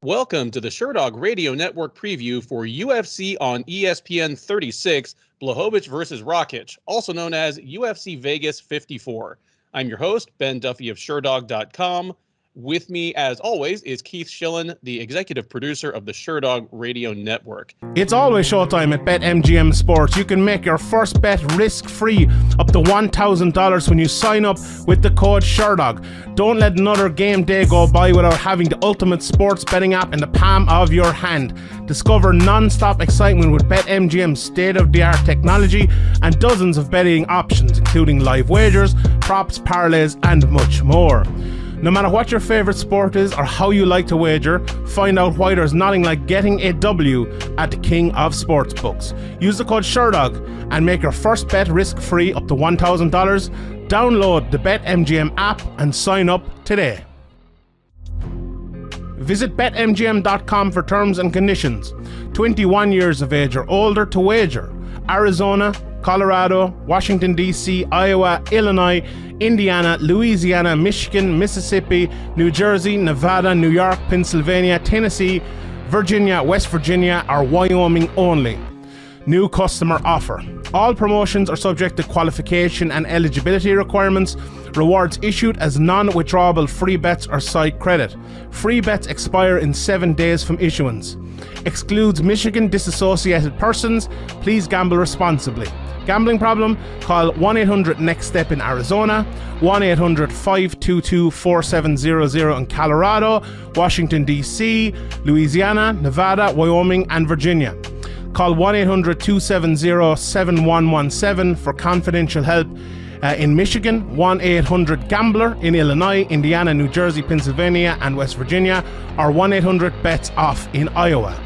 Welcome to the Sherdog Radio Network preview for UFC on ESPN 36, Blachowicz versus Rakic, also known as UFC Vegas 54. I'm your host, Ben Duffy of Sherdog.com. With me, as always, is Keith Shillan, the executive producer of the Sherdog Radio Network. It's always showtime at Bet MGM Sports. You can make your first bet risk-free up to $1,000 when you sign up with the code Sherdog. Don't let another game day go by without having the ultimate sports betting app in the palm of your hand. Discover non-stop excitement with Bet MGM's state-of-the-art technology and dozens of betting options, including live wagers, props, parlays, and much more. No matter what your favorite sport is or how you like to wager, find out why there's nothing like getting a W at the king of sportsbooks. Use the code SHERDOG and make your first bet risk-free up to $1,000. Download the BetMGM app and sign up today. Visit betmgm.com for terms and conditions. 21 years of age or older to wager. Arizona, Colorado, Washington, D.C., Iowa, Illinois, Indiana, Louisiana, Michigan, Mississippi, New Jersey, Nevada, New York, Pennsylvania, Tennessee, Virginia, West Virginia, or Wyoming only. New customer offer. All promotions are subject to qualification and eligibility requirements. Rewards issued as non-withdrawable free bets or site credit. Free bets expire in 7 days from issuance. Excludes Michigan disassociated persons. Please gamble responsibly. Gambling problem? Call 1-800-NEXT-STEP in Arizona, 1-800-522-4700 in Colorado, Washington, D.C., Louisiana, Nevada, Wyoming, and Virginia. Call 1-800-270-7117 for confidential help. In Michigan, 1-800-GAMBLER. In Illinois, Indiana, New Jersey, Pennsylvania, and West Virginia, or 1-800-BETS-OFF in Iowa.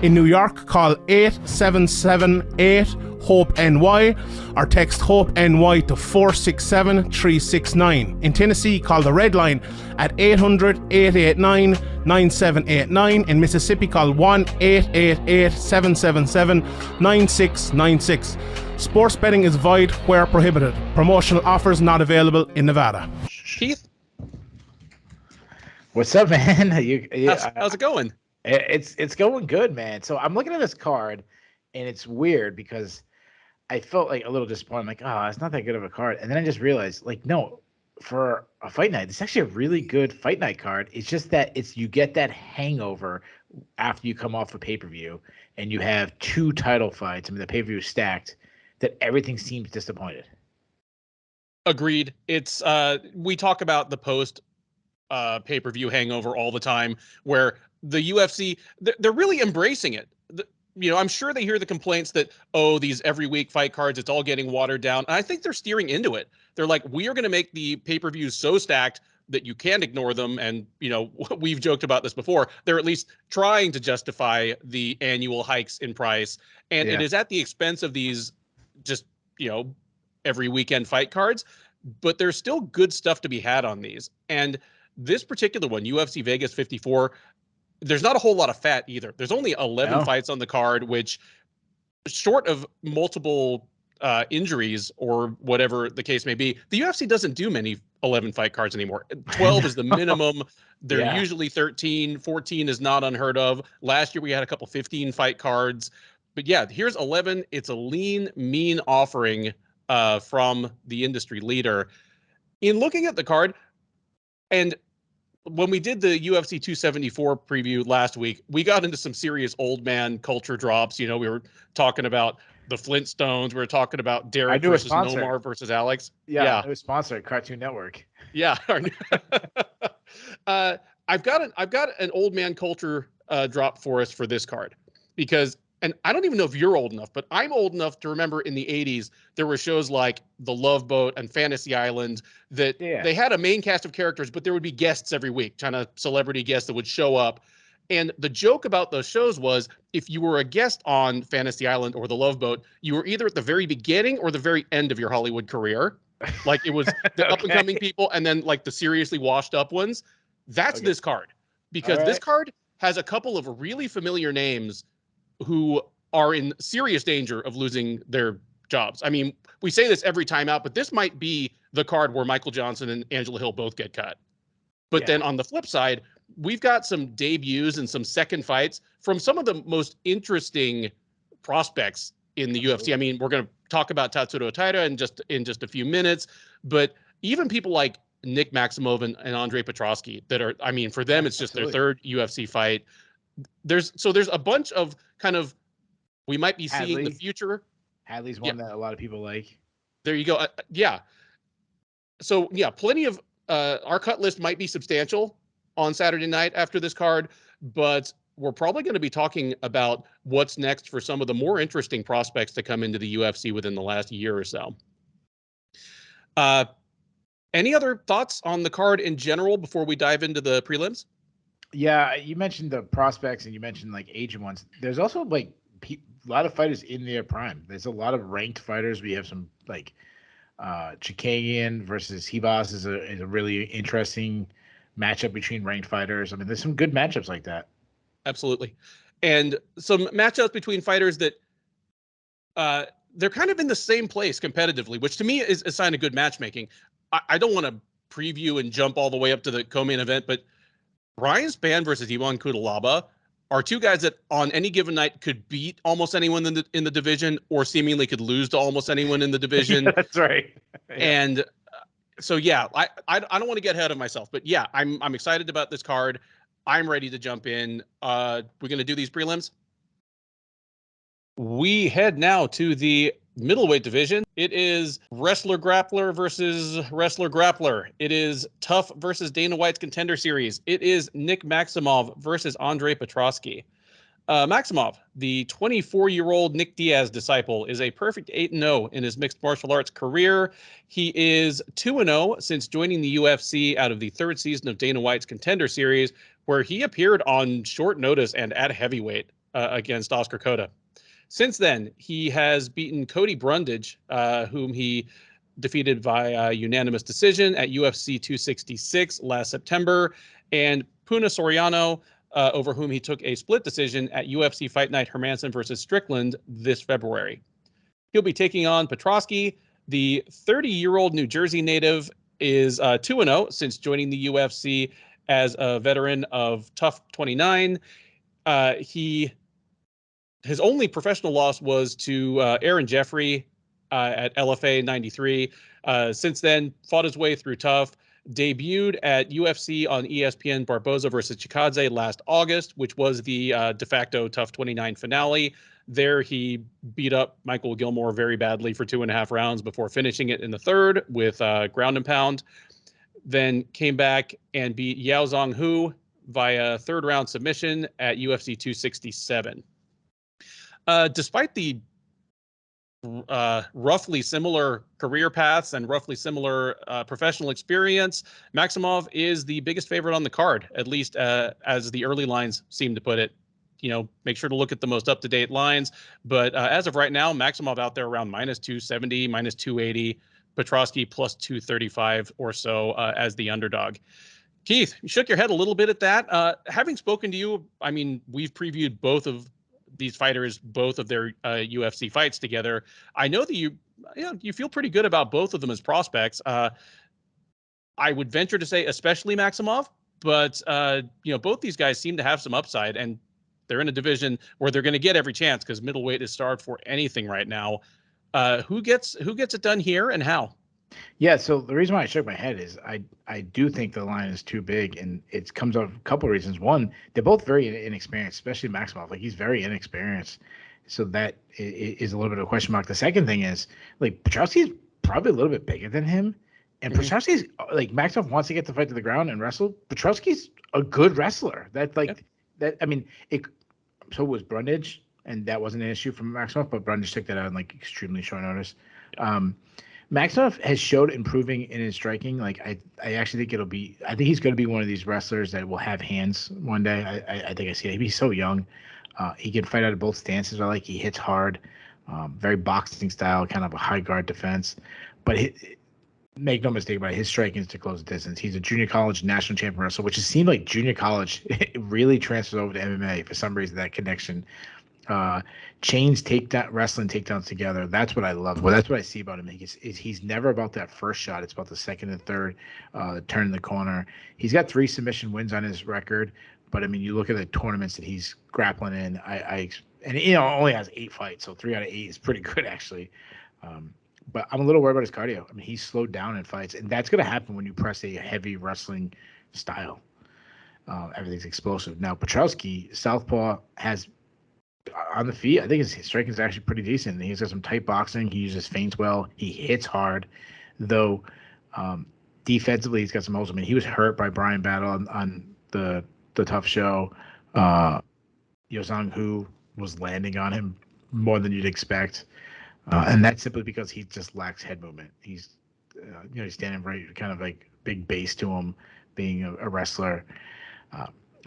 In New York, call 8778-HOPE-NY or text HOPE-NY to 467-369. In Tennessee, call the Red Line at 800-889-9789. In Mississippi, call 1-888-777-9696. Sports betting is void where prohibited. Promotional offers not available in Nevada. Keith? What's up, man? How's it going? It's going good, man. So I'm looking at this card, and it's weird because I felt like a little disappointed. I'm like, oh, it's not that good of a card. And then I just realized, like, no, for a fight night, it's actually a really good fight night card. It's just that you get that hangover after you come off a pay-per-view and you have two title fights. I mean, the pay-per-view is stacked, that everything seems disappointed. Agreed. It's we talk about the post pay-per-view hangover all the time, where the UFC, they're really embracing it. I'm sure they hear the complaints that, these every week fight cards, it's all getting watered down. And I think they're steering into it. They're like, we are going to make the pay-per-views so stacked that you can't ignore them. And, we've joked about this before. They're at least trying to justify the annual hikes in price. And It is at the expense of these just, every weekend fight cards. But there's still good stuff to be had on these. And this particular one, UFC Vegas 54, there's not a whole lot of fat either. There's only 11 fights on the card, which, short of multiple injuries or whatever the case may be, the UFC doesn't do many 11 fight cards anymore. 12 is the minimum. They're usually 13. 14 is not unheard of. Last year we had a couple 15 fight cards. But yeah, here's 11. It's a lean, mean offering from the industry leader. In looking at the card, and when we did the UFC 274 preview last week, we got into some serious old man culture drops. We were talking about the Flintstones. We were talking about Derek versus Nomar versus Alex. Yeah. It was sponsored Cartoon Network. Yeah. I've got an old man culture drop for us for this card, because, and I don't even know if you're old enough, but I'm old enough to remember in the 80s, there were shows like The Love Boat and Fantasy Island that they had a main cast of characters, but there would be guests every week, kind of celebrity guests that would show up. And the joke about those shows was, if you were a guest on Fantasy Island or The Love Boat, you were either at the very beginning or the very end of your Hollywood career. Like, it was the up and coming people and then like the seriously washed up ones. That's this card, because this card has a couple of really familiar names who are in serious danger of losing their jobs. I mean, we say this every time out, but this might be the card where Michael Johnson and Angela Hill both get cut. But then on the flip side, we've got some debuts and some second fights from some of the most interesting prospects in the UFC. I mean, we're going to talk about Tatsuro Taira in just a few minutes, but even people like Nick Maximov and Andre Petroski that are, I mean, for them, it's just their third UFC fight. There's a bunch of kind of, we might be seeing the future. Hadley's one that a lot of people like. There you go. Yeah. So yeah, plenty of, our cut list might be substantial on Saturday night after this card, but we're probably going to be talking about what's next for some of the more interesting prospects to come into the UFC within the last year or so. Any other thoughts on the card in general before we dive into the prelims? Yeah, you mentioned the prospects and you mentioned like aging ones. There's also like a lot of fighters in their prime. There's a lot of ranked fighters. We have some like Chookagian versus Ribas is a really interesting matchup between ranked fighters. I mean, there's some good matchups like that. Absolutely. And some matchups between fighters that they're kind of in the same place competitively, which to me is a sign of good matchmaking. I don't want to preview and jump all the way up to the co-main event, but Ryan Spann versus Ivan Cutelaba are two guys that on any given night could beat almost anyone in the division or seemingly could lose to almost anyone in the division. That's right. Yeah. And so, yeah, I don't want to get ahead of myself, but yeah, I'm excited about this card. I'm ready to jump in. We're going to do these prelims. We head now to the middleweight division. It is wrestler grappler versus wrestler grappler. It is Tough versus Dana White's Contender Series. It is Nick Maximov versus Andre Petroski. Maximov, the 24-year-old Nick Diaz disciple, is a perfect 8-0 in his mixed martial arts career. He is 2-0 since joining the UFC out of the third season of Dana White's Contender Series, where he appeared on short notice and at heavyweight against Oscar Cota. Since then, he has beaten Cody Brundage, whom he defeated via unanimous decision at UFC 266 last September, and Puna Soriano, over whom he took a split decision at UFC Fight Night Hermanson versus Strickland this February. He'll be taking on Petroski. The 30-year-old New Jersey native is 2-0 since joining the UFC as a veteran of Tough 29. His only professional loss was to Aaron Jeffrey at LFA 93. Since then, fought his way through Tough, debuted at UFC on ESPN Barboza versus Chikadze last August, which was the de facto Tough 29 finale. There, he beat up Michael Gilmore very badly for 2.5 rounds before finishing it in the third with ground and pound. Then came back and beat Yao Zhang Hu via third round submission at UFC 267. Despite the roughly similar career paths and roughly similar professional experience, Maximov is the biggest favorite on the card, at least as the early lines seem to put it. You know, make sure to look at the most up-to-date lines. But as of right now, Maximov out there around -270, -280, Petroski +235 or so as the underdog. Keith, you shook your head a little bit at that. Having spoken to you, I mean, we've previewed both of these fighters, both of their UFC fights together. I know that you feel pretty good about both of them as prospects. I would venture to say, especially Maximov, but both these guys seem to have some upside, and they're in a division where they're going to get every chance because middleweight is starved for anything right now. Who gets it done here and how? Yeah, so the reason why I shook my head is I do think the line is too big, and it comes out of a couple of reasons. One, they're both very inexperienced, especially Maximov. Like, he's very inexperienced, so that is a little bit of a question mark. The second thing is, like, Petroski's probably a little bit bigger than him, and Petroski's, like, Maximov wants to get the fight to the ground and wrestle. Petroski's a good wrestler. So was Brundage, and that wasn't an issue for Maximov, but Brundage took that out in, like, extremely short notice. Maximov has showed improving in his striking. Like, I actually think I think he's going to be one of these wrestlers that will have hands one day. I think I see it. He's so young. He can fight out of both stances. I like he hits hard, very boxing style, kind of a high guard defense. But make no mistake about it, his striking is to close the distance. He's a junior college national champion wrestler, which it seemed like junior college it really transfers over to MMA for some reason. That connection chains wrestling takedowns together. That's what I love. Well, that's what I see about him. He's never about that first shot. It's about the second and third, turn in the corner. He's got 3 submission wins on his record. But I mean, you look at the tournaments that he's grappling in. And only has 8 fights, so 3 out of 8 is pretty good actually. But I'm a little worried about his cardio. I mean, he's slowed down in fights, and that's going to happen when you press a heavy wrestling style. Everything's explosive. Now, Petroski, southpaw, has on the feet, I think his striking is actually pretty decent. He's got some tight boxing. He uses feints well. He hits hard, though defensively he's got some holes. I mean, he was hurt by Brian Battle on the tough show. Yozang Hu was landing on him more than you'd expect. And that's simply because he just lacks head movement. He's, he's standing right, kind of like big base to him, being a wrestler.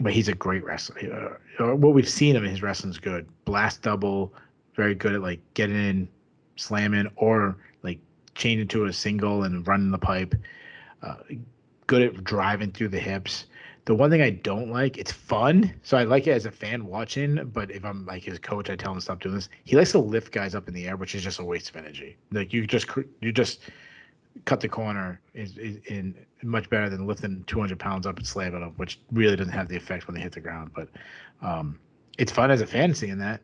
But he's a great wrestler. What we've seen of his wrestling is good. Blast double, very good at like getting in, slamming, or like chaining to a single and running the pipe. Good at driving through the hips. The one thing I don't like, it's fun, so I like it as a fan watching, but if I'm like his coach, I tell him to stop doing this. He likes to lift guys up in the air, which is just a waste of energy. Like you just cut the corner is much better than lifting 200 pounds up and slamming them, which really doesn't have the effect when they hit the ground. But it's fun as a fan seeing that.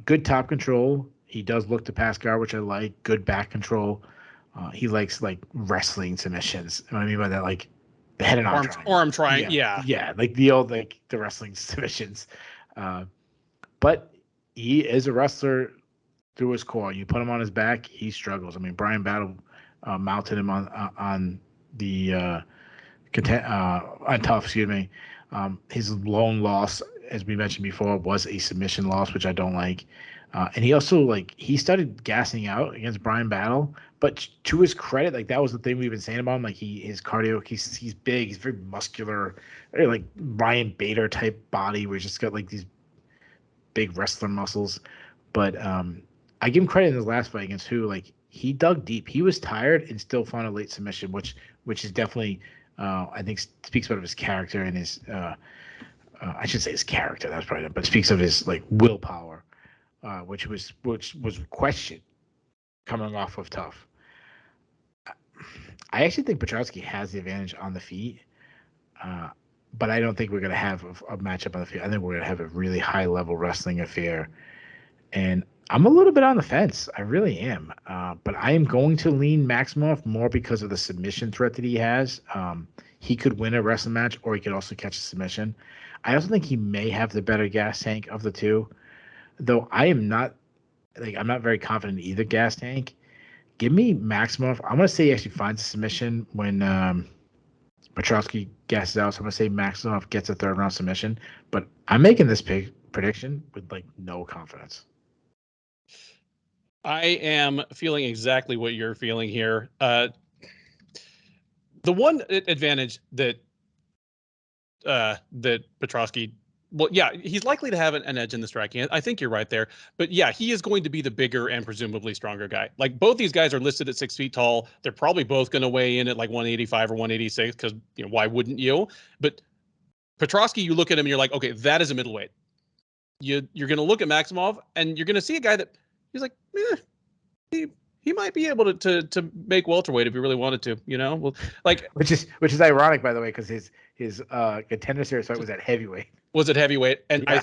Good top control. He does look to pass guard, which I like. Good back control. He likes like wrestling submissions. What I mean by that, like the head and arm triangle. Yeah, like the old the wrestling submissions. But he is a wrestler through his core. You put him on his back, he struggles. I mean, Brian Battle mounted him on the on tough. Excuse me. His lone loss, as we mentioned before, was a submission loss, which I don't like. And he also he started gassing out against Brian Battle, but to his credit, that was the thing we've been saying about him. His cardio, he's big, he's very muscular, very like Ryan Bader type body, where he's just got these big wrestler muscles. But I give him credit in his last fight against Hu. He dug deep. He was tired and still found a late submission, which is definitely I think speaks about his character and his I should say his character. That's probably not, but speaks of his willpower. Which was questioned coming off of tough. I actually think Petroski has the advantage on the feet, but I don't think we're going to have a matchup on the feet. I think we're going to have a really high-level wrestling affair, and I'm a little bit on the fence. I really am, but I am going to lean Maximov more because of the submission threat that he has. He could win a wrestling match, or he could also catch a submission. I also think he may have the better gas tank of the two. Though I am not, I'm not very confident in either gas tank. Give me Maximov. I'm going to say he actually finds a submission when Petroski gasses out. So I'm going to say Maximov gets a 3rd round submission. But I'm making this prediction with no confidence. I am feeling exactly what you're feeling here. The one advantage that Petroski, well, yeah, he's likely to have an edge in the striking. I think you're right there. But yeah, he is going to be the bigger and presumably stronger guy. Both these guys are listed at 6 feet tall. They're probably both going to weigh in at 185 or 186 because, why wouldn't you? But Petroski, you look at him and you're like, okay, that is a middleweight. You're going to look at Maximov and you're going to see a guy that he's like, he might be able to make welterweight if he really wanted to, Well, which is ironic, by the way, because his contender series fight was at heavyweight. Was it heavyweight? And yeah.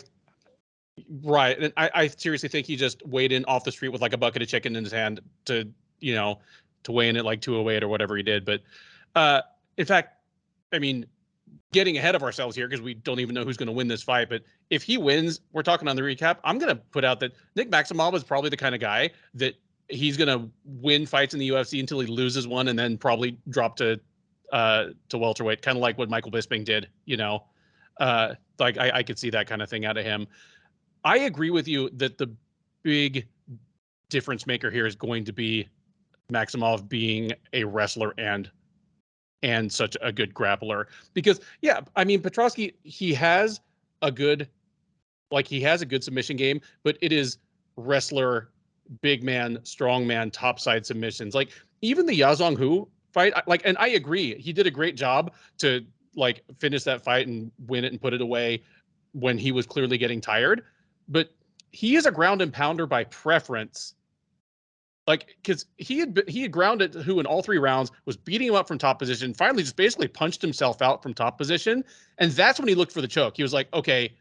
I seriously think he just weighed in off the street with a bucket of chicken in his hand to weigh in at 208 or whatever he did. But in fact, I mean, getting ahead of ourselves here because we don't even know who's going to win this fight. But if he wins, we're talking on the recap. I'm going to put out that Nick Maximov is probably the kind of guy that he's going to win fights in the UFC until he loses one and then probably drop to welterweight, kind of like what Michael Bisping did, I could see that kind of thing out of him. I agree with you that the big difference maker here is going to be Maximov being a wrestler and such a good grappler. Because yeah, I mean Petroski, he has a good submission game, but it is wrestler, big man, strong man, topside submissions. Even the Yazong Hu fight, and I agree, he did a great job to finish that fight and win it and put it away when he was clearly getting tired. But he is a ground and pounder by preference. Like, because he had grounded who in all 3 rounds, was beating him up from top position, finally just basically punched himself out from top position. And that's when he looked for the choke. He was like, okay,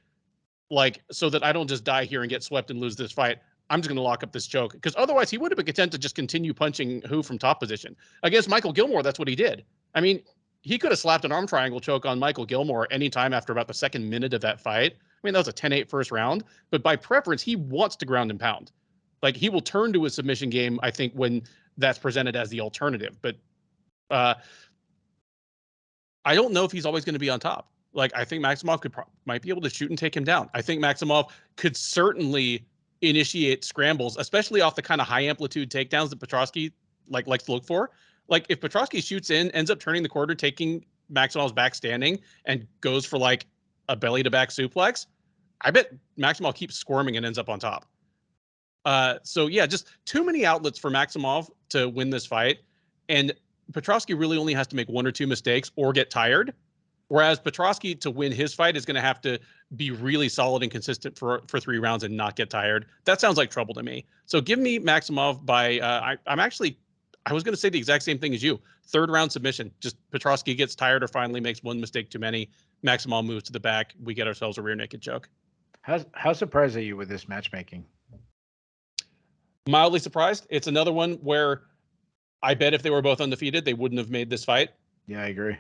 like, so that I don't just die here and get swept and lose this fight, I'm just going to lock up this choke. Because otherwise he would have been content to just continue punching who from top position. Against Michael Gilmore, that's what he did. I mean, he could have slapped an arm triangle choke on Michael Gilmore anytime after about the 2nd minute of that fight. I mean, that was a 10-8 first round. But by preference, he wants to ground and pound. Like, he will turn to a submission game, I think, when that's presented as the alternative. But I don't know if he's always going to be on top. Like, I think Maximov might be able to shoot and take him down. I think Maximov could certainly initiate scrambles, especially off the kind of high amplitude takedowns that Petroski likes to look for. Like, if Petroski shoots in, ends up turning the corner, taking Maximov's back standing, and goes for like a belly to back suplex, I bet Maximov keeps squirming and ends up on top. So yeah, just too many outlets for Maximov to win this fight. And Petroski really only has to make 1 or 2 mistakes or get tired. Whereas Petroski, to win his fight, is going to have to be really solid and consistent for 3 rounds and not get tired. That sounds like trouble to me. So give me Maximov by, I was going to say the exact same thing as you. 3rd round submission. Just Petroski gets tired or finally makes 1 mistake too many. Maximov moves to the back. We get ourselves a rear naked choke. How surprised are you with this matchmaking? Mildly surprised. It's another one where I bet if they were both undefeated, they wouldn't have made this fight. Yeah, I agree.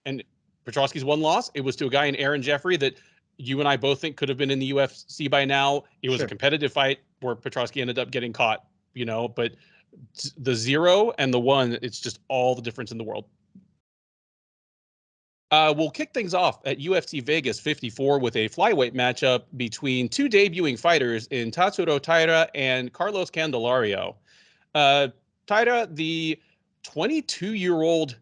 And Petroski's 1 loss, it was to a guy in Aaron Jeffrey that you and I both think could have been in the UFC by now. It was a competitive fight where Petroski ended up getting caught, but the 0 and the 1, it's just all the difference in the world. We'll kick things off at UFC Vegas 54 with a flyweight matchup between 2 debuting fighters in Tatsuro Taira and Carlos Candelario. Taira, the 22-year-old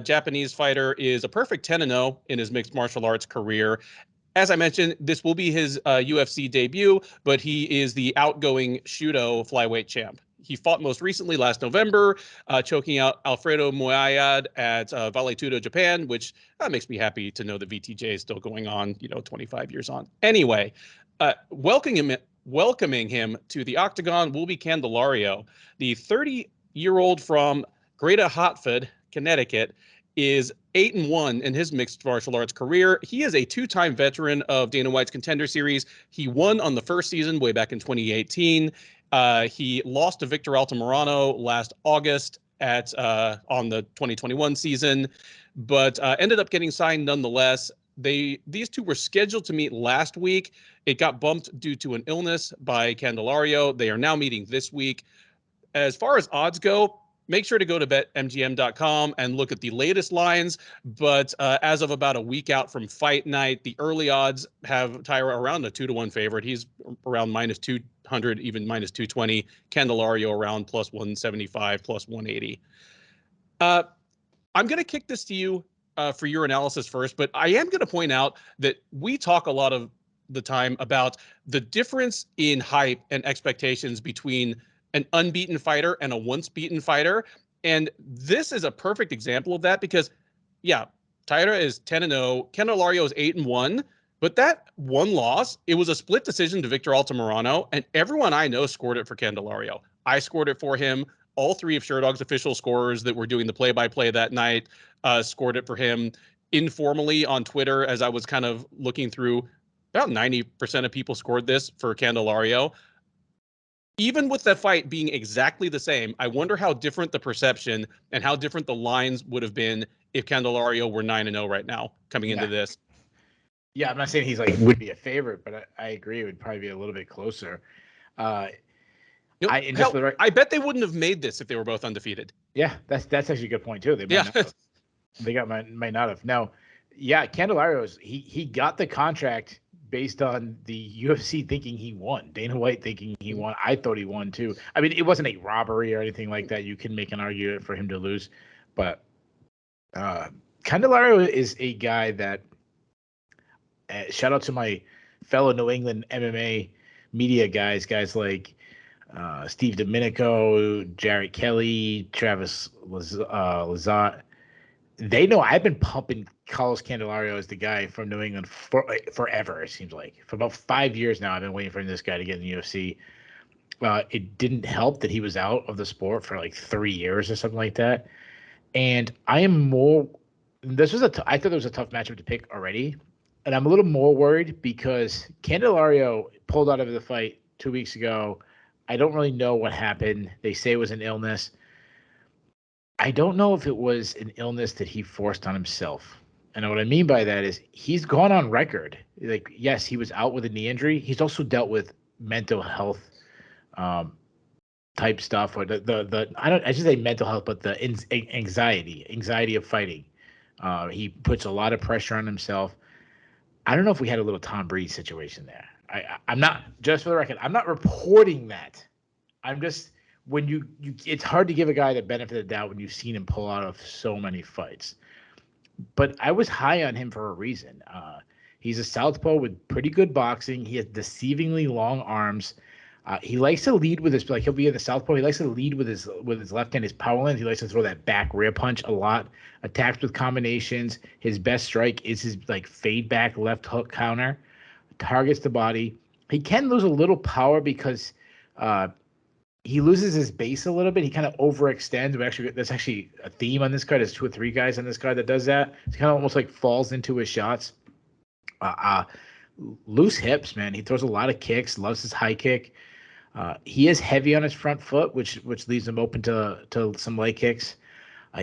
Japanese fighter, is a perfect 10-0 in his mixed martial arts career. As I mentioned, this will be his UFC debut, but he is the outgoing Shudo flyweight champ. He fought most recently last November, choking out Alfredo Moayad at Vale Tudo, Japan, which makes me happy to know that VTJ is still going on, 25 years on. Anyway, welcoming him to the octagon will be Candelario. The 30-year-old from Greater Hartford, Connecticut, is 8-1 in his mixed martial arts career. He is a 2-time veteran of Dana White's Contender Series. He won on the first season way back in 2018. He lost to Victor Altamirano last August on the 2021 season, but ended up getting signed nonetheless. These two were scheduled to meet last week. It got bumped due to an illness by Candelario. They are now meeting this week. As far as odds go, make sure to go to betmgm.com and look at the latest lines. But as of about a week out from fight night, the early odds have Taira around a 2-1 favorite. He's around -200, even -220. Candelario around +175, +180. I'm going to kick this to you for your analysis first, but I am going to point out that we talk a lot of the time about the difference in hype and expectations between an unbeaten fighter and a once beaten fighter. And this is a perfect example of that because, yeah, Taira is 10-0, Candelario is 8-1, but that 1 loss, it was a split decision to Victor Altamirano, and everyone I know scored it for Candelario. I scored it for him. All 3 of Sherdog's official scorers that were doing the play-by-play that night scored it for him. Informally on Twitter, as I was kind of looking through, about 90% of people scored this for Candelario. Even with the fight being exactly the same, I wonder how different the perception and how different the lines would have been if Candelario were 9-0 right now coming into this. Yeah, I'm not saying he's would be a favorite, but I agree it would probably be a little bit closer. I bet they wouldn't have made this if they were both undefeated. Yeah, that's actually a good point too. They might not have. Now, yeah, Candelario's he got the contract based on the UFC thinking he won. Dana White thinking he won. I thought he won too. I mean, it wasn't a robbery or anything like that. You can make an argument for him to lose, but Candelario is a guy that. Shout out to my fellow New England MMA media guys like Steve Domenico, Jarrett Kelly, Travis Lazat. they know I've been pumping Carlos Candelario as the guy from New England forever. It seems like for about 5 years now, I've been waiting for this guy to get in the UFC. It didn't help that he was out of the sport for like 3 years or something like that. And I am more. This was I thought it was a tough matchup to pick already, and I'm a little more worried because Candelario pulled out of the fight 2 weeks ago. I don't really know what happened. They say it was an illness. I don't know if it was an illness that he forced on himself. And what I mean by that is he's gone on record. Like, yes, he was out with a knee injury. He's also dealt with mental health type stuff, or I should say mental health, but the anxiety of fighting. He puts a lot of pressure on himself. I don't know if we had a little Tom Brady situation there. I'm not, just for the record, I'm not reporting that. I'm just, when you it's hard to give a guy the benefit of the doubt when you've seen him pull out of so many fights. But I was high on him for a reason. He's a southpaw with pretty good boxing. He has deceivingly long arms. He likes to lead with his, like, he'll be in the southpaw. He likes to lead with his left hand, his power length. He likes to throw that back rear punch a lot. Attacks with combinations. His best strike is his like fade back left hook counter. Targets the body. He can lose a little power because he loses his base a little bit. He kind of overextends. But actually, that's actually a theme on this card. There's 2 or 3 guys on this card that does that. He kind of almost like falls into his shots. Loose hips, man. He throws a lot of kicks. Loves his high kick. He is heavy on his front foot, which leaves him open to some leg kicks.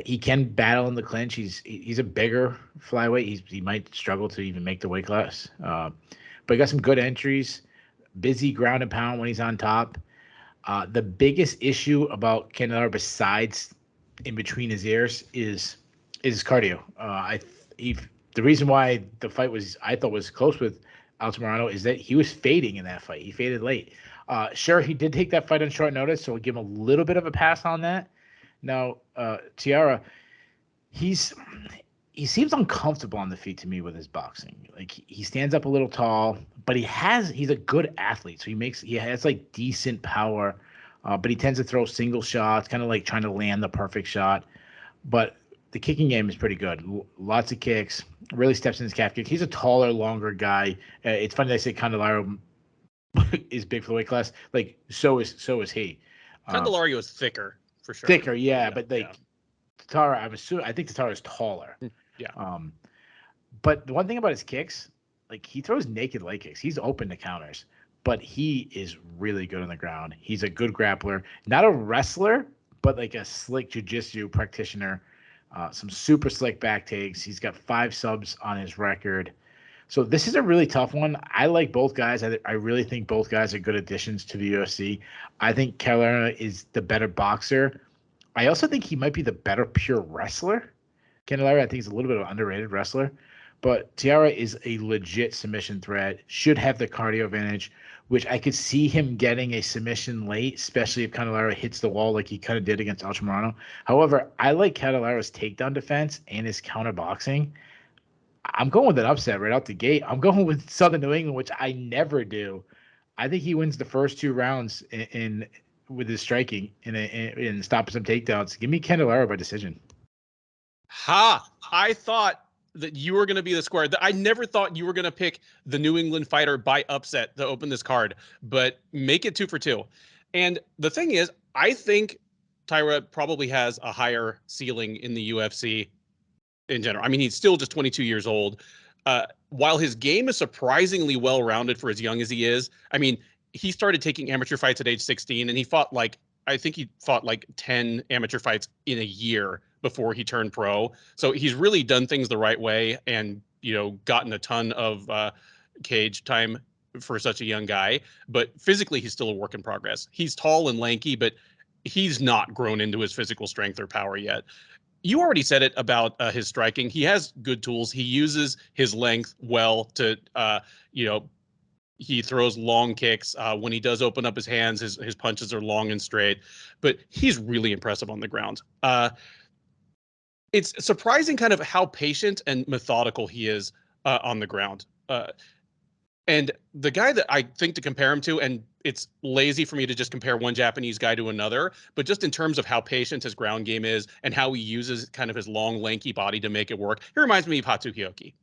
He can battle in the clinch. He's a bigger flyweight. He might struggle to even make the weight class. But he got some good entries. Busy ground and pound when he's on top. The biggest issue about Candelario, besides in between his ears, is his cardio. The reason why the fight I thought was close with Altamirano is that he was fading in that fight. He faded late. Sure, he did take that fight on short notice, so we'll give him a little bit of a pass on that. Now, Taira, he seems uncomfortable on the feet to me with his boxing. Like, he stands up a little tall, but he's a good athlete, so he has like decent power, but he tends to throw single shots, kind of like trying to land the perfect shot. But the kicking game is pretty good. Lots of kicks. Really steps in his calf kick. He's a taller, longer guy. It's funny they say Candelario is big for the weight class. Like, so is he. Candelario is thicker for sure. Thicker, yeah, but like Taira, I think Taira is taller. Yeah. But the one thing about his kicks, like, he throws naked leg kicks. He's open to counters, but he is really good on the ground. He's a good grappler, not a wrestler, but like a slick jiu-jitsu practitioner. Some super slick back takes. He's got 5 subs on his record. So this is a really tough one. I like both guys. I really think both guys are good additions to the UFC. I think Candelario is the better boxer. I also think he might be the better pure wrestler. Candelario, I think, is a little bit of an underrated wrestler. But Taira is a legit submission threat, should have the cardio advantage, which I could see him getting a submission late, especially if Candelario hits the wall like he kind of did against Altamirano. However, I like Candelario's takedown defense and his counter boxing. I'm going with an upset right out the gate. I'm going with Southern New England, which I never do. I think he wins the first 2 rounds with his striking and stopping some takedowns. Give me Candelario by decision. Ha! I thought that you were going to be the square. I never thought you were going to pick the New England fighter by upset to open this card, but make it 2 for 2. And the thing is, I think Taira probably has a higher ceiling in the UFC in general. I mean, he's still just 22 years old. While his game is surprisingly well-rounded for as young as he is, I mean, he started taking amateur fights at age 16, and he fought like 10 amateur fights in a year before he turned pro. So he's really done things the right way and, gotten a ton of cage time for such a young guy. But physically, he's still a work in progress. He's tall and lanky, but he's not grown into his physical strength or power yet. You already said it about his striking. He has good tools. He uses his length well to, he throws long kicks. When he does open up his hands, his punches are long and straight. But he's really impressive on the ground. It's surprising kind of how patient and methodical he is on the ground. And the guy that I think to compare him to, and it's lazy for me to just compare one Japanese guy to another, but just in terms of how patient his ground game is and how he uses kind of his long, lanky body to make it work, he reminds me of Hatsuki,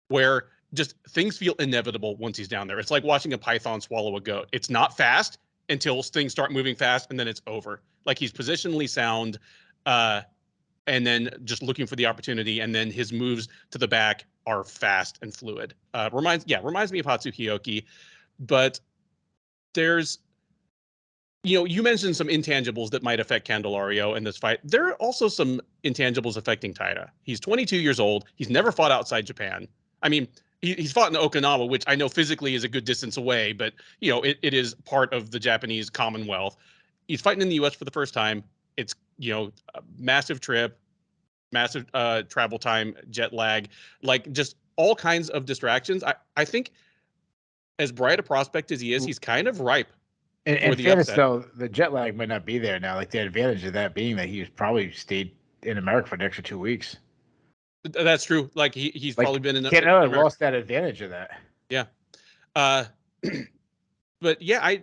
where just things feel inevitable once he's down there. It's like watching a python swallow a goat. It's not fast until things start moving fast, and then it's over. Like he's positionally sound, and then just looking for the opportunity, and then his moves to the back are fast and fluid. Reminds me of Hatsuki, but there's, you mentioned some intangibles that might affect Candelario in this fight. There are also some intangibles affecting Taira. He's 22 years old. He's never fought outside Japan. I mean, he's fought in Okinawa, which I know physically is a good distance away, but it is part of the Japanese Commonwealth. He's fighting in the U.S. for the first time. It's a massive trip, massive travel time, jet lag, like just all kinds of distractions. I think as bright a prospect as he is, he's kind of ripe. In fairness, though, the jet lag might not be there now. Like the advantage of that being that he was probably stayed in America for an extra 2 weeks. That's true. Like he's probably been in. Canada lost that advantage of that. Yeah. But yeah,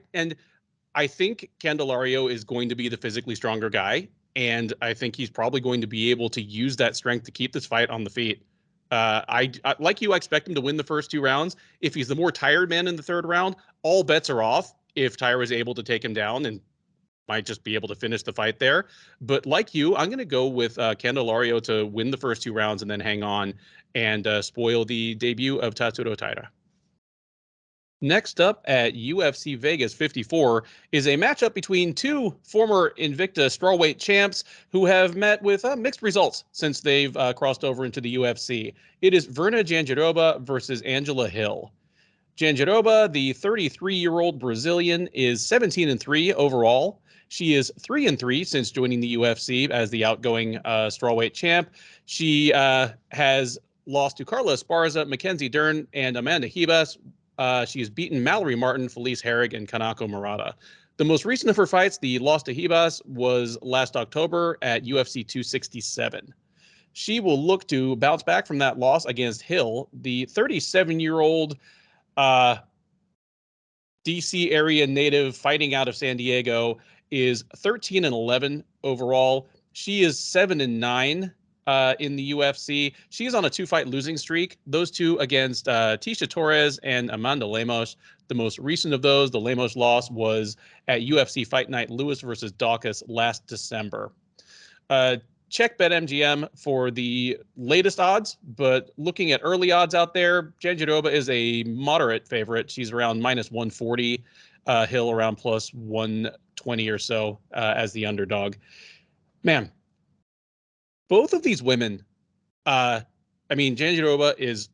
I think Candelario is going to be the physically stronger guy, and I think he's probably going to be able to use that strength to keep this fight on the feet. I like you, I expect him to win the first 2 rounds. If he's the more tired man in the 3rd round, all bets are off if Taira is able to take him down, and might just be able to finish the fight there. But like you, I'm going to go with Candelario to win the first 2 rounds and then hang on and spoil the debut of Tatsuro Taira. Next up at UFC Vegas 54 is a matchup between 2 former Invicta strawweight champs who have met with mixed results since they've crossed over into the UFC. It is Virna Jandiroba versus Angela Hill. Jandiroba, the 33-year-old Brazilian, is 17-3 overall. She is 3-3 since joining the UFC as the outgoing strawweight champ. She has lost to Carla Esparza, Mackenzie Dern, and Amanda Ribas. She has beaten Mallory Martin, Felice Herrig, and Kanako Murata. The most recent of her fights, the loss to Ribas, was last October at UFC 267. She will look to bounce back from that loss against Hill, the 37-year-old DC area native fighting out of San Diego, is 13-11 overall. She is 7-9 in the UFC. She is on a 2-fight losing streak. Those 2 against Tisha Torres and Amanda Lemos. The most recent of those, the Lemos loss, was at UFC Fight Night Lewis versus Dawkins last December. Check Bet MGM for the latest odds, but looking at early odds out there, Jandiroba is a moderate favorite. She's around -140, Hill around +120 or so as the underdog. Man, both of these women, Jandiroba is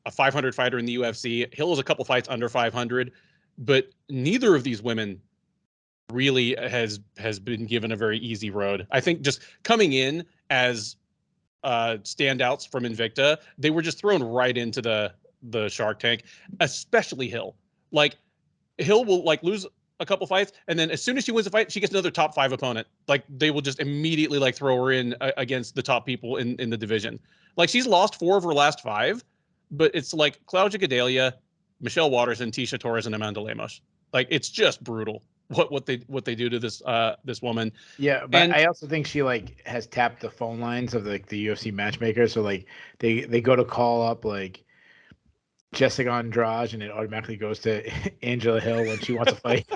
a 500 fighter in the UFC. Hill is a couple fights under 500, but neither of these women really has been given a very easy road. I think just coming in as standouts from Invicta, they were just thrown right into the Shark Tank, especially Hill. Like Hill will lose a couple fights, and then as soon as she wins a fight, she gets another top 5 opponent. Like they will just immediately throw her in against the top people in the division. Like she's lost 4 of her last 5, but it's like Claudia Gadelha, Michelle Waterson, Tisha Torres, and Amanda Lemos. Like it's just brutal what they do to this woman. Yeah, but I also think she has tapped the phone lines of the UFC matchmakers. So they go to call up Jessica Andrade, and it automatically goes to Angela Hill when she wants to fight.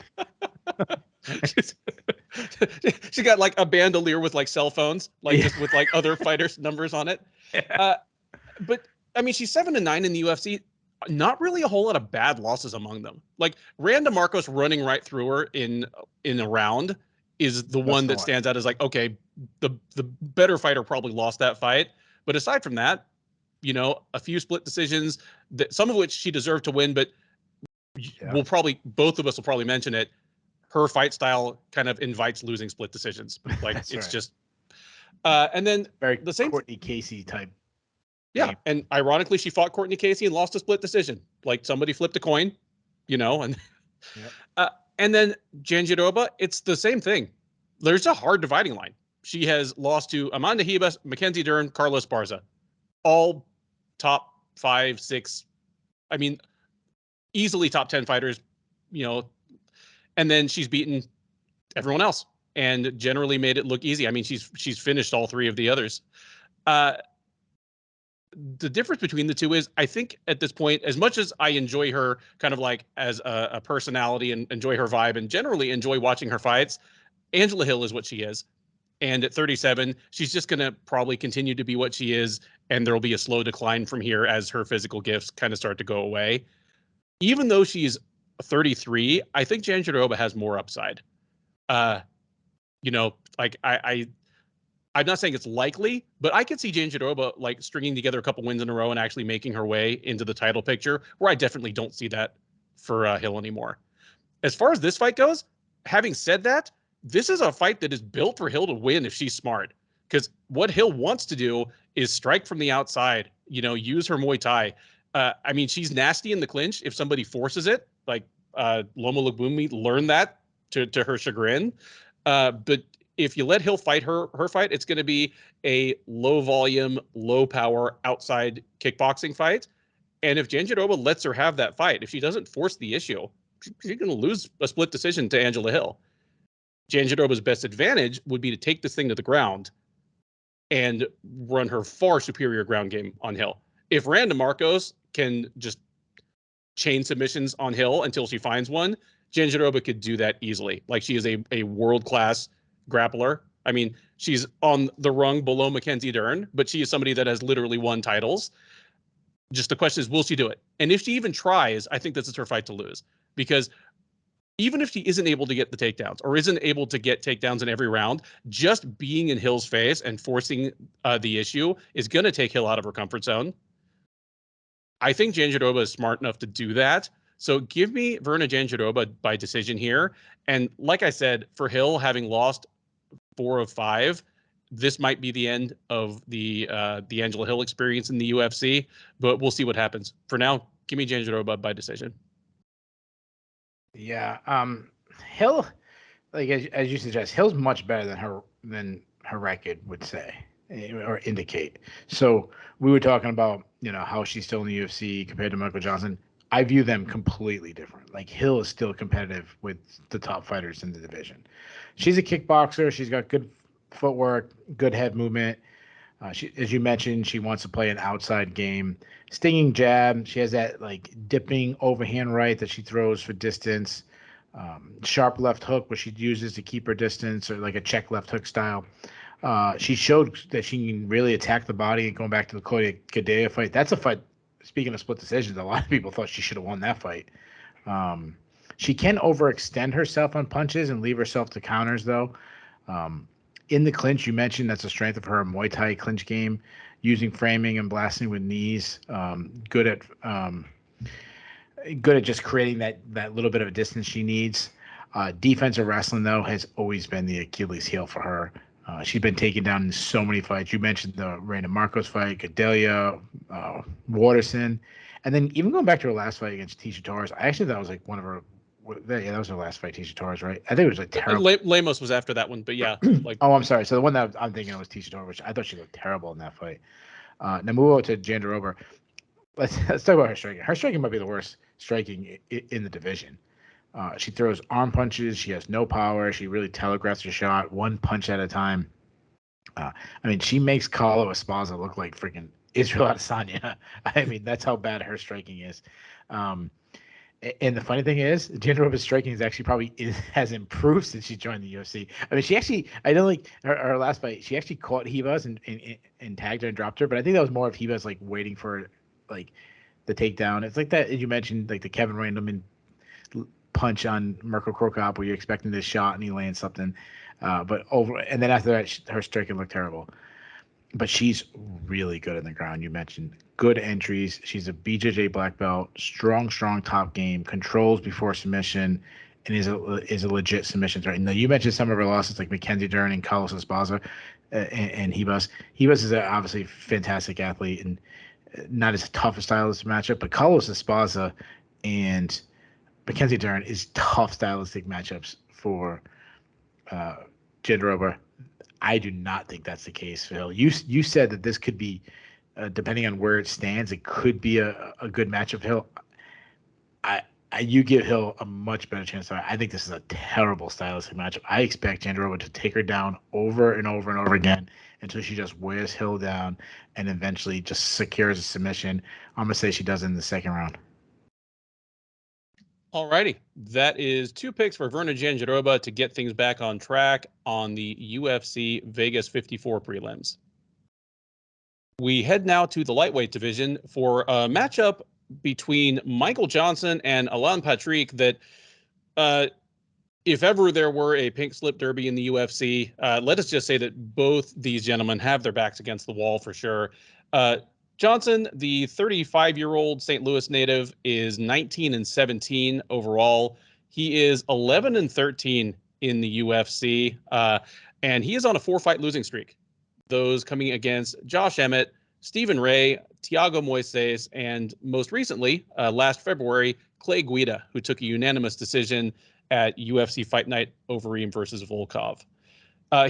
She got a bandolier with cell phones, just with other fighters' numbers on it. Yeah. But she's 7-9 in the UFC. Not really a whole lot of bad losses among them. Randa Marcos running right through her in a round is the one that stands out as okay, the better fighter probably lost that fight. But aside from that, a few split decisions, some of which she deserved to win, but both of us will probably mention it. Her fight style kind of invites losing split decisions. It's right. Just, and then the same Courtney Casey type. Yeah, and ironically, she fought Courtney Casey and lost a split decision. Somebody flipped a coin, and and then Jandiroba, it's the same thing. There's a hard dividing line. She has lost to Amanda Ribas, Mackenzie Dern, Carla Esparza, all top 5, 6. easily top 10 fighters, and then she's beaten everyone else and generally made it look easy. I mean, she's finished all 3 of the others. The difference between the two is, I think at this point, as much as I enjoy her kind of like as a personality and enjoy her vibe and generally enjoy watching her fights, Angela Hill is what she is. And at 37, she's just going to probably continue to be what she is. And there'll be a slow decline from here as her physical gifts kind of start to go away. Even though she's 33, I think Jandiroba has more upside. Like I'm not saying it's likely, but I could see Jandiroba like stringing together a couple wins in a row and actually making her way into the title picture, where I definitely don't see that for Hill anymore. As far as this fight goes, having said that, this is a fight that is built for Hill to win if she's smart. Because what Hill wants to do is strike from the outside, use her Muay Thai. I mean, she's nasty in the clinch if somebody forces it, like Loma Lubumi learned that to her chagrin. But if you let Hill fight her fight, it's going to be a low volume, low power outside kickboxing fight. And if Jandiroba lets her have that fight, if she doesn't force the issue, she's going to lose a split decision to Angela Hill. Jandiroba's best advantage would be to take this thing to the ground and run her far superior ground game on Hill. If Randa Marcos can just chain submissions on Hill until she finds one, Jandiroba could do that easily. Like, she is a world-class grappler. I mean, she's on the rung below Mackenzie Dern, but she is somebody that has literally won titles. Just the question is, will she do it? And if she even tries, I think this is her fight to lose. Because even if she isn't able to get the takedowns or isn't able to get takedowns in every round, just being in Hill's face and forcing the issue is going to take Hill out of her comfort zone. I think Jandiroba is smart enough to do that. So give me Virna Jandiroba by decision here. And like I said, for Hill, having lost 4 of 5, this might be the end of the Angela Hill experience in the UFC, but we'll see what happens. For now, give me Jandiroba by decision. Yeah, Hill, like as you suggest, Hill's much better than her record would say or indicate. So we were talking about how she's still in the UFC compared to Michael Johnson. I view them completely different. Like, Hill is still competitive with the top fighters in the division. She's a kickboxer. She's got good footwork, good head movement. She, as you mentioned, she wants to play an outside game. Stinging jab. She has that like dipping overhand right that she throws for distance. Sharp left hook, which she uses to keep her distance, or like a check left hook style. She showed that she can really attack the body. And going back to the Claudia Gadelha fight, that's a fight. Speaking of split decisions, a lot of people thought she should have won that fight. She can overextend herself on punches and leave herself to counters, though. In the clinch, you mentioned that's a strength of her Muay Thai clinch game, using framing and blasting with knees. Good at just creating that little bit of a distance she needs. Defensive wrestling, though, has always been the Achilles heel for her. She's been taken down in so many fights. You mentioned the Randa Marcos fight, Gadelha, Waterson, and then even going back to her last fight against Tecia Torres, I actually thought it was like one of her. Yeah, that was her last fight, Tecia Torres, right? I think it was like terrible. Lemos was after that one, but yeah. Like, oh, I'm sorry. So the one that I'm thinking of was Tecia Torres, which I thought she looked terrible in that fight. Now move over to Jandiroba. Let's talk about her striking. Her striking might be the worst striking in the division. She throws arm punches. She has no power. She really telegraphs her shot one punch at a time. I mean, she makes Paulo Esparza look like freaking Israel Adesanya. I mean, that's how bad her striking is. And the funny thing is, Jandiroba's striking is actually has improved since she joined the UFC. I mean, she actually, I know, like her last fight, she actually caught Ribas and tagged her and dropped her. But I think that was more of Ribas like waiting for like the takedown. It's like that, as you mentioned, like the Kevin Randleman punch on Mirko Cro Cop where you're expecting this shot and he lands something. And then after that, her striking looked terrible. But she's really good in the ground. You mentioned good entries. She's a BJJ black belt, strong top game, controls before submission, and is a legit submission threat. And you mentioned some of her losses like Mackenzie Dern and Carlos Esparza and Ribas. Ribas is obviously a fantastic athlete and not as tough a stylistic matchup, but Carlos Esparza and Mackenzie Dern is tough stylistic matchups for Jandiroba. I do not think that's the case, Phil. You said that this could be, depending on where it stands, it could be a good matchup, Phil. You give Hill a much better chance. I think this is a terrible stylistic matchup. I expect Jandiroba to take her down over and over and over again until she just wears Hill down and eventually just secures a submission. I'm going to say she does it in the second round. Alrighty. That is 2 picks for Virna Jandiroba to get things back on track on the UFC Vegas 54 prelims. We head now to the lightweight division for a matchup between Michael Johnson and Allan Patrick that if ever there were a pink slip derby in the UFC, let us just say that both these gentlemen have their backs against the wall for sure. Johnson, the 35-year-old St. Louis native, is 19-17 overall. He is 11-13 in the UFC, and he is on a 4-fight losing streak. Those coming against Josh Emmett, Stephen Ray, Thiago Moises, and most recently, last February, Clay Guida, who took a unanimous decision at UFC Fight Night Overeem versus Volkov.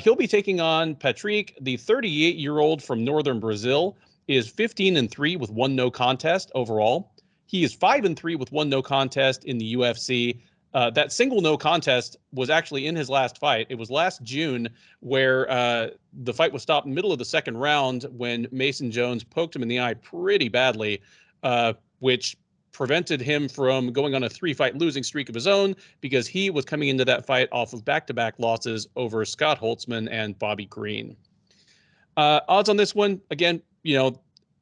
He'll be taking on Patrick, the 38-year-old from northern Brazil, is 15-3 with 1 no contest overall. He is 5-3 with 1 no contest in the UFC. That single no contest was actually in his last fight. It was last June where the fight was stopped in the middle of the second round when Mason Jones poked him in the eye pretty badly, which prevented him from going on a 3-fight losing streak of his own because he was coming into that fight off of back-to-back losses over Scott Holtzman and Bobby Green. Odds on this one, again,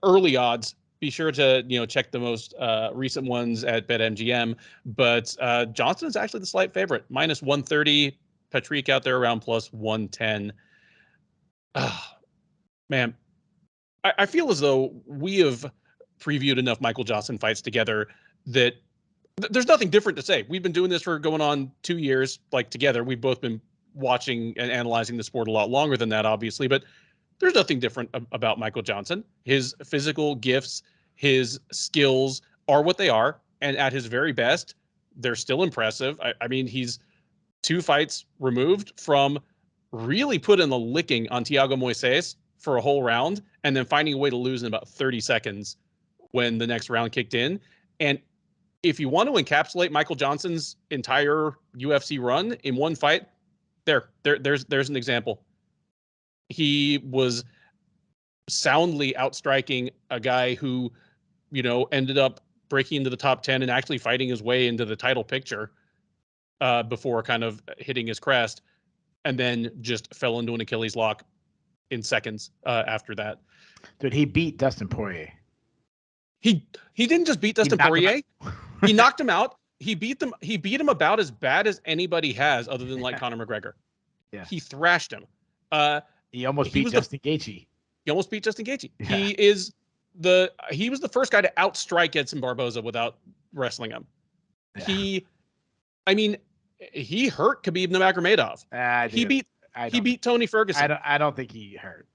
early odds. Be sure to, check the most recent ones at Bet MGM. But Johnson is actually the slight favorite, -130. Patrick out there around +110. Man, I feel as though we have previewed enough Michael Johnson fights together that there's nothing different to say. We've been doing this for going on 2 years, together. We've both been watching and analyzing the sport a lot longer than that, obviously. But there's nothing different about Michael Johnson. His physical gifts, his skills are what they are. And at his very best, they're still impressive. I mean, he's 2 fights removed from really putting the licking on Thiago Moises for a whole round and then finding a way to lose in about 30 seconds when the next round kicked in. And if you want to encapsulate Michael Johnson's entire UFC run in one fight, there's an example. He was soundly outstriking a guy who, ended up breaking into the top 10 and actually fighting his way into the title picture before kind of hitting his crest, and then just fell into an Achilles lock in seconds after that. Dude, he beat Dustin Poirier. He didn't just beat Dustin Poirier. He knocked him out. He beat him about as bad as anybody has, other than Conor McGregor. Yeah. He thrashed him. He almost beat Justin Gaethje. He almost beat Justin Gaethje. Yeah. He was the first guy to outstrike Edson Barboza without wrestling him. Yeah. He hurt Khabib Nurmagomedov. He beat Tony Ferguson. I don't think he hurt.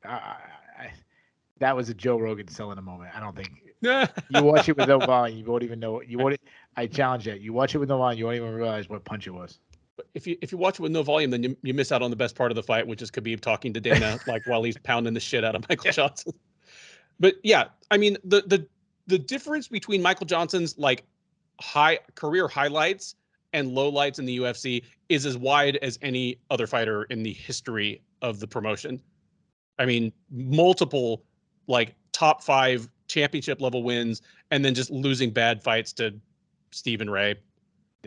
That was a Joe Rogan selling a moment. I don't think. You watch it with no volume, you won't even know. I challenge that. You watch it with no volume, you won't even realize what punch it was. If you watch it with no volume, then you miss out on the best part of the fight, which is Khabib talking to Dana while he's pounding the shit out of Michael Johnson. But yeah, I mean the difference between Michael Johnson's high career highlights and lowlights in the UFC is as wide as any other fighter in the history of the promotion. I mean, multiple top 5 championship level wins, and then just losing bad fights to Stephen Ray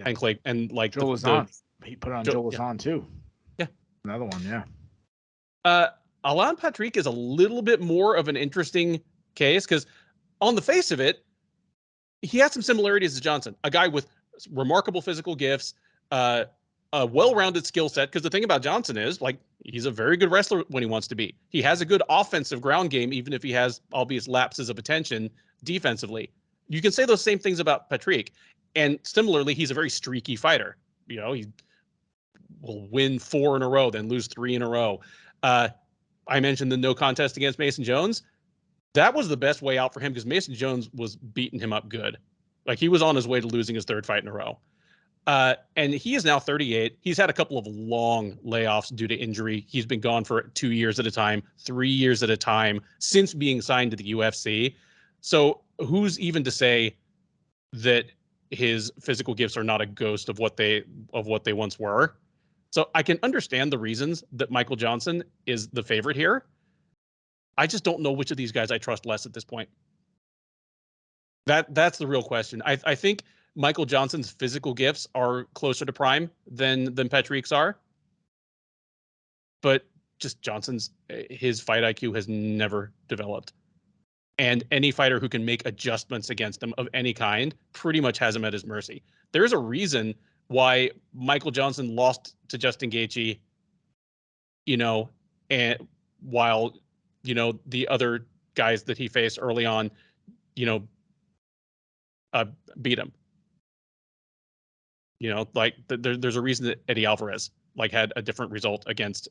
and Clay and Joe Lazan. He put on Joe Lazan too. Yeah, another one. Yeah. Allan Patrick is a little bit more of an interesting case because, on the face of it, he has some similarities to Johnson, a guy with remarkable physical gifts, a well-rounded skill set. Because the thing about Johnson is, he's a very good wrestler when he wants to be. He has a good offensive ground game, even if he has, albeit lapses of attention defensively. You can say those same things about Patrick. And similarly, he's a very streaky fighter. He will win 4 in a row, then lose 3 in a row. I mentioned the no contest against Mason Jones. That was the best way out for him because Mason Jones was beating him up good. He was on his way to losing his 3rd fight in a row. And he is now 38. He's had a couple of long layoffs due to injury. He's been gone for 2 years at a time, 3 years at a time since being signed to the UFC. So who's even to say that his physical gifts are not a ghost of what they once were. So I can understand the reasons that Michael Johnson is the favorite here. I just don't know which of these guys I trust less at this point. That's the real question. I think Michael Johnson's physical gifts are closer to prime than Petrik's are. But just his fight IQ has never developed. And any fighter who can make adjustments against him of any kind pretty much has him at his mercy. There's a reason why Michael Johnson lost to Justin Gaethje, and while, the other guys that he faced early on, beat him. There's a reason that Eddie Alvarez had a different result against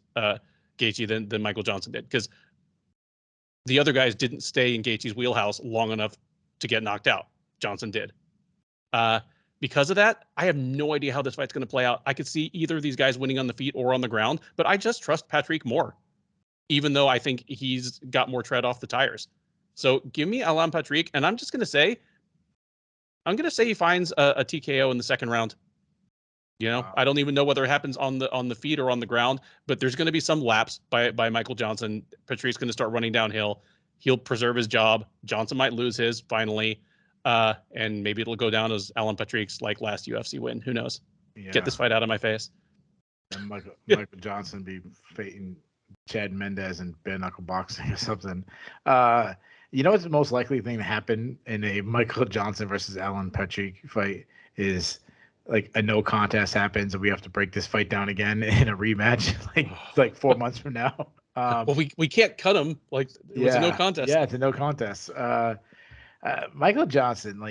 Gaethje than Michael Johnson did, because the other guys didn't stay in Gaethje's wheelhouse long enough to get knocked out. Johnson did. Because of that, I have no idea how this fight's going to play out. I could see either of these guys winning on the feet or on the ground, but I just trust Patrik more, even though I think he's got more tread off the tires. So give me Allan Patrik, and I'm going to say he finds a TKO in the second round. Wow. I don't even know whether it happens on the feet or on the ground, but there's going to be some lapse by Michael Johnson. Patrick's going to start running downhill. He'll preserve his job. Johnson might lose his finally, and maybe it'll go down as Allan Patrik's last UFC win. Who knows? Yeah. Get this fight out of my face. And Michael Johnson be fighting Chad Mendes in bare knuckle boxing or something. What's the most likely thing to happen in a Michael Johnson versus Allan Patrik fight is a no contest happens and we have to break this fight down again in a rematch, 4 months from now. Well, we can't cut him. It's a no contest. Yeah, it's a no contest. Michael Johnson,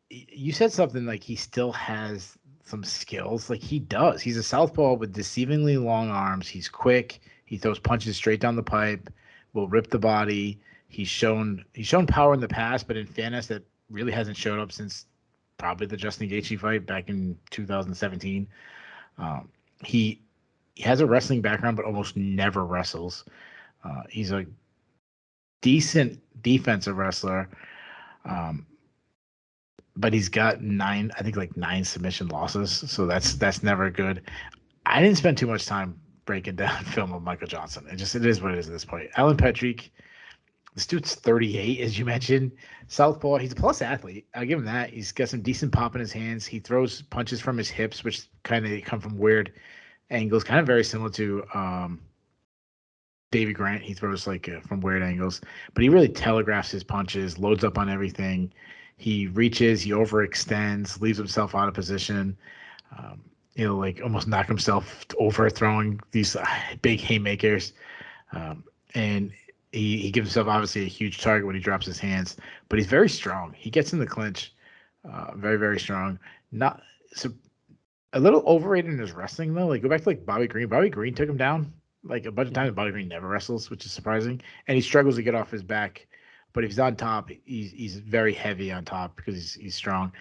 you said something he still has some skills. He does. He's a southpaw with deceivingly long arms. He's quick. He throws punches straight down the pipe. Will rip the body. He's shown power in the past, but in fairness, that really hasn't shown up since probably the Justin Gaethje fight back in 2017. He has a wrestling background, but almost never wrestles. He's a decent defensive wrestler, but he's got nine submission losses. So that's never good. I didn't spend too much time breaking down film of Michael Johnson. It is what it is at this point. Allan Patrik, this dude's 38, as you mentioned. Southpaw, he's a plus athlete. I'll give him that. He's got some decent pop in his hands. He throws punches from his hips, which kind of come from weird angles, kind of very similar to Davey Grant. He throws from weird angles, but he really telegraphs his punches, loads up on everything. He reaches, he overextends, leaves himself out of position. He'll almost knock himself over throwing these big haymakers. And he gives himself obviously a huge target when he drops his hands, but he's very strong. He gets in the clinch, very, very strong. Not so a little overrated in his wrestling though. Go back to Bobby Green. Bobby Green took him down a bunch of times. Bobby Green never wrestles, which is surprising, and he struggles to get off his back. But if he's on top, he's very heavy on top because he's strong.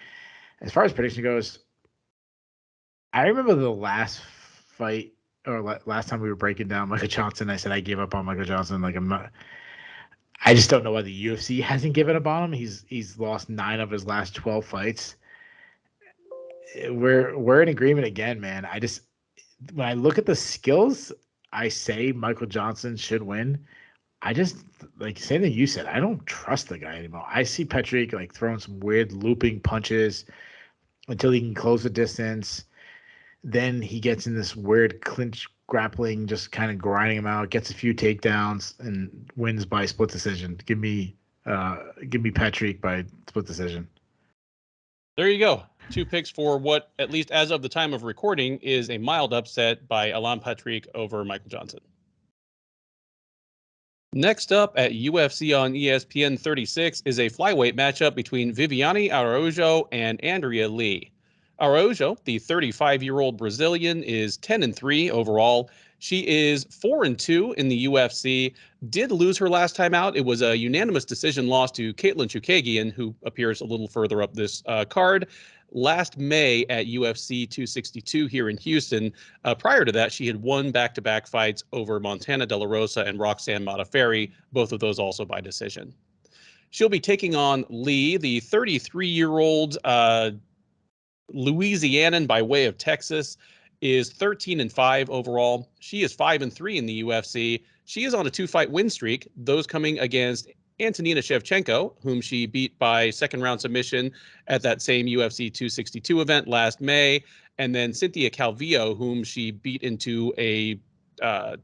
As far as prediction goes, I remember the last fight. Or last time we were breaking down Michael Johnson, I said I gave up on Michael Johnson. I just don't know why the UFC hasn't given up on him. He's lost 9 of his last 12 fights. We're in agreement again, man. When I look at the skills, I say Michael Johnson should win. I just same thing you said. I don't trust the guy anymore. I see Patrik throwing some weird looping punches until he can close the distance. Then he gets in this weird clinch grappling, just kind of grinding him out, gets a few takedowns, and wins by split decision. Give me Patrik by split decision. There you go. 2 picks for what, at least as of the time of recording, is a mild upset by Allan Patrik over Michael Johnson. Next up at UFC on ESPN 36 is a flyweight matchup between Viviane Araujo and Andrea Lee. Araujo, the 35-year-old Brazilian, is 10-3 overall. She is 4-2 in the UFC. Did lose her last time out. It was a unanimous decision loss to Katlyn Chookagian, who appears a little further up this card, last May at UFC 262 here in Houston. Prior to that, she had won back-to-back fights over Montana De La Rosa and Roxanne Modafferi, both of those also by decision. She'll be taking on Lee, the 33-year-old Louisianan by way of Texas is 13-5 overall. She is 5-3 in the UFC. She is on a 2-fight win streak, those coming against Antonina Shevchenko, whom she beat by second-round submission at that same UFC 262 event last May, and then Cynthia Calvillo, whom she beat into a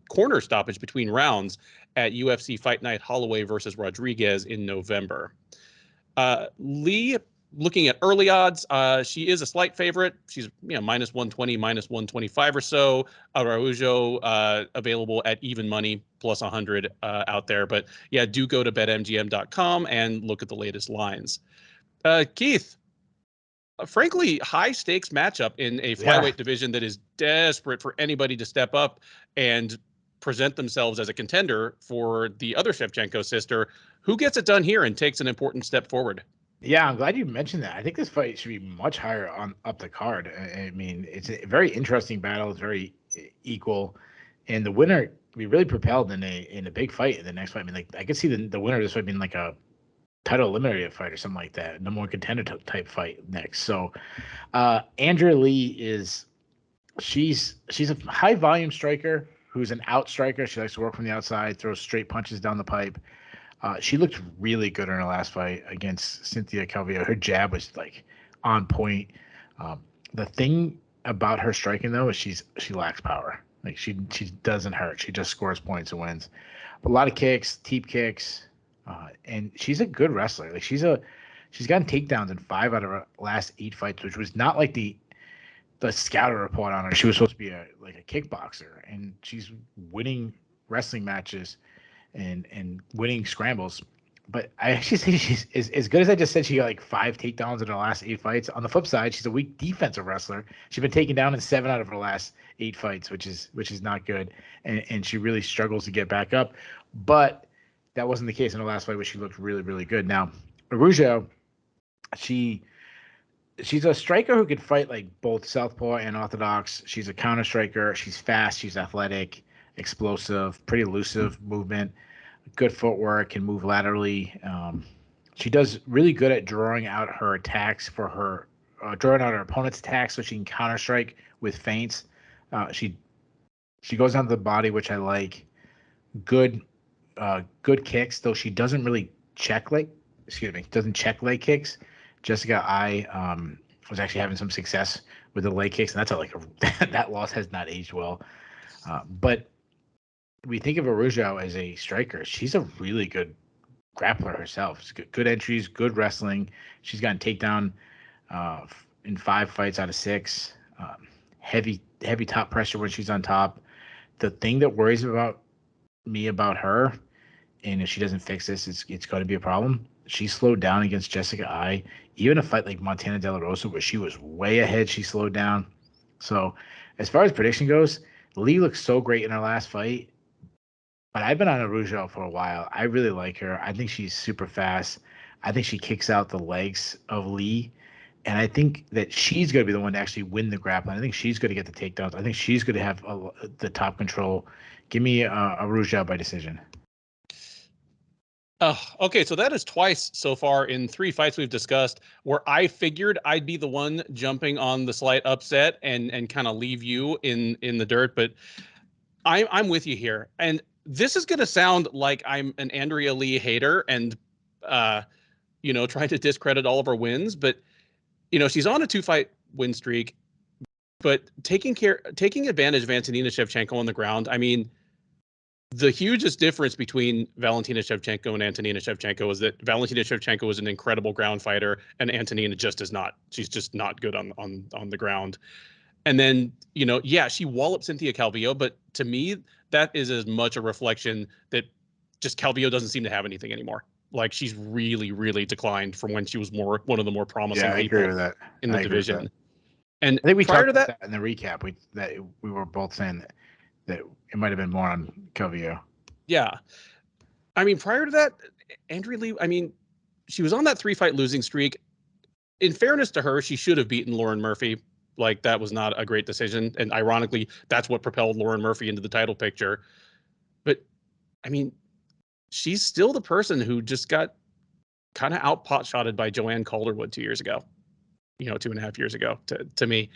corner stoppage between rounds at UFC Fight Night Holloway versus Rodriguez in November. Lee, looking at early odds, she is a slight favorite. She's minus 120, minus 125 or so. Araujo available at even money, plus 100 out there. But yeah, do go to betmgm.com and look at the latest lines. Keith, frankly, high stakes matchup in a flyweight division that is desperate for anybody to step up and present themselves as a contender for the other Shevchenko sister. Who gets it done here and takes an important step forward? Yeah, I'm glad you mentioned that. I think this fight should be much higher on up the card. I mean, it's a very interesting battle. It's very equal, and the winner be really propelled in a big fight in the next fight. I mean, like I could see the winner of this fight being like a title eliminator fight or something like that, number one contender type fight next. So, Andrea Lee she's a high volume striker who's an out striker. She likes to work from the outside, throws straight punches down the pipe. She looked really good in her last fight against Cynthia Calvillo. Her jab was like on point. The thing about her striking though is she lacks power. Like she doesn't hurt. She just scores points and wins. A lot of kicks, teep kicks, and she's a good wrestler. Like she's gotten takedowns in 5 out of her last 8 fights, which was not like the scouter report on her. She was supposed to be a kickboxer, and she's winning wrestling matches and winning scrambles. But I actually think she's as good as I just said. She got like 5 takedowns in her last 8 fights. On the flip side, she's a weak defensive wrestler. She's been taken down in 7 out of her last 8 fights, which is not good. And she really struggles to get back up. But that wasn't the case in her last fight, where she looked really, really good. Now, Araujo, she's a striker who could fight like both southpaw and orthodox. She's a counter striker. She's fast. She's athletic, explosive, pretty elusive movement, good footwork, can move laterally. She does really good at drawing out her attacks drawing out her opponent's attacks so she can counter strike with feints. She goes down to the body, which I like. Good kicks, though she doesn't really check leg kicks. Jessica was actually having some success with the leg kicks, and that's that loss has not aged well. But we think of Araujo as a striker. She's a really good grappler herself. She's good entries, good wrestling. She's gotten takedown in 5 fights out of 6. Heavy top pressure when she's on top. The thing that worries me about her, and if she doesn't fix this, it's going to be a problem. She slowed down against Jessica Eye. Even a fight like Montana De La Rosa, where she was way ahead, she slowed down. So as far as prediction goes, Lee looked so great in her last fight. But I've been on Araujo for a while. I really like her. I think she's super fast. I think she kicks out the legs of Lee. And I think that she's going to be the one to actually win the grappling. I think she's going to get the takedowns. I think she's going to have the top control. Give me Araujo by decision. Okay, so that is twice so far in 3 fights we've discussed where I figured I'd be the one jumping on the slight upset and kind of leave you in the dirt. But I'm with you here. And this is going to sound like I'm an Andrea Lee hater and, trying to discredit all of her wins. But, she's on a 2-fight win streak. But taking advantage of Antonina Shevchenko on the ground, I mean, the hugest difference between Valentina Shevchenko and Antonina Shevchenko is that Valentina Shevchenko is an incredible ground fighter, and Antonina just is not. She's just not good on the ground. And then, she walloped Cynthia Calvillo, but to me, that is as much a reflection that just Calvillo doesn't seem to have anything anore. Like she's really, really declined from when she was one of the more promising people in the division. And I think we prior talked to about that in the recap. We were both saying that it might have been more on Calvillo. Yeah. I mean, prior to that, Andrea Lee, she was on that 3-fight losing streak. In fairness to her, she should have beaten Lauren Murphy. Like, that was not a great decision. And ironically, that's what propelled Lauren Murphy into the title picture. But, she's still the person who just got kind of out pot-shotted by Joanne Calderwood 2 years ago. 2.5 years ago to me.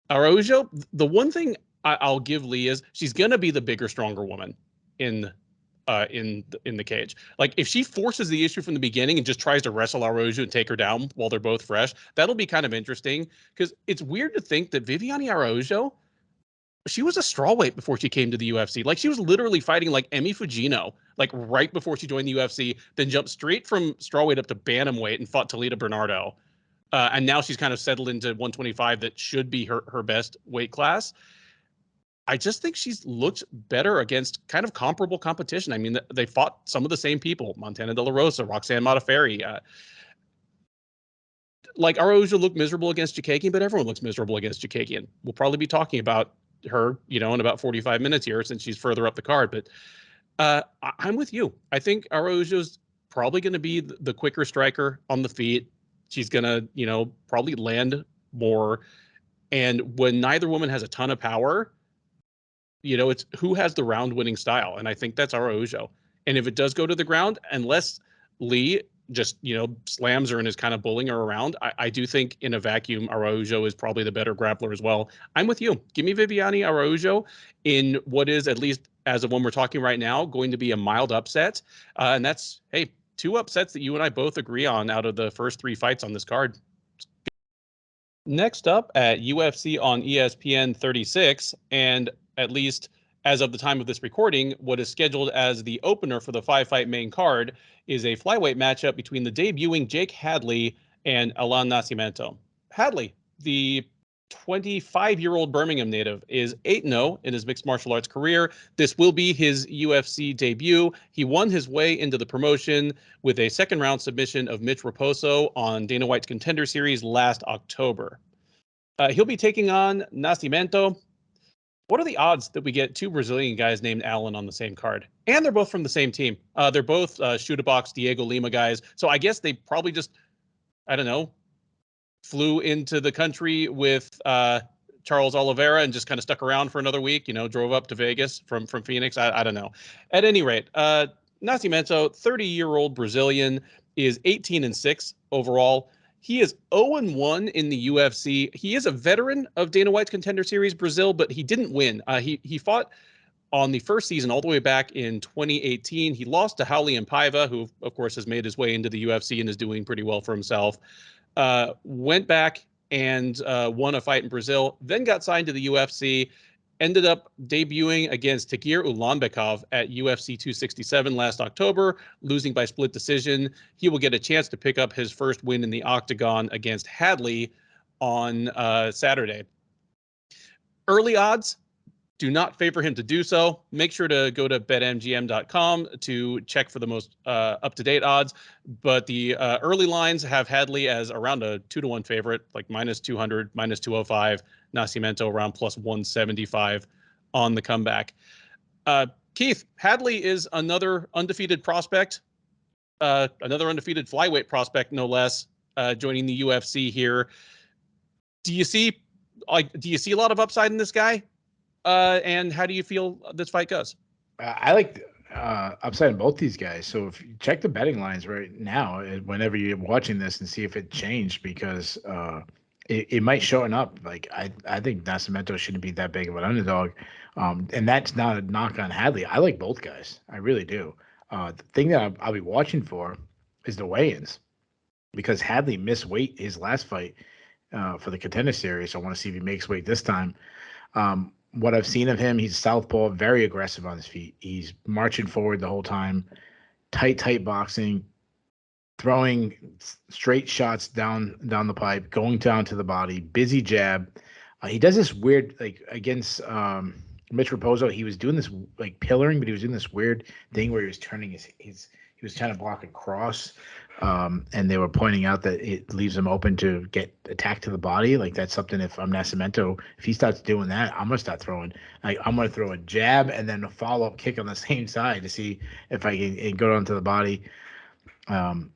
Araujo, the one thing I'll give Lee is she's gonna be the bigger, stronger woman in the cage. Like if she forces the issue from the beginning and just tries to wrestle Araujo and take her down while they're both fresh, that'll be kind of interesting because it's weird to think that Viviane Araujo, she was a strawweight before she came to the UFC. Like she was literally fighting like Emi Fujino, like right before she joined the UFC, then jumped straight from strawweight up to bantamweight and fought Talita Bernardo. And now she's kind of settled into 125 that should be her best weight class. I just think she's looked better against kind of comparable competition. I mean, they fought some of the same people, Montana De La Rosa, Roxanne Modafferi. Like Araujo looked miserable against Chookagian, but everyone looks miserable against Chookagian. We'll probably be talking about her, in about 45 minutes here since she's further up the card. But I'm with you. I think Araujo's probably going to be the quicker striker on the feet. She's going to, probably land more. And when neither woman has a ton of power, it's who has the round winning style. And I think that's Araujo. And if it does go to the ground, unless Lee just, slams her and is kind of bullying her around, I do think in a vacuum, Araujo is probably the better grappler as well. I'm with you. Give me Viviane Araujo in what is, at least as of when we're talking right now, going to be a mild upset. And that's, hey, 2 upsets that you and I both agree on out of the first 3 fights on this card. Next up at UFC on ESPN 36, and at least as of the time of this recording, what is scheduled as the opener for the 5-fight main card is a flyweight matchup between the debuting Jake Hadley and Allan Nascimento. Hadley, the 25-year-old Birmingham native, is 8-0 in his mixed martial arts career. This will be his UFC debut. He won his way into the promotion with a second-round submission of Mitch Raposo on Dana White's Contender Series last October. He'll be taking on Nascimento. What are the odds that we get 2 Brazilian guys named Allan on the same card? And they're both from the same team. They're both Shoot-a-Box Diego Lima guys. So I guess they probably just, I don't know, flew into the country with Charles Oliveira and just kind of stuck around for another week, drove up to Vegas from Phoenix. I don't know. At any rate, Nascimento, 30-year-old Brazilian, is 18-6 overall. He is 0-1 in the UFC. He is a veteran of Dana White's Contender Series Brazil, but he didn't win. He fought on the first season all the way back in 2018. He lost to Hadley and Paiva, who, of course, has made his way into the UFC and is doing pretty well for himself. Went back and won a fight in Brazil, then got signed to the UFC, ended up debuting against Tagir Ulanbekov at UFC 267 last October, losing by split decision. He will get a chance to pick up his first win in the octagon against Hadley on Saturday. Early odds do not favor him to do so. Make sure to go to betmgm.com to check for the most up-to-date odds. But the early lines have Hadley as around a 2-1 favorite, like minus 200, minus 205. Nascimento around plus 175 on the comeback. Keith, Hadley is another undefeated prospect, another undefeated flyweight prospect, no less, joining the UFC here. Do you see a lot of upside in this guy? And how do you feel this fight goes? I like upside in both these guys. So if you check the betting lines right now, whenever you're watching this, and see if it changed, because it might shorten up. Like I think Nascimento shouldn't be that big of an underdog, and that's not a knock on Hadley. I like both guys. I really do. The thing that I'll be watching for is the weigh-ins, because Hadley missed weight his last fight for the Contender Series. So I want to see if he makes weight this time. What I've seen of him, he's southpaw, very aggressive on his feet. He's marching forward the whole time, tight boxing, throwing straight shots down the pipe, going down to the body, busy jab. He does this weird, like against Mitch Raposo, he was doing this like pillaring, but he was doing this weird thing where he was turning he was trying to block a cross. And they were pointing out that it leaves him open to get attacked to the body. Like that's something, if I'm Nascimento, if he starts doing that, I'm going to start throwing. Like I'm going to throw a jab and then a follow-up kick on the same side to see if I can go down to the body.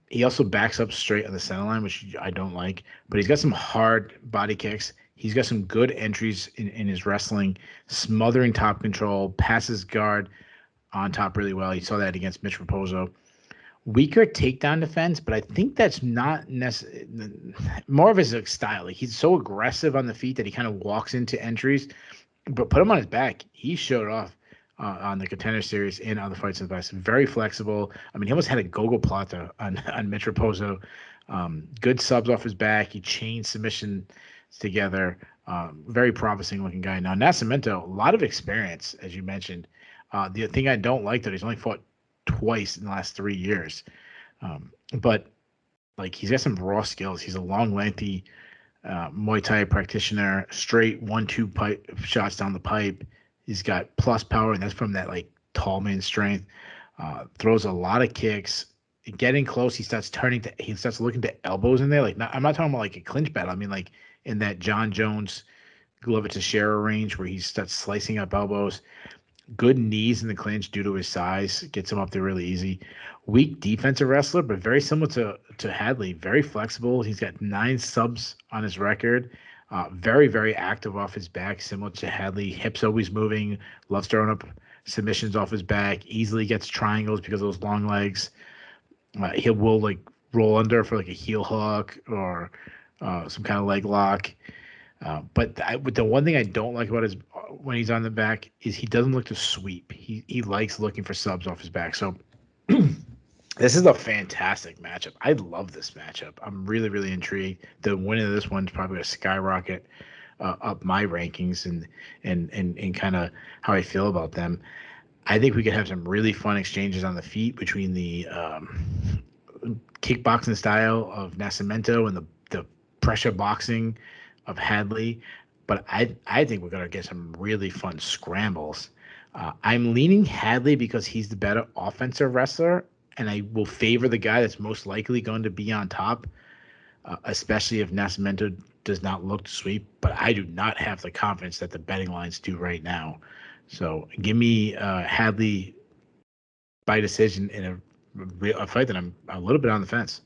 He also backs up straight on the center line, which I don't like. But he's got some hard body kicks. He's got some good entries in his wrestling, smothering top control, passes guard on top really well. You saw that against Mitch Raposo. weaker takedown defense, but I think that's not necessarily more of his style. Like he's so aggressive on the feet that he kind of walks into entries. But put him on his back. He showed off on the Contender Series and other fights in the past. Very flexible. I mean, he almost had a Gogo Plata on Mitch Raposo. Good subs off his back. He chained submissions together. Very promising looking guy. Now, Nascimento, a lot of experience, as you mentioned. The thing I don't like that he's only fought twice in the last 3 years. But like he's got some raw skills. He's a long, lengthy Muay Thai practitioner, straight 1-2 pipe shots down the pipe. He's got plus power, and that's from that like tall man strength. Throws a lot of kicks. Getting close, he starts looking to elbows in there. Like I'm not talking about like a clinch battle. I mean like in that John Jones Glover Teixeira range where he starts slicing up elbows. Good knees in the clinch due to his size. Gets him up there really easy. Weak defensive wrestler, but very similar to Hadley. Very flexible. He's got 9 subs on his record. Very, very active off his back, similar to Hadley. Hips always moving. Loves throwing up submissions off his back. Easily gets triangles because of those long legs. He will like roll under for like a heel hook or some kind of leg lock. But the one thing I don't like about when he's on the back is he doesn't look to sweep. He likes looking for subs off his back. So this is a fantastic matchup. I love this matchup. I'm really, really intrigued. The winner of this one is probably going to skyrocket up my rankings and kind of how I feel about them. I think we could have some really fun exchanges on the feet between the kickboxing style of Nascimento and the pressure boxing of Hadley. But I think we're going to get some really fun scrambles. I'm leaning Hadley because he's the better offensive wrestler, and I will favor the guy that's most likely going to be on top, especially if Nascimento does not look to sweep. But I do not have the confidence that the betting lines do right now. So give me Hadley by decision in a fight that I'm a little bit on the fence.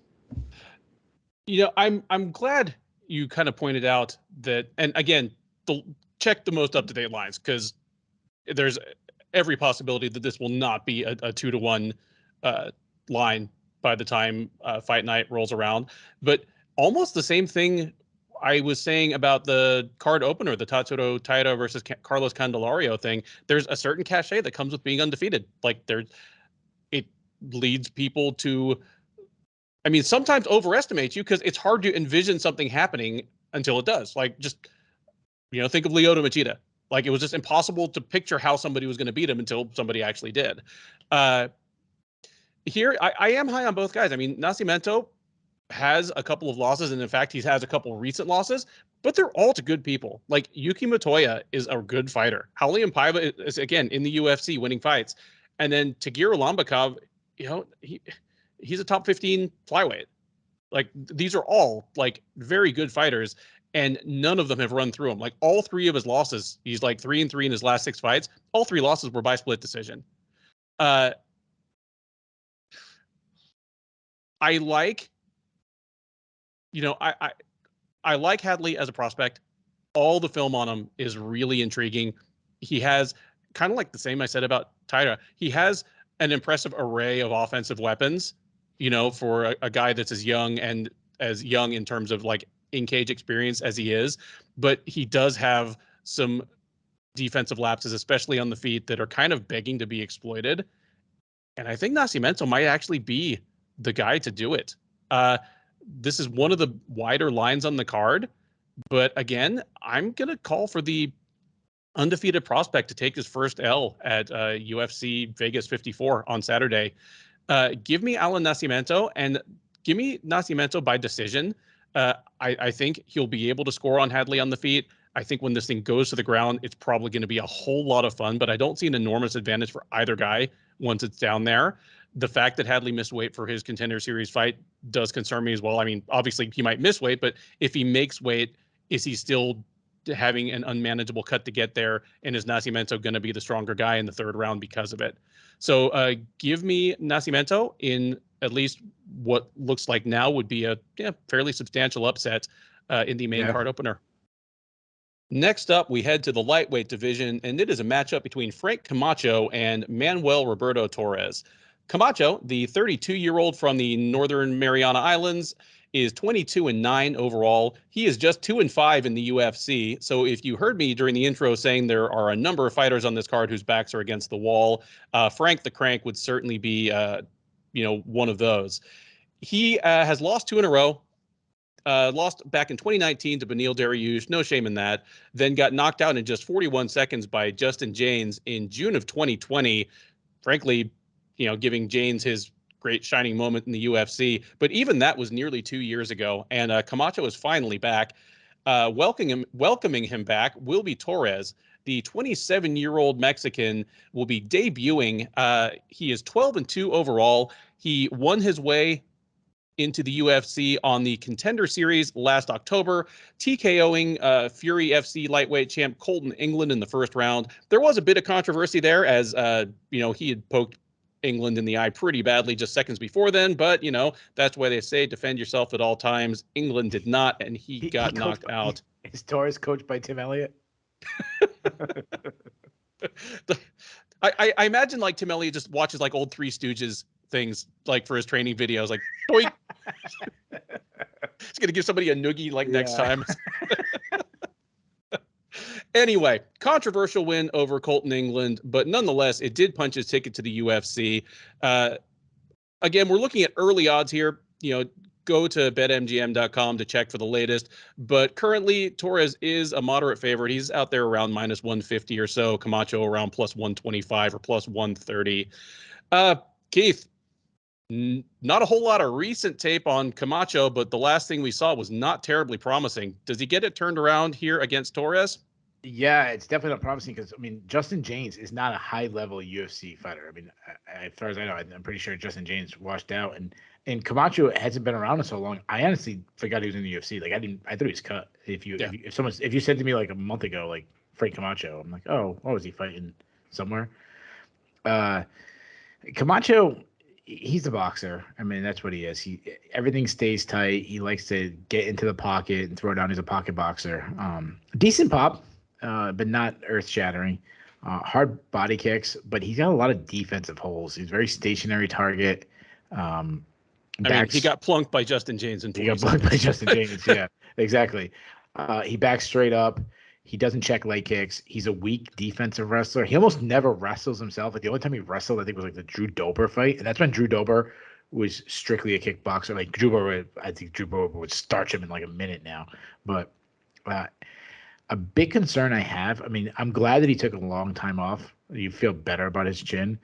You know, I'm glad you kind of pointed out that, and again, check the most up-to-date lines because there's every possibility that this will not be a 2-to-1 line by the time Fight Night rolls around. But almost the same thing I was saying about the card opener, the Tatsuro Taira versus Carlos Candelario thing. There's a certain cachet that comes with being undefeated. Like it leads people to, I mean, sometimes overestimate you because it's hard to envision something happening until it does. Like just, think of Lyoto Machida. Like it was just impossible to picture how somebody was going to beat him until somebody actually did. Here, I am high on both guys. I mean, Nascimento has a couple of losses, and in fact, he has a couple of recent losses, but they're all to good people. Like Yuki Motoya is a good fighter. Raulian Paiva is again in the UFC winning fights, and then Tagir Ulanbekov, he's a top 15 flyweight. Like these are all like very good fighters, and none of them have run through him. Like all 3 of his losses, he's like 3-3 in his last 6 fights. All 3 losses were by split decision. I like. I like Hadley as a prospect. All the film on him is really intriguing. He has kind of like the same I said about Taira. He has an impressive array of offensive weapons, for a guy that's as young in terms of like in-cage experience as he is. But he does have some defensive lapses, especially on the feet, that are kind of begging to be exploited. And I think Nascimento might actually be the guy to do it. This is one of the wider lines on the card, but again, I'm going to call for the undefeated prospect to take his first L at UFC Vegas 54 on Saturday. Give me Allan Nascimento and give me Nascimento by decision. I think he'll be able to score on Hadley on the feet. I think when this thing goes to the ground, it's probably going to be a whole lot of fun, but I don't see an enormous advantage for either guy once it's down there. The fact that Hadley missed weight for his Contender Series fight does concern me as well. I mean, obviously he might miss weight, but if he makes weight, is he still having an unmanageable cut to get there? And is Nascimento going to be the stronger guy in the 3rd round because of it? So give me Nascimento in at least what looks like now would be a fairly substantial upset in the main card opener. Next up, we head to the lightweight division, and it is a matchup between Frank Camacho and Manuel Roberto Torres. Camacho, the 32-year-old from the Northern Mariana Islands, is 22-9 overall. He is just 2-5 in the UFC. So if you heard me during the intro saying there are a number of fighters on this card whose backs are against the wall, Frank the Crank would certainly be, one of those. He has lost 2 in a row. Lost back in 2019 to Beneil Dariush, no shame in that. Then got knocked out in just 41 seconds by Justin James in June of 2020. Frankly, giving James his great shining moment in the UFC. But even that was nearly 2 years ago, and Camacho is finally back. Welcoming him back will be Torres. The 27-year-old Mexican will be debuting. He is 12-2 overall. He won his way into the UFC on the Contender Series last October, TKOing Fury FC lightweight champ Colton England in the first round. There was a bit of controversy there as, he had poked England in the eye pretty badly just seconds before then, but that's why they say defend yourself at all times. England did not, and he got knocked out. Is Torres coached by Tim Elliott? I imagine like Tim Elliott just watches like old Three Stooges things like for his training videos, like boink. He's gonna give somebody a noogie next time. Anyway, controversial win over Colton England, but nonetheless, it did punch his ticket to the UFC. Again, we're looking at early odds here. Go to betmgm.com to check for the latest. But currently, Torres is a moderate favorite. He's out there around minus 150 or so. Camacho around plus 125 or plus 130. Keith, not a whole lot of recent tape on Camacho, but the last thing we saw was not terribly promising. Does he get it turned around here against Torres? Yeah, it's definitely not promising because, Justin James is not a high-level UFC fighter. As far as I know, I'm pretty sure Justin James washed out, and Camacho hasn't been around in so long. I honestly forgot he was in the UFC. I thought he was cut. If you said to me like a month ago, like Frank Camacho, I'm like, oh, what was he fighting somewhere? Camacho, he's a boxer. That's what he is. Everything stays tight. He likes to get into the pocket and throw down. He's a pocket boxer. Decent pop. But not earth-shattering. Hard body kicks, but he's got a lot of defensive holes. He's a very stationary target. He got plunked by Justin James. He got plunked by Justin James, yeah, exactly. He backs straight up. He doesn't check leg kicks. He's a weak defensive wrestler. He almost never wrestles himself. Like the only time he wrestled, I think, was like the Drew Dober fight, and that's when Drew Dober was strictly a kickboxer. I think Drew Dober would starch him in like a minute now, but. A big concern I have, I'm glad that he took a long time off. You feel better about his chin,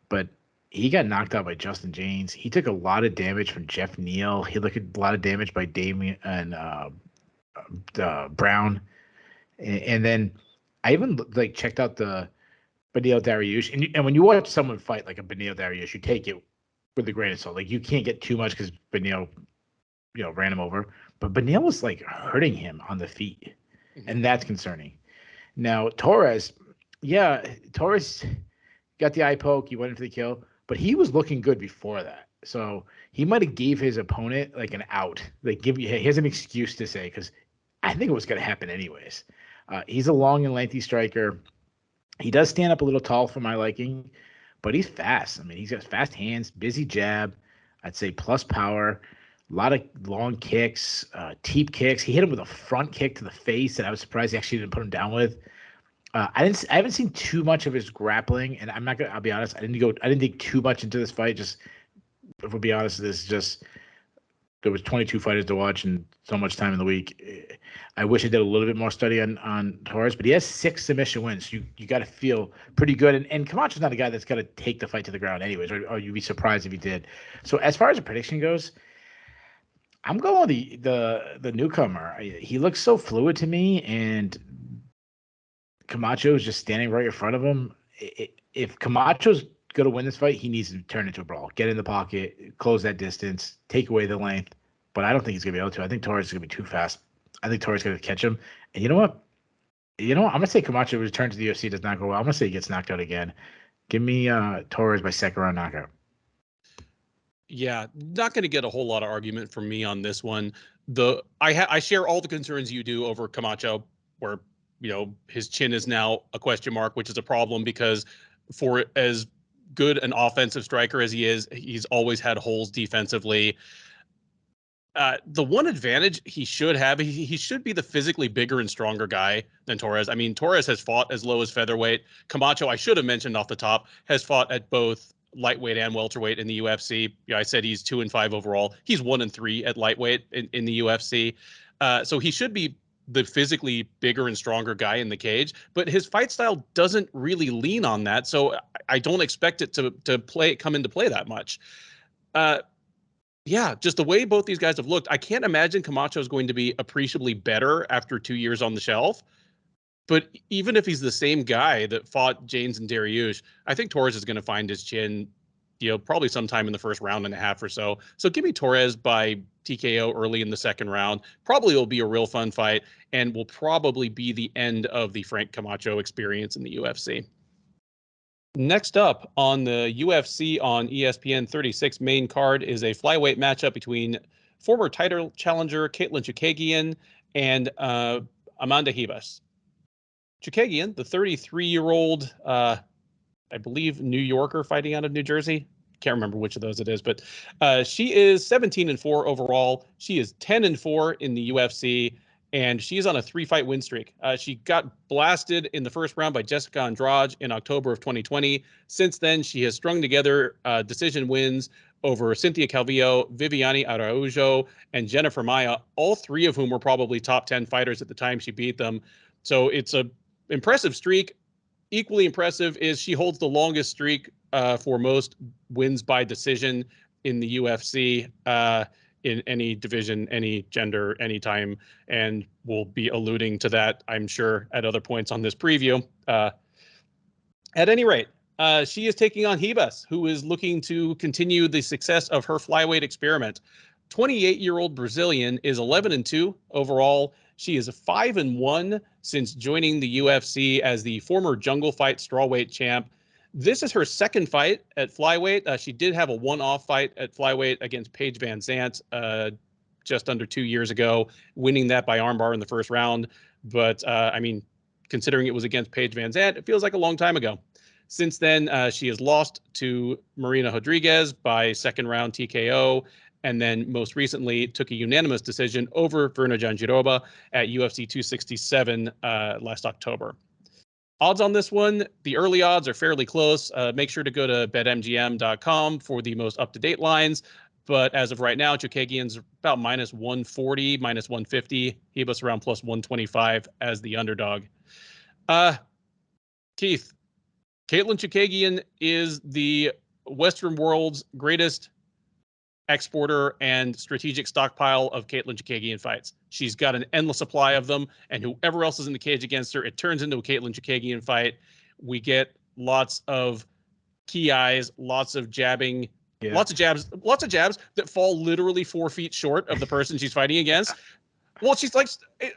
but he got knocked out by Justin James. He took a lot of damage from Jeff Neal. He took a lot of damage by Damien and Brown. And then I even checked out the Beneil Dariush. And when you watch someone fight like a Beneil Dariush, you take it with a grain of salt. You can't get too much because Beneil, ran him over. But Beneil was hurting him on the feet. And that's concerning. Now, Torres got the eye poke. He went into the kill, but he was looking good before that. So he might have gave his opponent an out. He has an excuse to say, because I think it was going to happen anyways. He's a long and lengthy striker. He does stand up a little tall for my liking, but he's fast. He's got fast hands, busy jab. I'd say plus power. A lot of long kicks, teep kicks. He hit him with a front kick to the face that I was surprised he actually didn't put him down with. I haven't seen too much of his grappling, and I'll be honest, I didn't dig too much into this fight. Just if we'll be honest, there was 22 fighters to watch and so much time in the week. I wish I did a little bit more study on Torres, but he has 6 submission wins. You got to feel pretty good. And Camacho's not a guy that's got to take the fight to the ground anyways, or you'd be surprised if he did. So as far as a prediction goes, I'm going with the newcomer. He looks so fluid to me, and Camacho is just standing right in front of him. If Camacho's going to win this fight, he needs to turn into a brawl. Get in the pocket, close that distance, take away the length. But I don't think he's going to be able to. I think Torres is going to be too fast. I think Torres is going to catch him. And you know what? I'm going to say Camacho return to the UFC does not go well. I'm going to say he gets knocked out again. Give me Torres by second round knockout. Yeah, not going to get a whole lot of argument from me on this one. I share all the concerns you do over Camacho, where his chin is now a question mark, which is a problem because for as good an offensive striker as he is, he's always had holes defensively. The one advantage he should have, he should be the physically bigger and stronger guy than Torres. I mean, Torres has fought as low as featherweight. Camacho, I should have mentioned off the top, has fought at both lightweight and welterweight in the UFC. I said he's 2-5 overall. He's 1-3 at lightweight in the UFC. So he should be the physically bigger and stronger guy in the cage, but his fight style doesn't really lean on that. So I don't expect it to come into play that much. Yeah, just the way both these guys have looked, I can't imagine Camacho is going to be appreciably better after 2 years on the shelf. But even if he's the same guy that fought James and Dariush, I think Torres is going to find his chin, probably sometime in the first round and a half or so. So give me Torres by TKO early in the second round. Probably will be a real fun fight and will probably be the end of the Frank Camacho experience in the UFC. Next up on the UFC on ESPN 36 main card is a flyweight matchup between former title challenger Katlyn Chookagian and Amanda Ribas. Chookagian, the 33-year-old, I believe, New Yorker fighting out of New Jersey. Can't remember which of those it is, but she is 17-4 overall. She is 10-4 in the UFC, and she is on a 3-fight win streak. She got blasted in the first round by Jessica Andrade in October of 2020. Since then, she has strung together decision wins over Cynthia Calvillo, Viviane Araujo, and Jennifer Maia, all three of whom were probably top 10 fighters at the time she beat them. So it's a impressive streak. Equally impressive is she holds the longest streak for most wins by decision in the UFC in any division, any gender, any time, and we'll be alluding to that, I'm sure, at other points on this preview. At any rate, she is taking on Ribas, who is looking to continue the success of her flyweight experiment. 28-year-old Brazilian is 11-2 overall. She is 5-1 since joining the UFC as the former Jungle Fight strawweight champ. This is her second fight at flyweight. She did have a one-off fight at flyweight against Paige Van Zandt just under 2 years ago, winning that by armbar in the first round. But, I mean, considering it was against Paige Van Zandt, it feels like a long time ago. Since then, she has lost to Marina Rodriguez by second-round TKO, and then most recently took a unanimous decision over Virna Jandiroba at UFC 267 last October. Odds on this one, the early odds are fairly close. Make sure to go to betmgm.com for the most up-to-date lines. But as of right now, Chookagian's about -140, -150. Ribas around +125 as the underdog. Keith, Katlyn Chookagian is the Western world's greatest exporter and strategic stockpile of Katlyn Chookagian fights. She's got an endless supply of them, and whoever else is in the cage against her, it turns into a Katlyn Chookagian fight. We get lots of key eyes, lots of jabbing, lots of jabs that fall literally 4 feet short of the person she's fighting against. Well, she's like,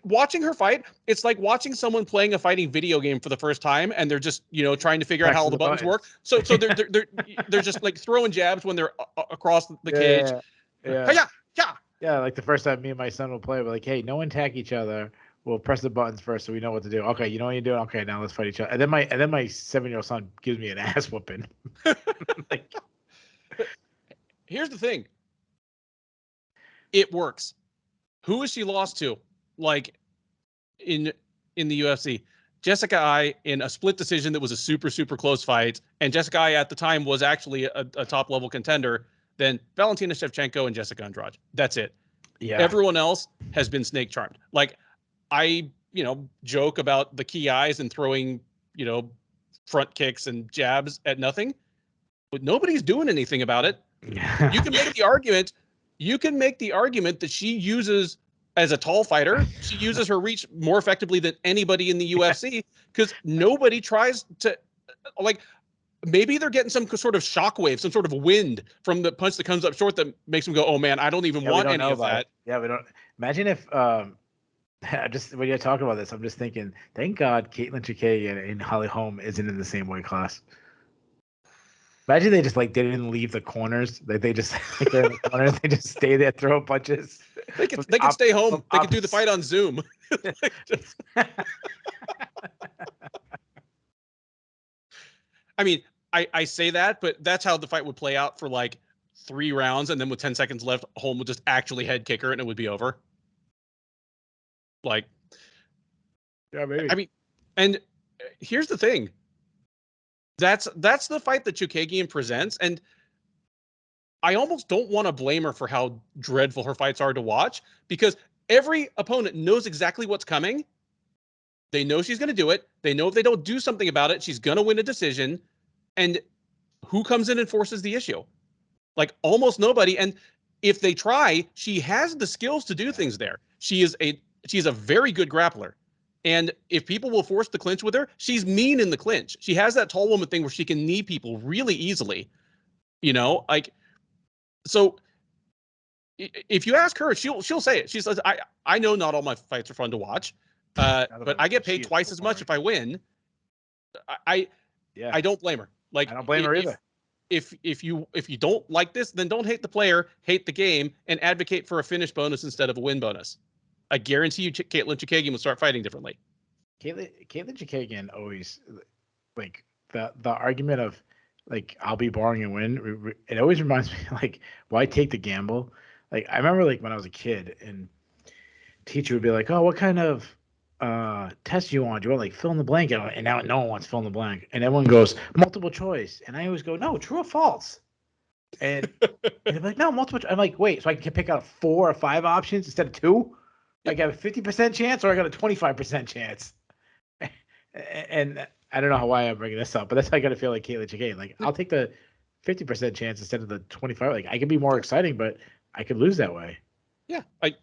watching her fight, it's like watching someone playing a fighting video game for the first time, and they're just, trying to figure out how all the buttons work. So they're just like throwing jabs when they're across the cage. Yeah, like the first time me and my son will play, we're like, hey, no one attack each other. We'll press the buttons first so we know what to do. Okay, you know what you're doing? Okay, now let's fight each other. And then my 7-year-old son gives me an ass whooping. Like, here's the thing. It works. Who has she lost to? Like in the UFC, Jessica Ai in a split decision that was a super, super close fight. And Jessica Ai at the time was actually a top level contender. Then Valentina Shevchenko and Jessica Andrade. That's it. Yeah. Everyone else has been snake charmed. Like I, joke about the key eyes and throwing, front kicks and jabs at nothing, but nobody's doing anything about it. You can make the argument. You can make the argument that she uses, as a tall fighter, she uses her reach more effectively than anybody in the UFC because nobody tries to, like, maybe they're getting some sort of shockwave, some sort of wind from the punch that comes up short that makes them go, oh man, I don't even want any of that. Yeah, we don't. Imagine if, just when you're talking about this, I'm just thinking, thank God Katlyn Chookagian and Holly Holm isn't in the same weight class. Imagine they just didn't leave the corners. They just they're in the corners. They just stay there, throw punches. They can stay home. They can do the fight on Zoom. I mean, I say that, but that's how the fight would play out for like 3 rounds, and then with 10 seconds left, Holm would just actually head kick her, and it would be over. Like, Yeah, maybe. I mean, and here's the thing. That's the fight that Chookagian presents, and I almost don't want to blame her for how dreadful her fights are to watch, because every opponent knows exactly what's coming. They know she's going to do it. They know if they don't do something about it, she's going to win a decision. And who comes in and forces the issue? Like, almost nobody. And if they try, she has the skills to do things there. She's a very good grappler. And if people will force the clinch with her, she's mean in the clinch. She has that tall woman thing where she can knee people really easily. You know, like, so if you ask her, she'll say it. She says, I know not all my fights are fun to watch, but I get paid twice as much if I win. I don't blame her. Like, I don't blame her either. If you don't like this, then don't hate the player, hate the game, and advocate for a finish bonus instead of a win bonus. I guarantee you, Katlyn Chookagian will start fighting differently. Katlyn Chookagian always, like, the argument of, like, I'll be boring and win. It always reminds me, like, why take the gamble? Like, I remember, like, when I was a kid, and teacher would be like, "Oh, what kind of test do you want? Do you want, like, fill in the blank?" And now no one wants fill in the blank, and everyone goes multiple choice, and I always go, "No, true or false?" And they're like, "No, multiple choice." I'm like, "Wait, so I can pick out 4 or 5 options instead of 2? I got a 50% chance, or I got a 25% chance?" And I don't know why I'm bringing this up, but that's how I got to feel like Katlyn Chookagian. Like, I'll take the 50% chance instead of the 25. Like, I can be more exciting, but I could lose that way. Yeah, like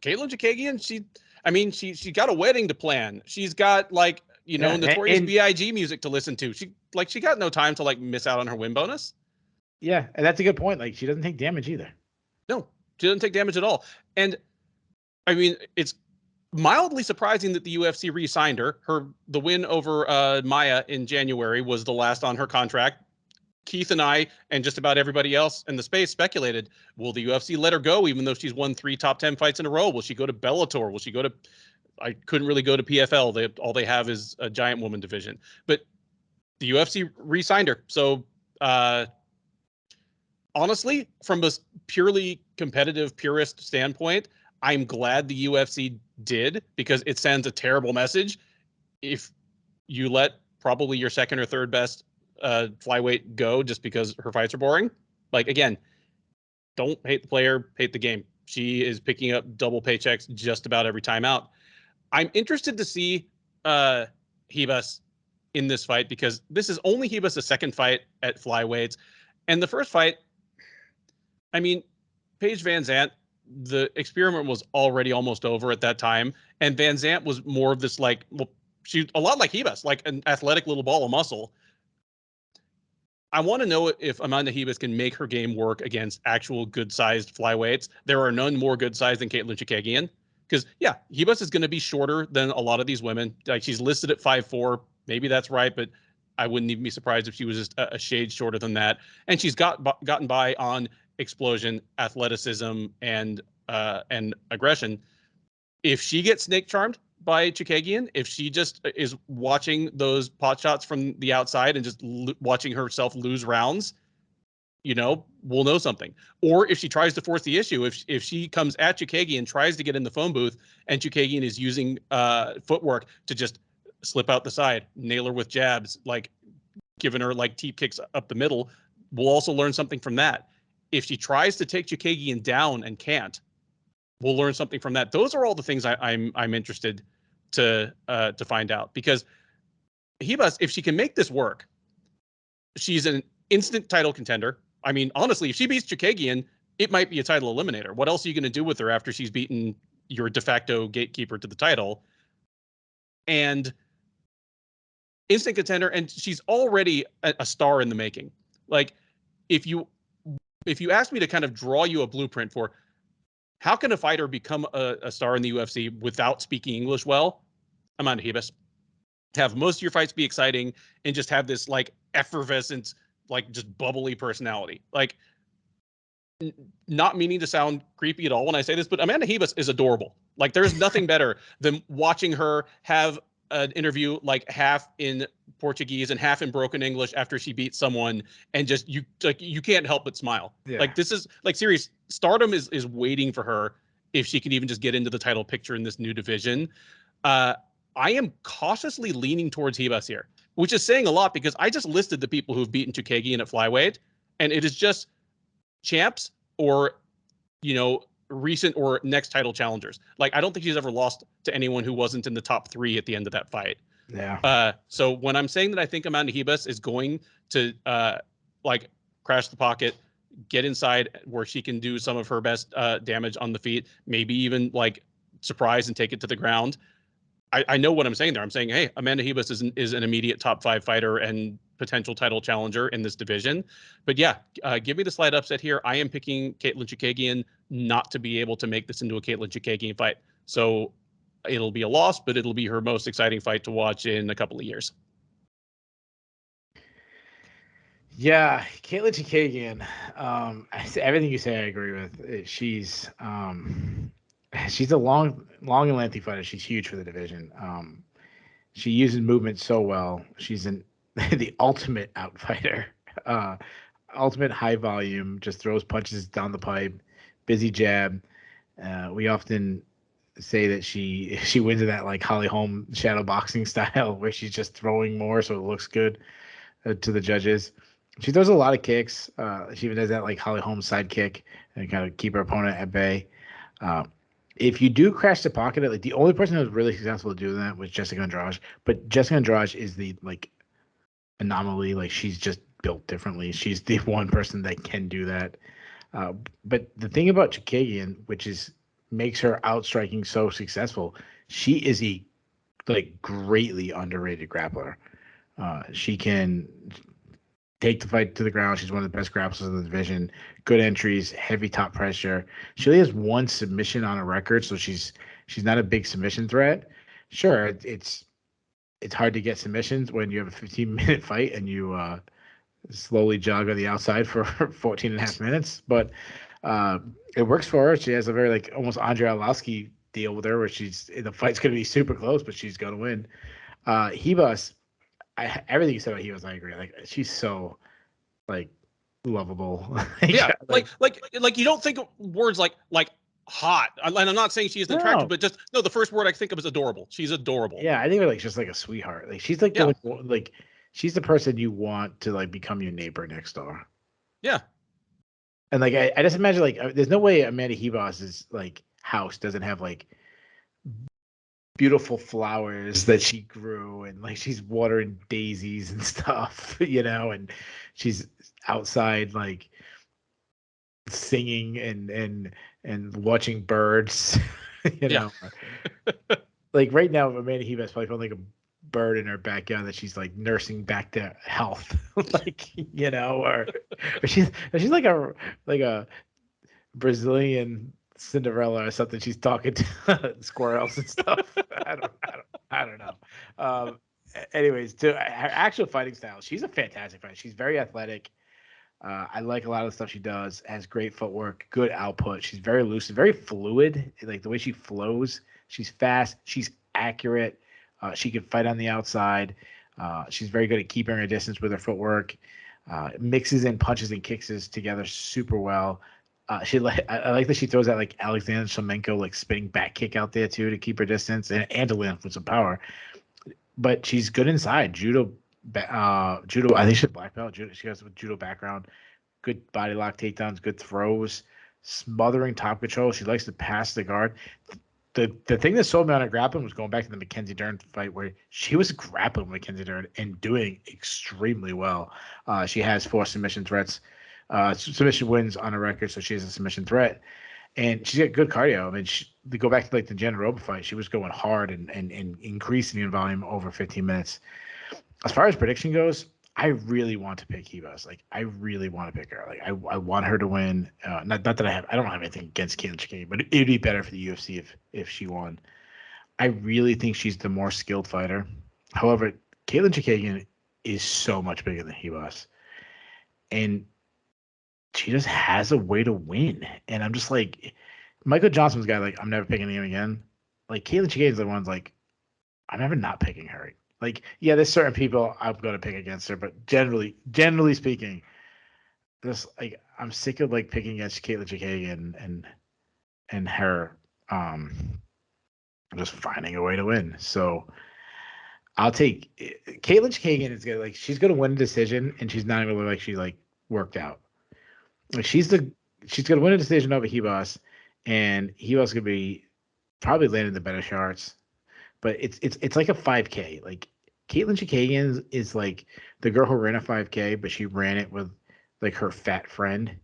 Katlyn Chookagian, she got a wedding to plan. She's got, like, Notorious B.I.G. music to listen to. She got no time to, like, miss out on her win bonus. Yeah, and that's a good point. Like, she doesn't take damage either. No, she doesn't take damage at all. And I mean, it's mildly surprising that the UFC re-signed her. The win over Maya in January was the last on her contract. Keith and I and just about everybody else in the space speculated, will the UFC let her go even though she's won 3 top 10 fights in a row? Will she go to Bellator? Will she go to I couldn't really go to PFL. All they have is a giant woman division. But the UFC re-signed her. So honestly, from a purely competitive purist standpoint, I'm glad the UFC did, because it sends a terrible message if you let probably your second or third best flyweight go just because her fights are boring. Like, again, don't hate the player, hate the game. She is picking up double paychecks just about every time out. I'm interested to see Ribas in this fight, because this is only Ribas' second fight at flyweights. And the first fight, I mean, Paige Van Zandt, the experiment was already almost over at that time. And Van Zandt was more of this, like, well, she's a lot like Ribas, like an athletic little ball of muscle. I want to know if Amanda Ribas can make her game work against actual good-sized flyweights. There are none more good-sized than Katlyn Chookagian. Because, yeah, Ribas is going to be shorter than a lot of these women. Like, she's listed at 5'4". Maybe that's right, but I wouldn't even be surprised if she was just a shade shorter than that. And she's gotten by on explosion, athleticism, and aggression. If she gets snake charmed by Chookagian, if she just is watching those pot shots from the outside and just watching herself lose rounds, we'll know something. Or if she tries to force the issue, if she comes at Chookagian, tries to get in the phone booth, and Chookagian is using footwork to just slip out the side, nail her with jabs, like giving her like teep kicks up the middle, we'll also learn something from that. If she tries to take Chookagian down and can't, we'll learn something from that. Those are all the things I'm interested to find out, because Ribas, if she can make this work, she's an instant title contender. I mean, honestly, if she beats Chookagian, it might be a title eliminator. What else are you going to do with her after she's beaten your de facto gatekeeper to the title? And instant contender, and she's already a star in the making. Like, if you ask me to kind of draw you a blueprint for how can a fighter become a star in the UFC without speaking English well, Amanda Ribas. Have most of your fights be exciting and just have this, like, effervescent, like, just bubbly personality. Like, not meaning to sound creepy at all when I say this, but Amanda Ribas is adorable. Like, there's nothing better than watching her have an interview like half in Portuguese and half in broken English after she beat someone, and just you can't help but smile. Yeah. Like this is like serious. Stardom is waiting for her if she can even just get into the title picture in this new division. I am cautiously leaning towards Ribas here, which is saying a lot because I just listed the people who've beaten Chookagian at flyweight, and it is just champs or, recent or next title challengers. Like, I don't think she's ever lost to anyone who wasn't in the top 3 at the end of that fight. Yeah. So when I'm saying that I think Amanda Ribas is going to crash the pocket, get inside where she can do some of her best damage on the feet, maybe even like surprise and take it to the ground. I know what I'm saying there. I'm saying, hey, Amanda Ribas is an immediate top 5 fighter and potential title challenger in this division. But yeah, give me the slight upset here. I am picking Katlyn Chookagian not to be able to make this into a Katlyn Chookagian fight. So it'll be a loss, but it'll be her most exciting fight to watch in a couple of years. Yeah, Katlyn Chookagian. Everything you say, I agree with. She's a long and lengthy fighter. She's huge for the division. She uses movement so well. She's the ultimate outfighter. Ultimate high volume, just throws punches down the pipe, busy jab. We often say that she wins in that like Holly Holm shadow boxing style where she's just throwing more so it looks good to the judges. She throws a lot of kicks. She even does that like Holly Holm side kick and kind of keep her opponent at bay. If you do crash the pocket, like the only person who was really successful at doing that was Jessica Andrade. But Jessica Andrade is the like anomaly. Like she's just built differently. She's the one person that can do that. But the thing about Chookagian, which makes her outstriking so successful, she is a like greatly underrated grappler. She can take the fight to the ground. She's one of the best grapplers in the division. Good entries, heavy top pressure. She only has 1 submission on her record, so she's not a big submission threat. Sure, it's hard to get submissions when you have a 15-minute fight and you slowly jog on the outside for 14 and a half minutes, but it works for her. She has a very like almost Andrea Arlovski deal with her where the fight's going to be super close, but she's going to win. Ribas, everything you said about Ribas, I agree. Like she's so like lovable. Yeah, like you don't think of words like hot. And I'm not saying she isn't attractive, but just the first word I think of is adorable. She's adorable. Yeah, I think of her like just like a sweetheart. Like she's like she's the person you want to like become your neighbor next door. Yeah. And like I just imagine like there's no way Amanda Ribas's like house doesn't have like beautiful flowers that she grew and like she's watering daisies and stuff, and she's outside like singing and watching birds, like right now Amanda Ribas probably found like a bird in her backyard that she's like nursing back to health, like or she's like a Brazilian Cinderella or something. She's talking to squirrels and stuff. I don't know. Anyways, to her actual fighting style, she's a fantastic fighter. She's very athletic. I like a lot of the stuff she does. Has great footwork, good output. She's very loose, very fluid. Like the way she flows, she's fast. She's accurate. She can fight on the outside. She's very good at keeping her distance with her footwork. Mixes in punches and kicks together super well. I like that she throws that like Aleksandar Smolka like spinning back kick out there too to keep her distance and to land with some power. But she's good inside. Judo. I think she's black belt. She has a judo background. Good body lock takedowns. Good throws. Smothering top control. She likes to pass the guard. The thing that sold me on her grappling was going back to the Mackenzie Dern fight where she was grappling Mackenzie Dern and doing extremely well. She has 4 submission threats. Submission wins on her record, so she has a submission threat, and she's got good cardio. I mean, to go back to like the Jandiroba fight, she was going hard and increasing in volume over 15 minutes. As far as prediction goes, I really want to pick Ribas. Like, I really want to pick her. Like, I want her to win. Not that I don't have anything against Katlyn Chookagian, but it'd be better for the UFC if she won. I really think she's the more skilled fighter. However, Katlyn Chookagian is so much bigger than Ribas, and she just has a way to win. And I'm just like, Michael Johnson's guy, like, I'm never picking him again. Like, Katlyn Chookagian's the one's like, I'm never not picking her. Like, yeah, there's certain people I'm gonna pick against her, but generally speaking, this like I'm sick of like picking against Katlyn Chookagian and her just finding a way to win. So I'll take Katlyn Chookagian is gonna she's gonna win a decision, and she's not gonna look like she like worked out. Like she's gonna win a decision over Ribas, and Ribas gonna be probably landing the better shots. But it's like a 5K. Like Katlyn Chookagian is like the girl who ran a 5K, but she ran it with like her fat friend.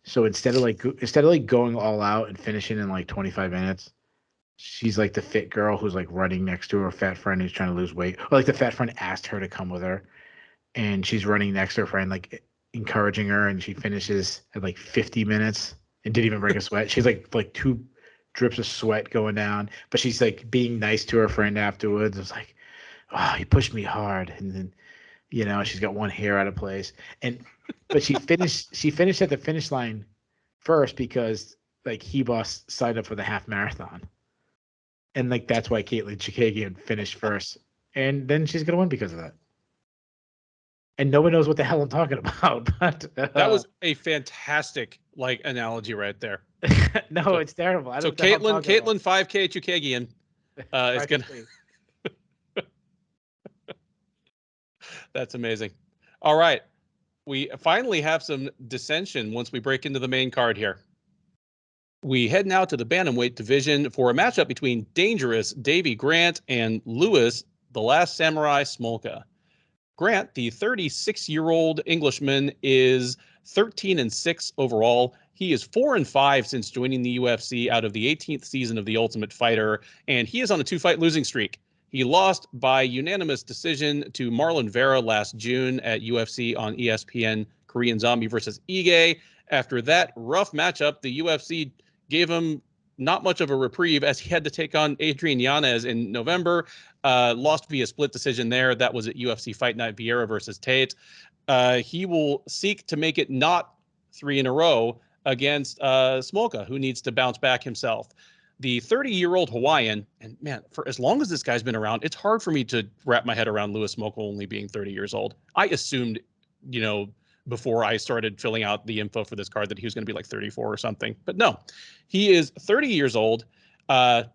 So instead of like going all out and finishing in like 25 minutes, she's like the fit girl who's like running next to her fat friend who's trying to lose weight. Or like the fat friend asked her to come with her, and she's running next to her friend, like encouraging her, and she finishes at like 50 minutes and didn't even break a sweat. She's like 2 drips of sweat going down, but she's like being nice to her friend afterwards. It's like, oh, he pushed me hard, and then she's got one hair out of place, but she finished at the finish line first because like Ribas signed up for the half marathon, and like that's why Katlyn Chookagian finished first, and then she's gonna win because of that. And no one knows what the hell I'm talking about. But that was a fantastic like analogy right there. No, so, it's terrible. So Katlyn 5K Chookagian is gonna. That's amazing. All right, we finally have some dissension once we break into the main card here. We head now to the bantamweight division for a matchup between dangerous Davey Grant and Louis, the Last Samurai Smolka. Grant, the 36-year-old Englishman, is 13-6 overall. He is 4-5 since joining the UFC out of the 18th season of The Ultimate Fighter, and he is on a 2-fight losing streak. He lost by unanimous decision to Marlon Vera last June at UFC on ESPN Korean Zombie versus Ige. After that rough matchup, the UFC gave him not much of a reprieve as he had to take on Adrian Yanez in November. Lost via split decision there. That was at UFC Fight Night, Vieira versus Tate. He will seek to make it not 3 in a row against Smolka, who needs to bounce back himself. The 30-year-old Hawaiian, and man, for as long as this guy's been around, it's hard for me to wrap my head around Louis Smolka only being 30 years old. I assumed, before I started filling out the info for this card that he was going to be like 34 or something. But no, he is 30 years old, out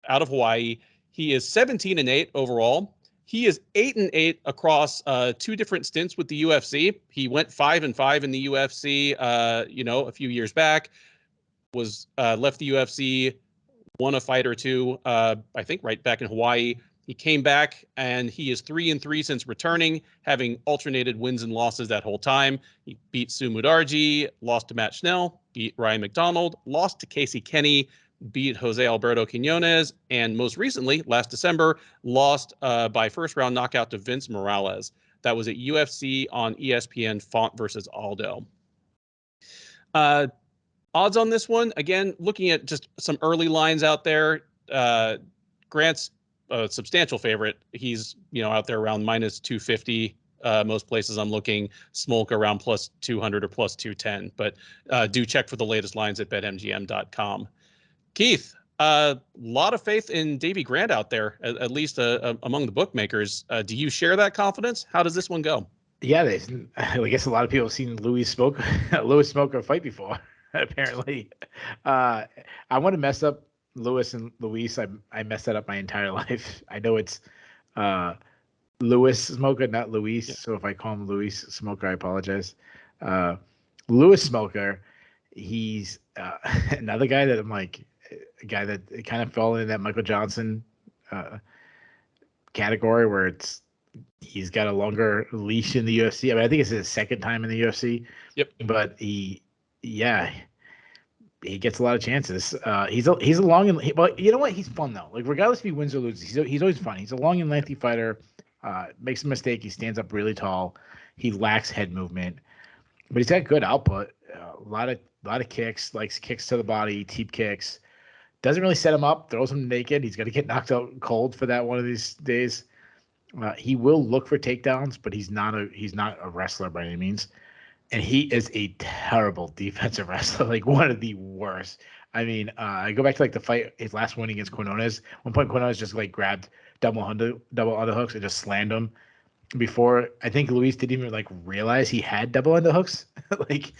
of Hawaii. He is 17-8 overall. He is 8-8 across 2 different stints with the UFC. He went 5-5 in the UFC, a few years back. Was left the UFC, won a fight or two, I think right back in Hawaii. He came back, and he is 3-3 since returning, having alternated wins and losses that whole time. He beat Sue Mudarji, lost to Matt Schnell, beat Ryan McDonald, lost to Casey Kenny, beat Jose Alberto Quinones, and most recently, last December, lost by first-round knockout to Vince Morales. That was at UFC on ESPN, Font versus Aldo. Odds on this one, again, looking at just some early lines out there, Grant's a substantial favorite. He's, out there around minus 250. Most places I'm looking. Smolka around plus 200 or plus 210. But do check for the latest lines at betmgm.com. Keith, a lot of faith in Davey Grant out there, at least among the bookmakers. Do you share that confidence? How does this one go? Yeah, I guess a lot of people have seen Louis Smolka fight before. Apparently, I want to mess up Louis and Luis. I messed that up my entire life. I know it's Louis Smolka, not Luis. Yeah. So if I call him Louis Smolka, I apologize. Louis Smolka, he's another guy that I'm like a guy that kind of fell into that Michael Johnson category where he's got a longer leash in the UFC. I mean, I think it's his second time in the UFC. Yep. But he gets a lot of chances. He's a long and but you know what? He's fun though. Like regardless if he wins or loses, he's always fun. He's a long and lengthy fighter. Makes a mistake, he stands up really tall. He lacks head movement, but he's got good output. A lot of kicks, likes kicks to the body, teep kicks. Doesn't really set him up. Throws him naked. He's going to get knocked out cold for that one of these days. He will look for takedowns, but he's not a wrestler by any means. And he is a terrible defensive wrestler, like one of the worst. I mean, I go back to like the fight, his last win against Quinones. One point, Quinones just like grabbed double underhooks and just slammed him. Before, I think Luis didn't even like realize he had double underhooks. Like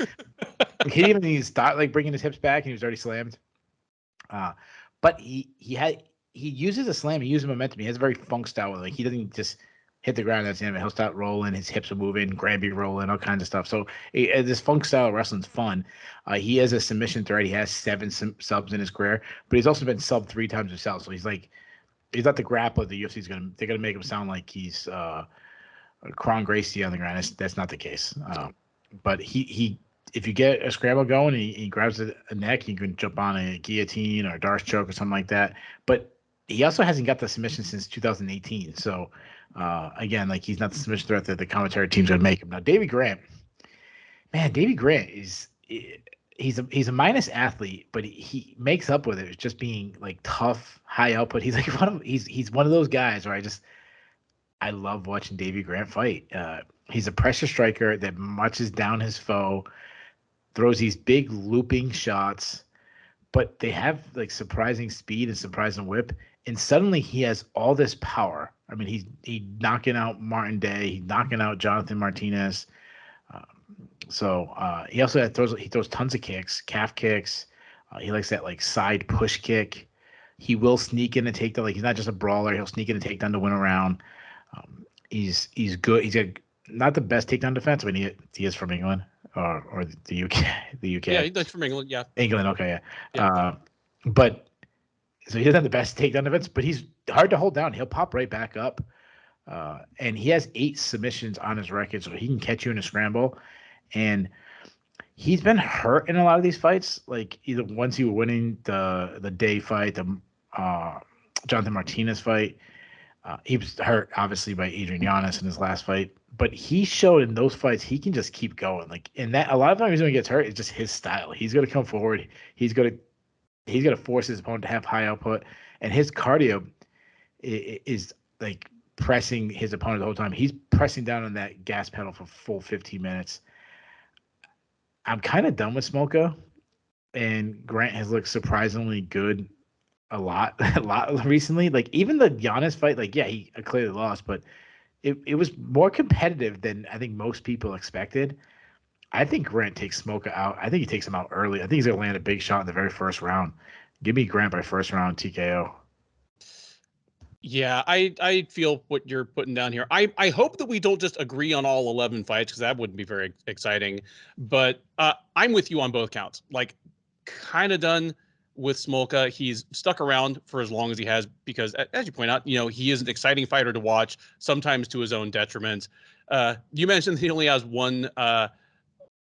he didn't even start like bringing his hips back, and he was already slammed. But he uses a slam. He uses momentum. He has a very funk style. Like he doesn't just hit the ground. That's him. He'll start rolling. His hips are moving, Granby rolling, all kinds of stuff. So this funk style of wrestling's fun. He has a submission threat. He has 7 subs in his career, but he's also been subbed 3 times himself. So he's not the grappler the UFC's they're gonna make him sound like he's Kron Gracie on the ground. That's not the case. But he if you get a scramble going and he grabs a neck, you can jump on a guillotine or a Darce choke or something like that. But he also hasn't got the submission since 2018. So again, like he's not the submission threat that the commentary team's gonna make him. Now, Davey Grant is he's a minus athlete, but he makes up with it just being like tough, high output. He's like he's one of those guys where I love watching Davey Grant fight. He's a pressure striker that marches down his foe, throws these big looping shots, but they have like surprising speed and surprising whip. And suddenly he has all this power. I mean, he's knocking out Martin Day, he's knocking out Jonathan Martinez. He also throws tons of kicks, calf kicks. He likes that like side push kick. He will sneak in and take the, like he's not just a brawler. He'll sneak in and take down to win a round. He's good. He's got not the best takedown defense. I mean, he is from England or the UK. The UK. Yeah, he's from England. Yeah. England. Okay. Yeah. But so he doesn't have the best takedown defense, but he's hard to hold down. He'll pop right back up. And he has 8 submissions on his record, so he can catch you in a scramble. And he's been hurt in a lot of these fights. Like either once he was winning the Day fight, the Jonathan Martinez fight. He was hurt, obviously, by Adrian Yanez in his last fight. But he showed in those fights he can just keep going. Like in that, a lot of times when he gets hurt, it's just his style. He's going to come forward. He's going to force his opponent to have high output, and his cardio is like pressing his opponent the whole time. He's pressing down on that gas pedal for full 15 minutes. I'm kind of done with Smolka, and Grant has looked surprisingly good. A lot recently. Like even the Giannis fight, like yeah, he clearly lost, but it was more competitive than I think most people expected. I think Grant takes Smolka out. I think he takes him out early. I think he's gonna land a big shot in the very first round. Give me Grant by first round TKO. Yeah, I feel what you're putting down here. I hope that we don't just agree on all 11 fights, because that wouldn't be very exciting. But I'm with you on both counts. Like kind of done with Smolka. He's stuck around for as long as he has because, as you point out, he is an exciting fighter to watch, sometimes to his own detriment. You mentioned he only has one.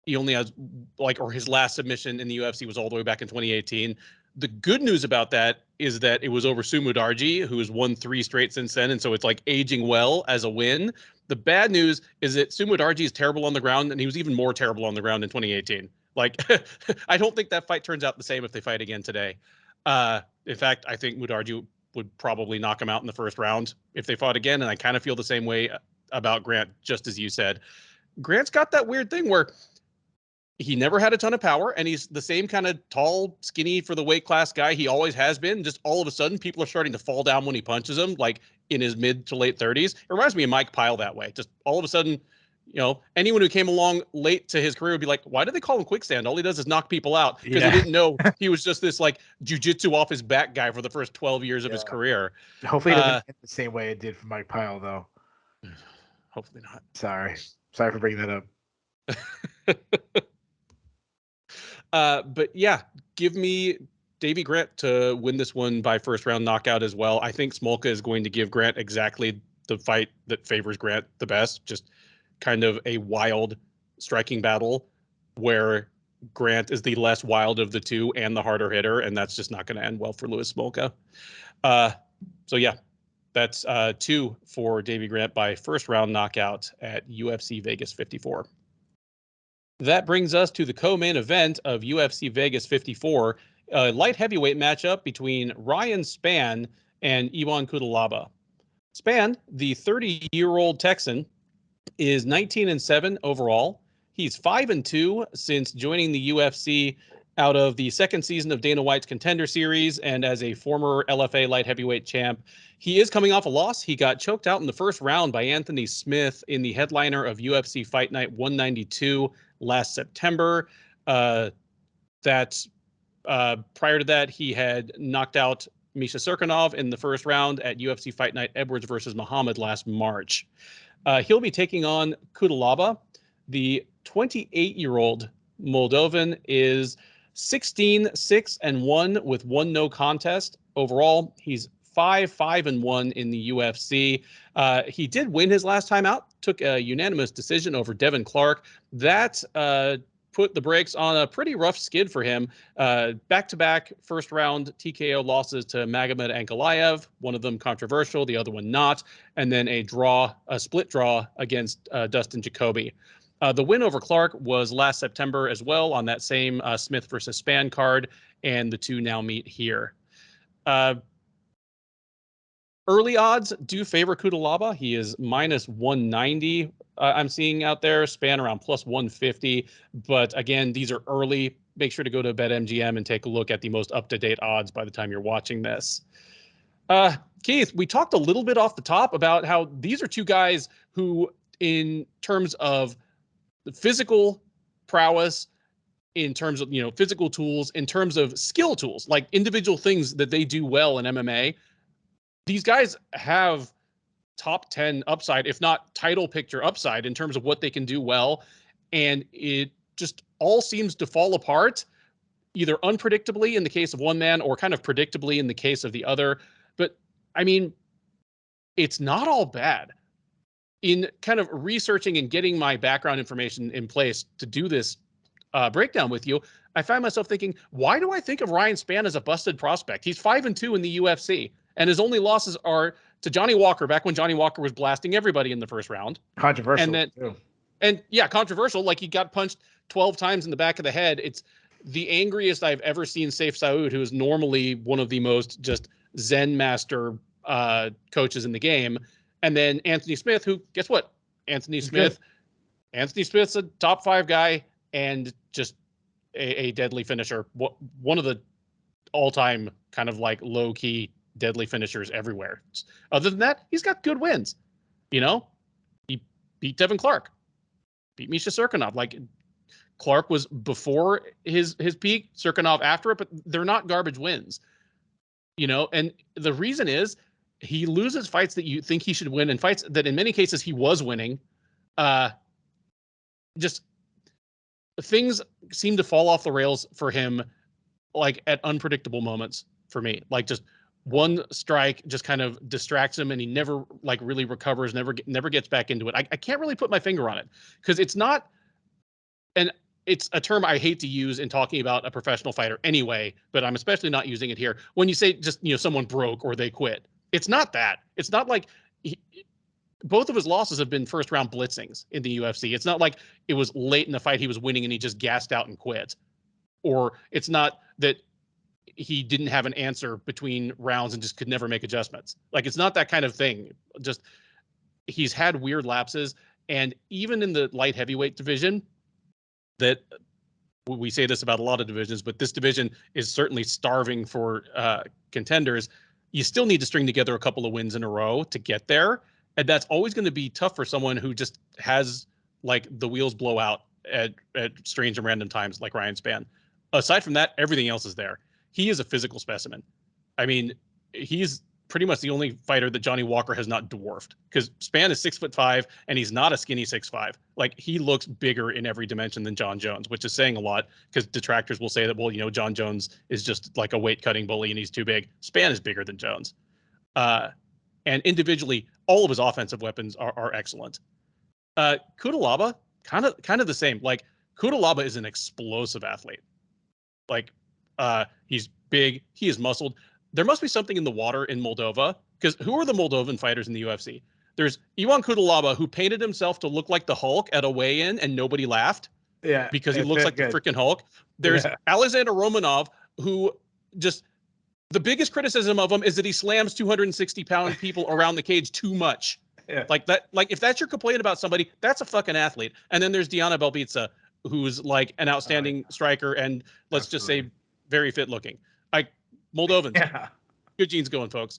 He only has his last submission in the UFC was all the way back in 2018. The good news about that is that it was over Sumudarji, who has won 3 straight since then, and so it's like aging well as a win. The bad news is that Sumudarji is terrible on the ground, and he was even more terrible on the ground in 2018. Like, I don't think that fight turns out the same if they fight again today. In fact, I think Mudarji would probably knock him out in the first round if they fought again, and I kind of feel the same way about Grant, just as you said. Grant's got that weird thing where he never had a ton of power, and he's the same kind of tall, skinny for the weight class guy he always has been. Just all of a sudden, people are starting to fall down when he punches them, like in his mid to late 30s. It reminds me of Mike Pyle that way. Just all of a sudden, anyone who came along late to his career would be like, why do they call him Quicksand? All he does is knock people out, because he didn't know he was just this like jujitsu off his back guy for the first 12 years of his career. Hopefully it doesn't end the same way it did for Mike Pyle, though. Hopefully not. Sorry for bringing that up. But yeah, give me Davey Grant to win this one by first round knockout as well. I think Smolka is going to give Grant exactly the fight that favors Grant the best. Just kind of a wild striking battle where Grant is the less wild of the two and the harder hitter, and that's just not going to end well for Louis Smolka. So yeah, that's 2 for Davey Grant by first round knockout at UFC Vegas 54. That brings us to the co-main event of UFC Vegas 54, a light heavyweight matchup between Ryan Spann and Ivan Cutelaba. Spann, the 30-year-old Texan, is 19-7 overall. He's 5-2 since joining the UFC out of the second season of Dana White's Contender Series, and as a former LFA light heavyweight champ, he is coming off a loss. He got choked out in the first round by Anthony Smith in the headliner of UFC Fight Night 192 last September. Prior to that, he had knocked out Misha Cirkunov in the first round at UFC Fight Night Edwards versus Muhammad last March. He'll be taking on Cutelaba. The 28-year-old Moldovan is 16-6-1 with 1 no contest. Overall, he's 5-5-1 in the UFC. He did win his last time out, took a unanimous decision over Devin Clark. That put the brakes on a pretty rough skid for him. Back-to-back first-round TKO losses to Magomed Ankalaev, one of them controversial, the other one not, and then a split draw against Dustin Jacoby. The win over Clark was last September as well on that same Smith versus Spann card, and the two now meet here. Early odds do favor Cutelaba. He is minus 190. I'm seeing out there. Spann around plus 150. But again, these are early. Make sure to go to Bet MGM and take a look at the most up-to-date odds by the time you're watching this. Keith, we talked a little bit off the top about how these are two guys who, in terms of physical prowess, in terms of, physical tools, in terms of skill tools, like individual things that they do well in MMA, these guys have top 10 upside, if not title picture upside, in terms of what they can do well. And it just all seems to fall apart, either unpredictably in the case of one man or kind of predictably in the case of the other. But I mean, it's not all bad. In kind of researching and getting my background information in place to do this breakdown with you, I find myself thinking, why do I think of Ryan Spann as a busted prospect? He's 5-2 in the UFC, and his only losses are to Johnny Walker, back when Johnny Walker was blasting everybody in the first round. Controversial. And yeah, controversial. Like, he got punched 12 times in the back of the head. It's the angriest I've ever seen Saif Saud, who is normally one of the most just Zen master coaches in the game. And then Anthony Smith, who, guess what? Anthony Smith's a top 5 guy and just a deadly finisher. One of the all-time kind of like low-key deadly finishers everywhere. Other than that, he's got good wins. He beat Devin Clark, beat Misha Cirkunov. Like, Clark was before his peak, Cirkunov after it, but they're not garbage wins. And the reason is, he loses fights that you think he should win, and fights that in many cases he was winning. Just things seem to fall off the rails for him, like at unpredictable moments for me. Like, just one strike just kind of distracts him, and he never like really recovers, never gets back into it. I can't really put my finger on it, because it's not, and it's a term I hate to use in talking about a professional fighter anyway, but I'm especially not using it here. When you say just, someone broke or they quit, it's not that. It's not like both of his losses have been first round blitzings in the UFC. It's not like it was late in the fight he was winning and he just gassed out and quit. Or it's not that he didn't have an answer between rounds and just could never make adjustments. Like, it's not that kind of thing. Just, he's had weird lapses. And even in the light heavyweight division, that we say this about a lot of divisions, but this division is certainly starving for contenders. You still need to string together a couple of wins in a row to get there. And that's always going to be tough for someone who just has, like, the wheels blow out at strange and random times, like Ryan Spann. Aside from that, everything else is there. He is a physical specimen. I mean, he's pretty much the only fighter that Johnny Walker has not dwarfed, because Spann is 6'5", and he's not a skinny 6'5". Like, he looks bigger in every dimension than John Jones, which is saying a lot, because detractors will say that, well, John Jones is just like a weight cutting bully and he's too big. Spann is bigger than Jones. And individually, all of his offensive weapons are excellent. Cutelaba, kind of the same. Like, Cutelaba is an explosive athlete. Like, he's big, he is muscled. There must be something in the water in Moldova, because who are the Moldovan fighters in the UFC? There's Ivan Cutelaba, who painted himself to look like the Hulk at a weigh-in, and nobody laughed. Yeah, because he looks like the freaking Hulk. There's Alexander Romanov, who just, the biggest criticism of him is that he slams 260-pound people around the cage too much. Yeah. Like that. Like, if that's your complaint about somebody, that's a fucking athlete. And then there's Diana Belbitsa, who's like an outstanding striker and let's just say very fit looking. Like Moldovans. Yeah. Good genes going, folks.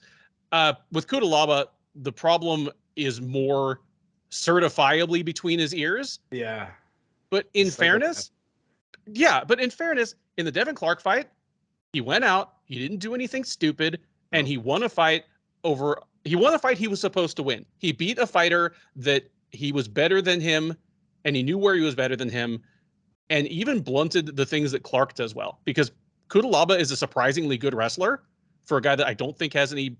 With Cutelaba, the problem is more certifiably between his ears. Yeah. But in fairness, in the Devin Clark fight, he went out, he didn't do anything stupid, and he won a fight he was supposed to win. He beat a fighter that he was better than him, and he knew where he was better than him, and even blunted the things that Clark does well. Because Cutelaba is a surprisingly good wrestler for a guy that I don't think has any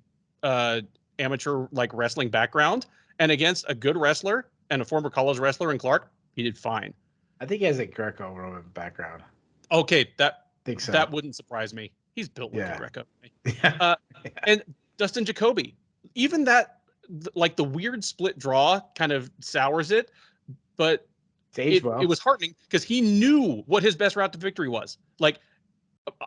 amateur like wrestling background. And against a good wrestler and a former college wrestler in Clark, he did fine. I think he has a Greco-Roman background. Okay, think so. That wouldn't surprise me. He's built like a Greco. Yeah. And Dustin Jacoby, even that, like the weird split draw kind of sours it, but it was heartening because he knew what his best route to victory was. Like,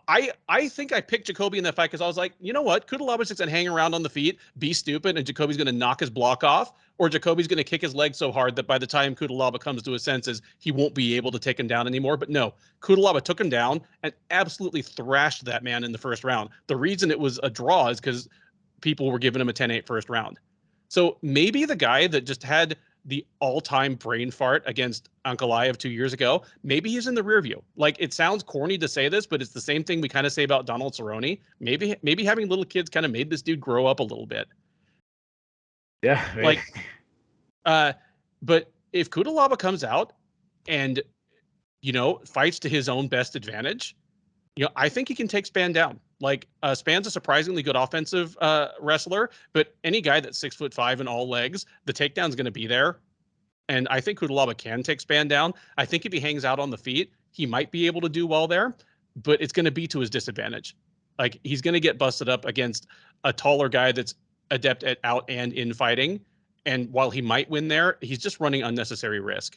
I think I picked Jacoby in that fight because I was like, you know what? Cutelaba's just going to hang around on the feet, be stupid, and Jacoby's going to knock his block off, or Jacoby's going to kick his leg so hard that by the time Cutelaba comes to his senses, he won't be able to take him down anymore. But no, Cutelaba took him down and absolutely thrashed that man in the first round. The reason it was a draw is because people were giving him a 10-8 first round. So maybe the guy that just had the all-time brain fart against Ankalaev 2 years ago, maybe he's in the rear view. Like, it sounds corny to say this, but it's the same thing we kind of say about Donald Cerrone. Maybe having little kids kind of made this dude grow up a little bit. Yeah. Like, but if Cutelaba comes out and, fights to his own best advantage, I think he can take Spann down. Like, Spann's a surprisingly good offensive wrestler, but any guy that's 6'5" and all legs, the takedown's going to be there. And I think Cutelaba can take Spann down. I think if he hangs out on the feet, he might be able to do well there, but it's going to be to his disadvantage. Like, he's going to get busted up against a taller guy that's adept at out and in fighting. And while he might win there, he's just running unnecessary risk.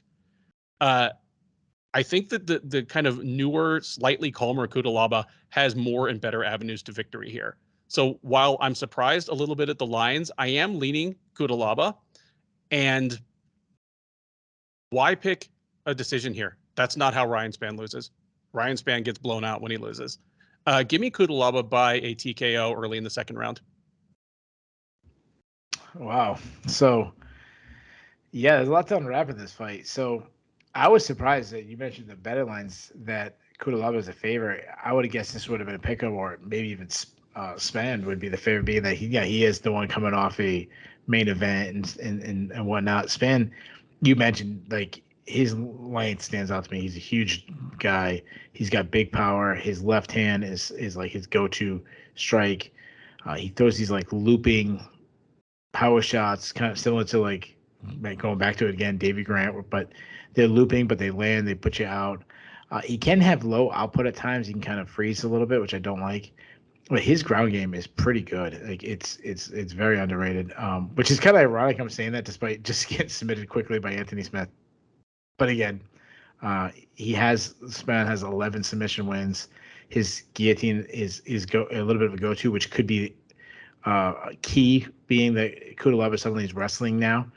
I think that the kind of newer, slightly calmer Cutelaba has more and better avenues to victory here. So while I'm surprised a little bit at the lines, I am leaning Cutelaba. And why pick a decision here? That's not how Ryan Spann loses. Ryan Spann gets blown out when he loses. Give me Cutelaba by a TKO early in the second round. Wow. So, yeah, there's a lot to unwrap in this fight. So, I was surprised that you mentioned the betting lines that Cutelaba is a favorite. I would have guessed this would have been a pickup, or maybe even Spann would be the favorite, being that he is the one coming off a main event and whatnot. Spann, you mentioned, like, his length stands out to me. He's a huge guy. He's got big power. His left hand is like his go-to strike. He throws these like looping power shots, kind of similar to like going back to it again, Davey Grant, but they're looping, but they land, they put you out. He can have low output at times. He can kind of freeze a little bit, which I don't like. But his ground game is pretty good. Like, it's very underrated. Which is kind of ironic I'm saying that despite just getting submitted quickly by Anthony Smith. But again, Spann has 11 submission wins. His guillotine is a little bit of a go-to, which could be key, being that Cutelaba suddenly is wrestling now.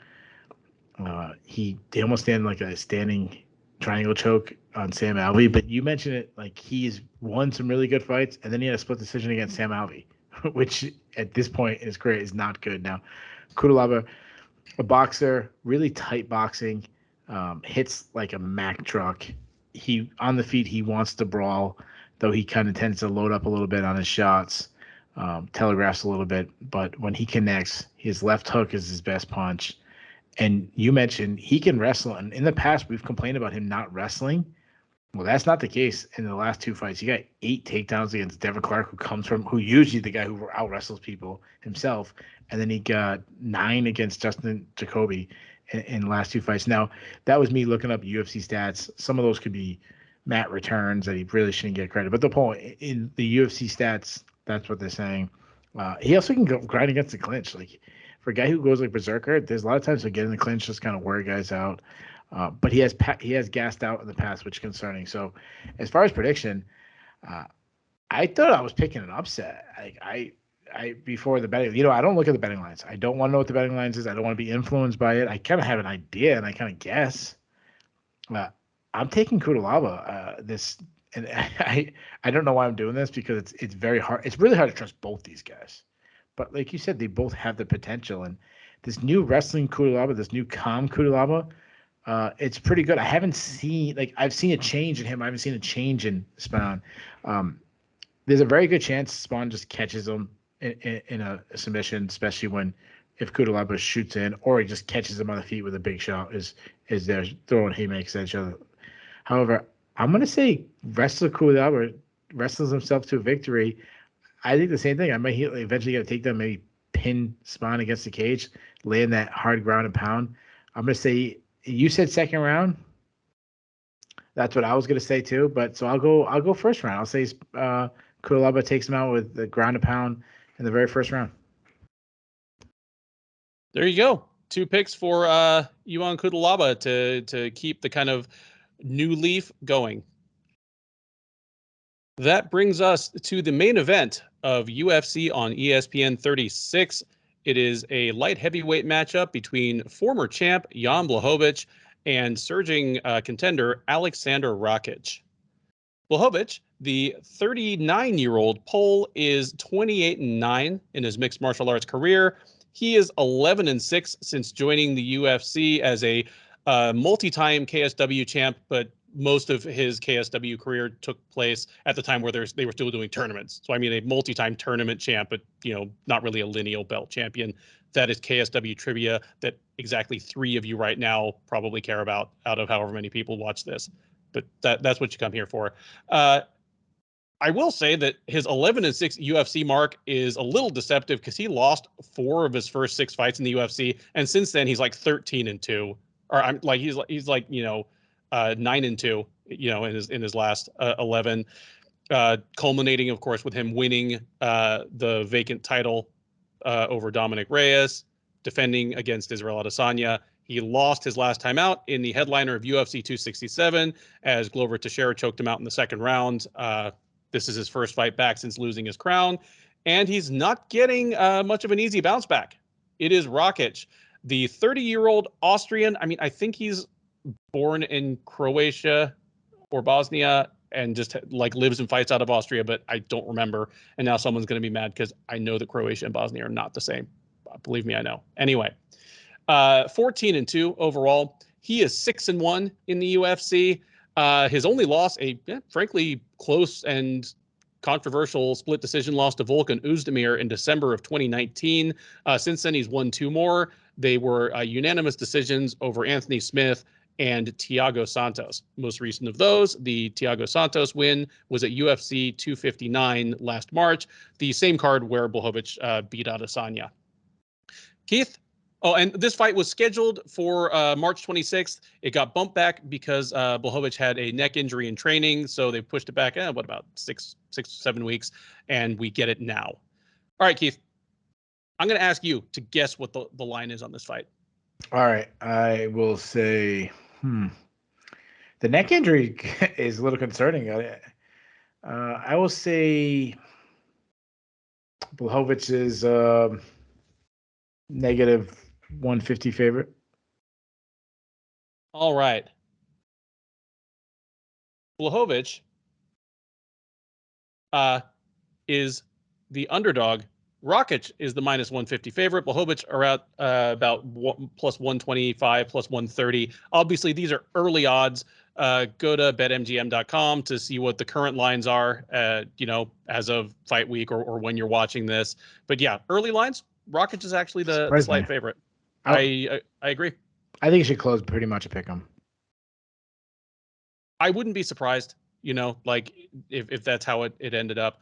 He almost stand like a standing triangle choke on Sam Alvey, but you mentioned it, like, he's won some really good fights, and then he had a split decision against Sam Alvey, which at this point in his career is not good. Now, Cutelaba, a boxer, really tight boxing, hits like a Mack truck. He on the feet, he wants to brawl, though he kind of tends to load up a little bit on his shots, telegraphs a little bit, but when he connects, his left hook is his best punch. And you mentioned he can wrestle, and in the past we've complained about him not wrestling. Well, that's not the case in the last two fights. He got 8 takedowns against Devin Clark, who usually the guy who out wrestles people himself, and then he got 9 against Justin Jacoby in the last two fights. Now, that was me looking up UFC stats. Some of those could be Matt returns that he really shouldn't get credit, but the point in the UFC stats, that's what they're saying. He also can go grind against the clinch, like. For a guy who goes like berserker, there's a lot of times he'll get in the clinch, just kind of wear guys out. But he has gassed out in the past, which is concerning. So, as far as prediction, I thought I was picking an upset. I before the betting, I don't look at the betting lines. I don't want to know what the betting lines is. I don't want to be influenced by it. I kind of have an idea and I kind of guess. I'm taking Cutelaba. And I don't know why I'm doing this because it's very hard. It's really hard to trust both these guys. But like you said, they both have the potential. And this new wrestling Cutelaba, this new calm Cutelaba, it's pretty good. I haven't seen I've seen a change in him. I haven't seen a change in Spann. There's a very good chance Spann just catches him in a submission, especially if Cutelaba shoots in, or he just catches him on the feet with a big shot. Is they're throwing haymakers at each other. However, I'm gonna say Cutelaba wrestles himself to a victory. I think the same thing. I might eventually get a takedown, maybe pin Spann against the cage, land that hard ground and pound. I'm gonna say you said second round. That's what I was gonna say too. But so I'll go first round. I'll say Cutelaba takes him out with the ground and pound in the very first round. There you go. 2 picks for Ion Cutelaba to keep the kind of new leaf going. That brings us to the main event of UFC on ESPN 36. It is a light heavyweight matchup between former champ Jan Blachowicz and surging contender Aleksandar Rakic. Blachowicz, the 39-year-old Pole, is 28-9 in his mixed martial arts career. He is 11-6 since joining the UFC as a multi-time KSW champ, but most of his KSW career took place at the time where they were still doing tournaments. So I mean, a multi-time tournament champ, but not really a lineal belt champion. That is KSW trivia that exactly 3 of you right now probably care about out of however many people watch this. But that's what you come here for. I will say that his 11-6 UFC mark is a little deceptive because he lost 4 of his first 6 fights in the UFC, and since then he's like 13-2, or I'm like he's like 9-2, in his last 11, culminating of course with him winning the vacant title over Dominic Reyes, defending against Israel Adesanya. He lost his last time out in the headliner of UFC 267 as Glover Teixeira choked him out in the second round. This is his first fight back since losing his crown, and he's not getting much of an easy bounce back. It is Rakic, the 30-year-old Austrian. I mean, I think he's born in Croatia or Bosnia and just lives and fights out of Austria, but I don't remember. And now someone's going to be mad because I know that Croatia and Bosnia are not the same. Believe me, I know. Anyway, 14-2 overall. He is 6-1 in the UFC. His only loss, frankly close and controversial split decision loss to Volkan Oezdemir in December of 2019. Since then, he's won 2 more. They were unanimous decisions over Anthony Smith and Thiago Santos. Most recent of those, the Thiago Santos win, was at UFC 259 last March, the same card where Blachowicz beat Adesanya. Keith? Oh, and this fight was scheduled for March 26th. It got bumped back because Blachowicz had a neck injury in training, so they pushed it back, about 6-7 weeks, and we get it now. All right, Keith. I'm going to ask you to guess what the line is on this fight. All right. I will say, the neck injury is a little concerning. I will say Blachowicz is negative 150 favorite. All right. Blachowicz is the underdog. Rakic is the minus 150 favorite. Blachowicz are at about plus 125, plus 130. Obviously, these are early odds. Go to betmgm.com to see what the current lines are, as of fight week or when you're watching this. But yeah, early lines, Rakic is actually the slight favorite. I agree. I think you should close pretty much a pick 'em. I wouldn't be surprised, if that's how it ended up.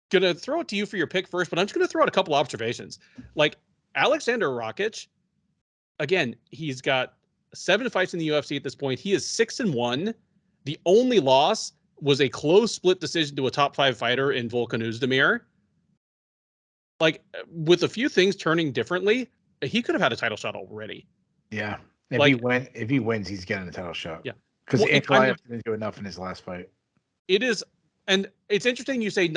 Gonna throw it to you for your pick first, but I'm just gonna throw out a couple observations. Aleksandar Rakic, again, he's got 7 fights in the UFC at this point. He is 6-1. The only loss was a close split decision to a top 5 fighter in Volkan Oezdemir. With a few things turning differently, he could have had a title shot already. Yeah. If he wins, he's getting a title shot. Yeah. Because Ankalaev didn't do enough in his last fight. It is, and it's interesting you say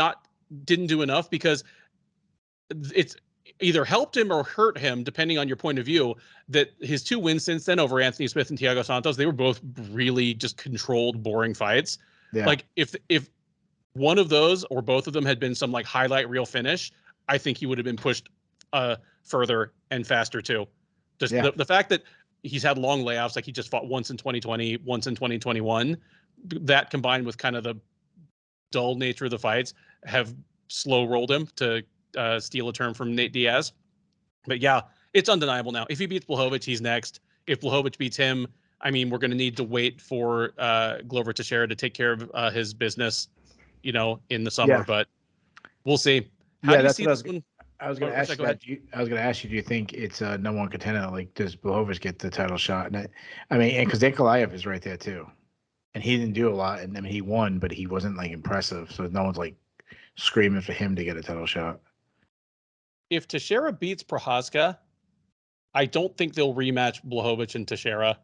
didn't do enough, because either helped him or hurt him, depending on your point of view, that his 2 wins since then over Anthony Smith and Thiago Santos, they were both really just controlled, boring fights. Yeah. Like if one of those or both of them had been some like highlight reel finish, I think he would have been pushed further and faster too. Just the fact that he's had long layoffs, like he just fought once in 2020, once in 2021, that combined with kind of the dull nature of the fights have slow rolled him, to steal a term from Nate Diaz. But yeah, it's undeniable now. If he beats Blachowicz, he's next. If Blachowicz beats him, I mean, we're going to need to wait for Glover Teixeira to take care of his business, in the summer. But we'll see. How do you see this one? I was going to ask you, do you think it's a number one contender? Like, does Blachowicz get the title shot? And because Ankalaev is right there too, and he didn't do a lot, and I mean, he won, but he wasn't like impressive. So no one's like screaming for him to get a title shot. If Teixeira beats Prochazka, I don't think they'll rematch Blachowicz and Teixeira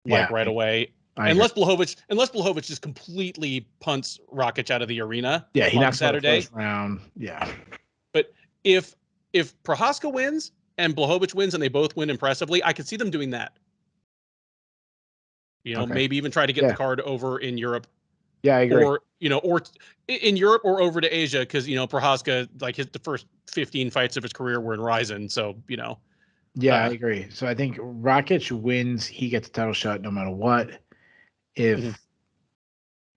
right away. Unless Blachowicz just completely punts Rakic out of the arena. Yeah, he knocks Saturday. Out the first round. Yeah. But if Prochazka wins and Blachowicz wins and they both win impressively, I could see them doing that. Maybe even try to get the card over in Europe. Yeah, I agree. Or in Europe or over to Asia, because Prochazka, like the first 15 fights of his career were in Ryzen, so Yeah, I agree. So I think Rakic wins, he gets a title shot no matter what. If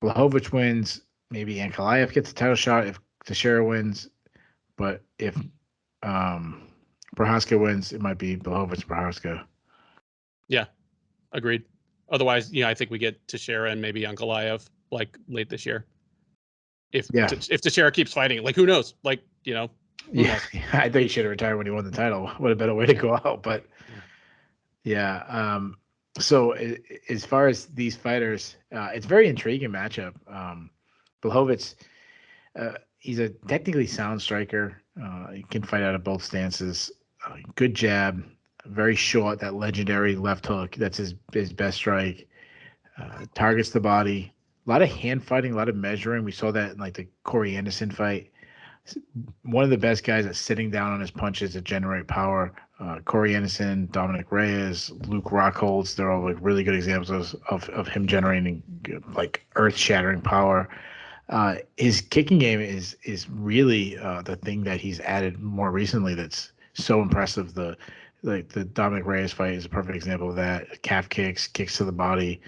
Blachowicz wins, maybe Ankalaev gets a title shot. If Teixeira wins, but if Prochazka wins, it might be Blachowicz Prochazka. Yeah, agreed. Otherwise, I think we get Teixeira and maybe Ankalaev like late this year. If Teixeira keeps fighting, like who knows? Like Yeah, I think he should have retired when he won the title. Would have been a way to go out. But so as far as these fighters, it's a very intriguing matchup. Blachowicz, he's a technically sound striker. He can fight out of both stances. Good jab, very short. That legendary left hook. That's his best strike. Targets the body. A lot of hand fighting, a lot of measuring. We saw that in like the Corey Anderson fight. One of the best guys at sitting down on his punches to generate power. Corey Anderson, Dominic Reyes, Luke Rockholds, they're all like really good examples of him generating like earth-shattering power. His kicking game is really the thing that he's added more recently that's so impressive. The Dominic Reyes fight is a perfect example of that. Calf kicks to the body.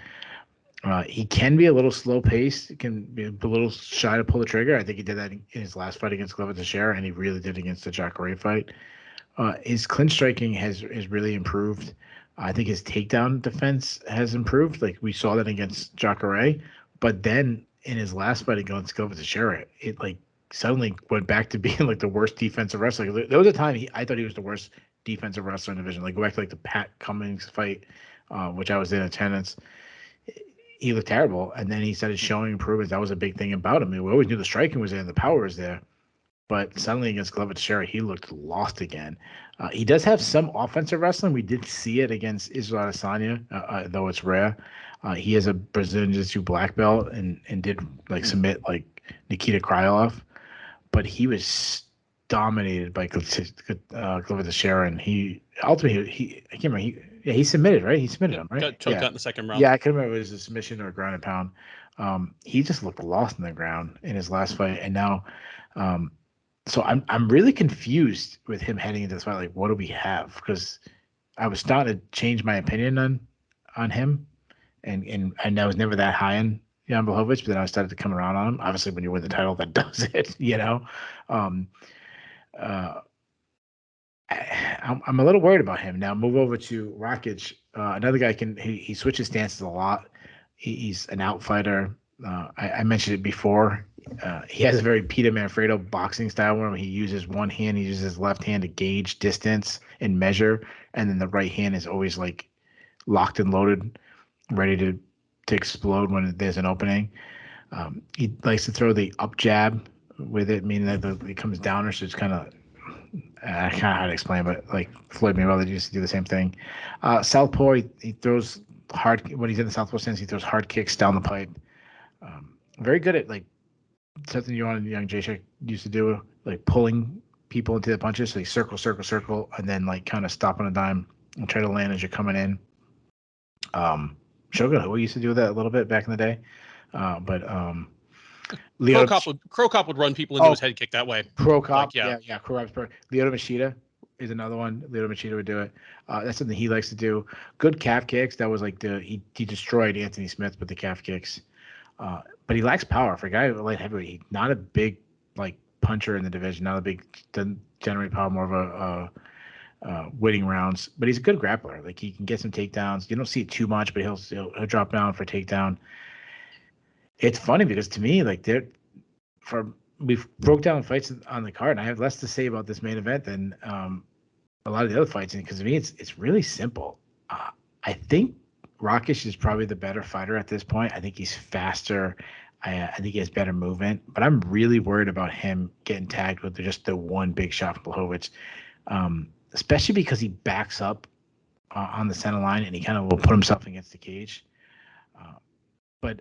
He can be a little slow paced, can be a little shy to pull the trigger. I think he did that in his last fight against Glover Teixeira, and he really did against the Jacare fight. His clinch striking has really improved. I think his takedown defense has improved. Like we saw that against Jacare, but then in his last fight against Glover Teixeira, it like suddenly went back to being like the worst defensive wrestler. There was a time I thought he was the worst defensive wrestler in the division. Like go back to like the Pat Cummins fight, which I was in attendance. He looked terrible, and then he started showing improvements. That was a big thing about him. I mean, we always knew the striking was there and the power was there, but suddenly against Glover Teixeira, he looked lost again. He does have some offensive wrestling. We did see it against Israel Adesanya, though it's rare. He has a Brazilian Jiu-Jitsu black belt and did like submit like Nikita Krylov, but he was dominated by Glover Teixeira, and he ultimately I can't remember he submitted, right? He submitted him, right? Got choked out in the second round. Yeah, I couldn't remember if it was a submission or a ground and pound. He just looked lost in the ground in his last fight, and now, so I'm really confused with him heading into this fight. Like, what do we have? Because I was starting to change my opinion on him, and I was never that high on Jan Blachowicz, but then I started to come around on him. Obviously, when you win the title, that does it, I'm a little worried about him. Now move over to Rakic. Another guy he switches stances a lot. He's an outfighter. I mentioned it before. He has a very Peter Manfredo boxing style where he uses one hand, he uses his left hand to gauge distance and measure, and then the right hand is always like locked and loaded, ready to explode when there's an opening. He likes to throw the up jab with it, meaning that it comes down, so it's kind of I kind of how to explain, but like Floyd Mayweather used to do the same thing. Southpaw, he throws hard when he's in the southpaw stance. He throws hard kicks down the pipe. Very good at like something young Jacek used to do, like pulling people into the punches. So you circle, circle, circle, and then like kind of stop on a dime and try to land as you're coming in. Shogun, who used to do that a little bit back in the day. But Crow Cop would run people into his head kick that way. Crow Cop, yeah, Crow Cop's perfect. Lyoto Machida is another one. Lyoto Machida would do it. That's something he likes to do. Good calf kicks. That was like he destroyed Anthony Smith with the calf kicks. But he lacks power for a guy light heavyweight. He's not a big like puncher in the division. Not a big, doesn't generate power. More of a winning rounds. But he's a good grappler. Like he can get some takedowns. You don't see it too much, but he'll drop down for takedown. It's funny because to me, like we've broke down fights on the card, and I have less to say about this main event than a lot of the other fights. Because to me, it's really simple. I think Rakic is probably the better fighter at this point. I think he's faster. I think he has better movement. But I'm really worried about him getting tagged with just the one big shot from Blachowicz, especially because he backs up on the center line and he kind of will put himself against the cage. But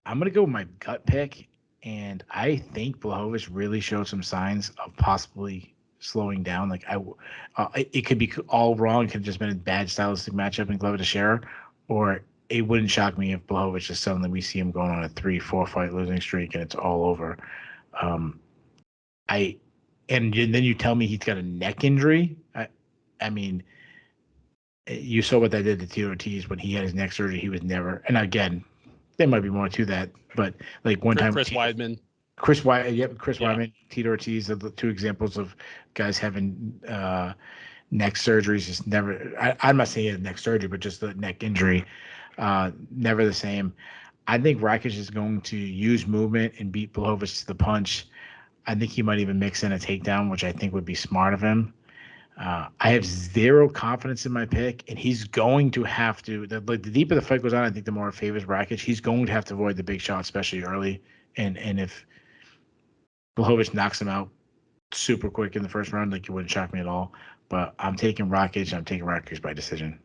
I'm going to go with my gut pick, and I think Blachowicz really showed some signs of possibly slowing down. Like it could be all wrong. It could have just been a bad stylistic matchup in Glover Teixeira, or it wouldn't shock me if Blachowicz just suddenly we see him going on a 3-4 fight losing streak and it's all over. And then you tell me he's got a neck injury. I mean, you saw what that did to Tito Ortiz when he had his neck surgery. He was never, and again, there might be more to that, but like one time, Chris Weidman, Weidman, Tito Ortiz are the two examples of guys having neck surgeries. Just never. I'm not saying he had neck surgery, but just the neck injury, never the same. I think Rakic is going to use movement and beat Blachowicz to the punch. I think he might even mix in a takedown, which I think would be smart of him. I have zero confidence in my pick, and he's going to have to. The deeper the fight goes on, I think the more it favors Rakic. He's going to have to avoid the big shot, especially early. And if Blachowicz knocks him out super quick in the first round, like it wouldn't shock me at all. But I'm taking Rakic. I'm taking Rakic by decision.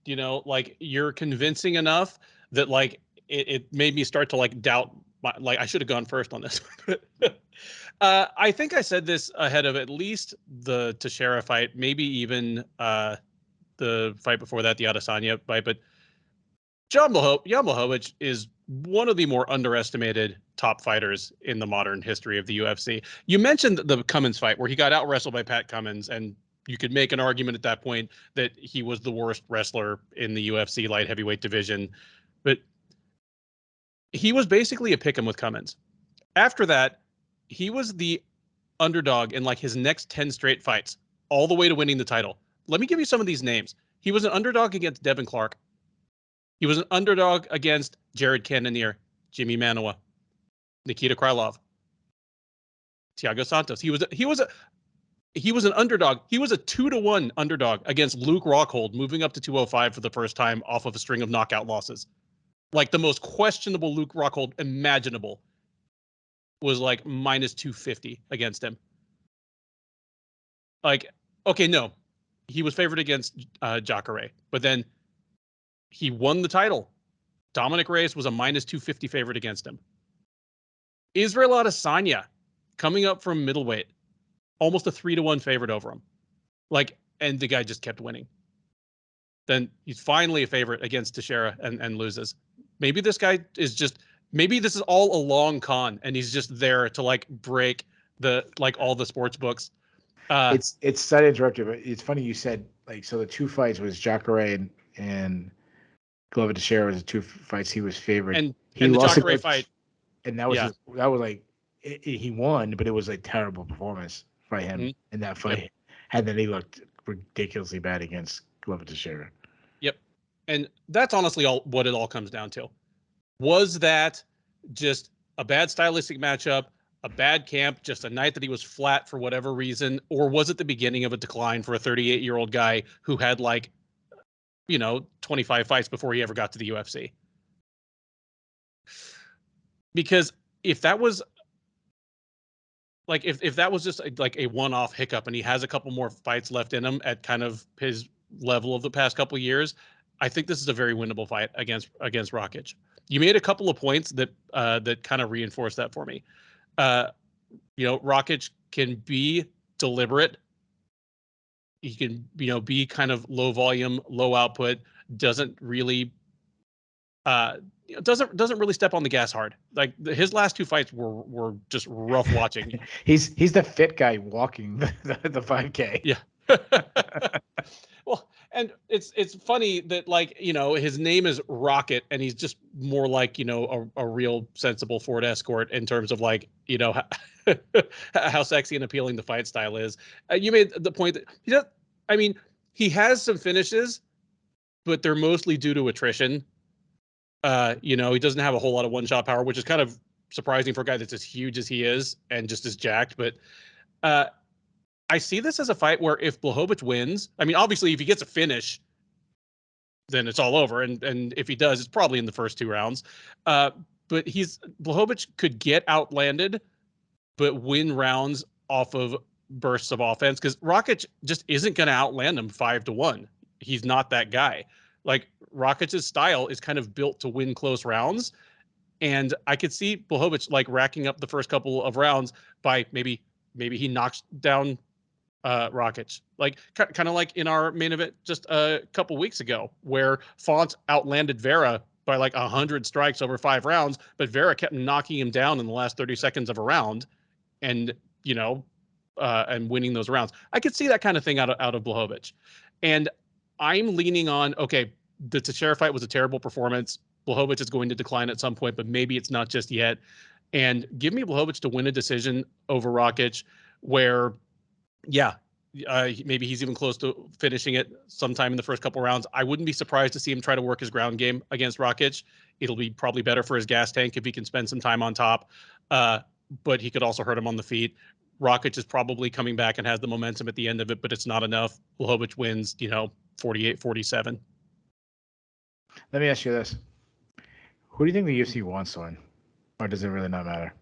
You're convincing enough that like it made me start to like doubt. I should have gone first on this. I think I said this ahead of at least the Teixeira fight, maybe even the fight before that, the Adesanya fight. But Jan Blachowicz is one of the more underestimated top fighters in the modern history of the UFC. You mentioned the Cummins fight where he got out wrestled by Pat Cummins, and you could make an argument at that point that he was the worst wrestler in the UFC light heavyweight division. But he was basically a pick'em with Cummins. After that, he was the underdog in like his next 10 straight fights, all the way to winning the title. Let me give you some of these names. He was an underdog against Devin Clark. He was an underdog against Jared Cannonier, Jimmy Manuwa, Nikita Krylov, Thiago Santos. He was an underdog. He was a 2-1 underdog against Luke Rockhold, moving up to 205 for the first time off of a string of knockout losses. Like the most questionable Luke Rockhold imaginable was like minus 250 against him. Like, okay, no, he was favored against Jacare, but then he won the title. Dominic Reyes was a minus 250 favorite against him. Israel Adesanya, coming up from middleweight, almost a 3-1 favorite over him. Like, and the guy just kept winning. Then he's finally a favorite against Teixeira and loses. Maybe this guy is just, maybe this is all a long con and he's just there to like break all the sports books. It's sorry to interrupt you, but it's funny you said like, so the two fights was Jacare and Glover Teixeira was the two fights he was favored. And he the lost Jacare fight. And that was he won, but it was a terrible performance by him in that fight. Yep. And then he looked ridiculously bad against Glover Teixeira. Yep. And that's honestly what it all comes down to. Was that just a bad stylistic matchup, a bad camp, just a night that he was flat for whatever reason, or was it the beginning of a decline for a 38-year-old guy who had 25 fights before he ever got to the UFC? Because if that was if that was just a one-off hiccup and he has a couple more fights left in him at kind of his level of the past couple of years, I think this is a very winnable fight against Rakic. You made a couple of points that kind of reinforced that for me. Rakic can be deliberate. He can, be kind of low volume, low output, doesn't really doesn't really step on the gas hard. Like his last two fights were just rough watching. He's the fit guy walking the 5K. Yeah. Well, and it's funny that his name is Rocket and he's just more like, a real sensible Ford Escort in terms of how sexy and appealing the fight style is. You made the point that he has some finishes, but they're mostly due to attrition. He doesn't have a whole lot of one-shot power, which is kind of surprising for a guy that's as huge as he is and just as jacked. But I see this as a fight where if Blachowicz wins, obviously if he gets a finish, then it's all over. And if he does, it's probably in the first 2 rounds. But Blachowicz could get outlanded, but win rounds off of bursts of offense because Rakic just isn't going to outland him 5-1. He's not that guy. Like Rakic's style is kind of built to win close rounds. And I could see Blachowicz racking up the first couple of rounds by maybe he knocks down Rakic, kind of like in our main event just a couple weeks ago, where Font outlanded Vera by 100 strikes over 5 rounds, but Vera kept knocking him down in the last 30 seconds of a round, and and winning those rounds. I could see that kind of thing out of Blachowicz, and I'm leaning on the Teixeira fight was a terrible performance. Blachowicz is going to decline at some point, but maybe it's not just yet. And give me Blachowicz to win a decision over Rakic, where maybe he's even close to finishing it sometime in the first couple rounds. I wouldn't be surprised to see him try to work his ground game against Rakic. It'll be probably better for his gas tank if he can spend some time on top, but he could also hurt him on the feet. Rakic is probably coming back and has the momentum at the end of it, but it's not enough. Blachowicz wins, 48-47. Let me ask you this. Who do you think the UFC wants to win? Or does it really not matter?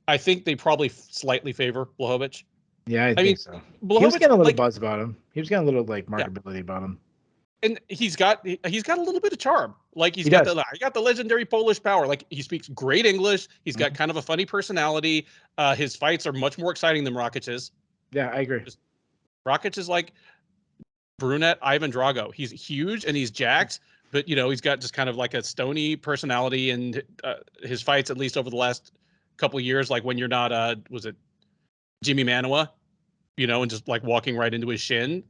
I think they probably slightly favor Blachowicz. Yeah, I think so. Blachowicz, he was getting a little buzz about him. He was getting a little marketability about him. And he's got a little bit of charm. He got the legendary Polish power. He speaks great English. He's got kind of a funny personality. His fights are much more exciting than Rakic's. Yeah, I agree. Rakic is like brunette Ivan Drago. He's huge and he's jacked, but he's got just kind of a stony personality, and his fights, at least over the last couple of years, when you're not was it Jimmy Manoa, and just walking right into his shin,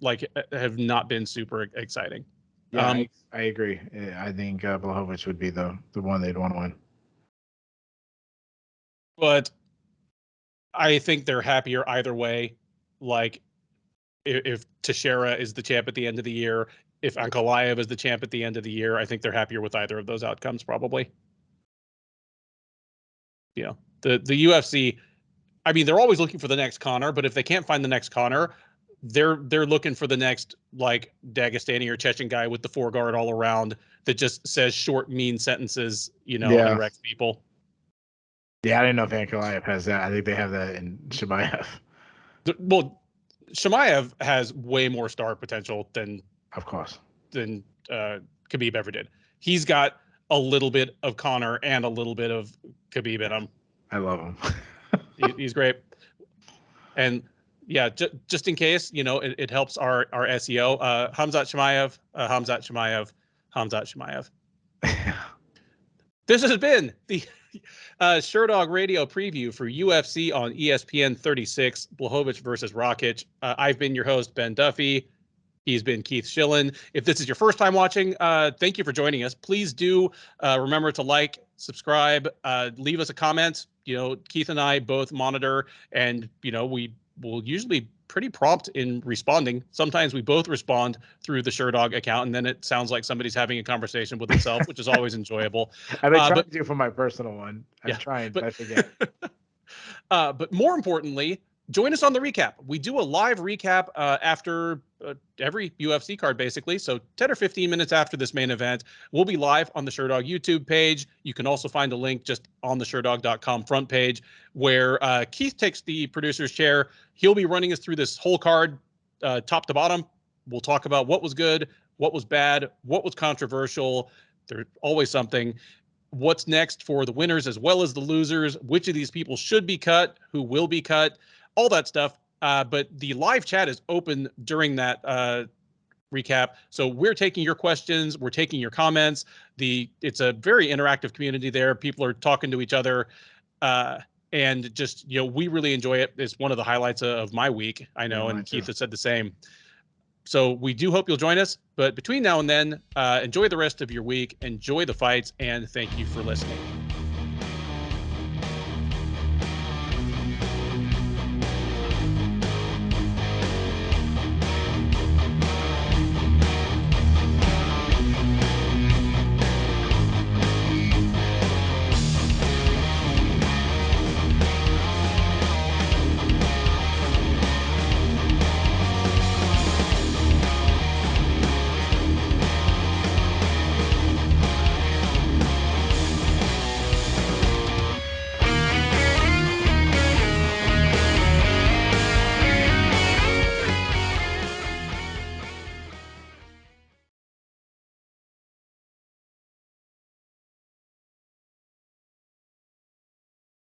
have not been super exciting. Yeah, I agree. I think Blachowicz would be the one they'd want to win. But I think they're happier either way. If Teixeira is the champ at the end of the year, if Ankalaev is the champ at the end of the year, I think they're happier with either of those outcomes, probably. The UFC, they're always looking for the next Conor, but if they can't find the next Conor, they're looking for the next Dagestani or Chechen guy with the foreguard all around that just says short, mean sentences, and wrecks people. Yeah, I didn't know if Ankalaev has that. I think they have that in Chimaev. Well, Chimaev has way more star potential than Khabib ever did. He's got a little bit of Conor and a little bit of Khabib in him. I love him. He's great. And just in case, it helps our SEO. Khamzat Chimaev. This has been the Sherdog Radio preview for UFC on ESPN 36, Blachowicz versus Rakic. I've been your host, Ben Duffy. He's been Keith Shillan. If this is your first time watching, thank you for joining us. Please do remember to subscribe, leave us a comment. Keith and I both monitor, and we will usually be pretty prompt in responding. Sometimes we both respond through the Sherdog account, and then it sounds like somebody's having a conversation with himself, which is always enjoyable. I've been trying to do for my personal one. I'm trying, but I forget. But more importantly, join us on the recap. We do a live recap after every UFC card, basically. So 10 or 15 minutes after this main event, we'll be live on the Sherdog YouTube page. You can also find a link just on the Sherdog.com front page where Keith takes the producer's chair. He'll be running us through this whole card, top to bottom. We'll talk about what was good, what was bad, what was controversial. There's always something. what's next for the winners as well as the losers, which of these people should be cut, who will be cut, all that stuff. But the live chat is open during that recap. So we're taking your questions. We're taking your comments. It's a very interactive community there. People are talking to each other. And just, we really enjoy it. It's one of the highlights of my week, I know, and Keith has said the same. So we do hope you'll join us. But between now and then, enjoy the rest of your week, enjoy the fights, and thank you for listening.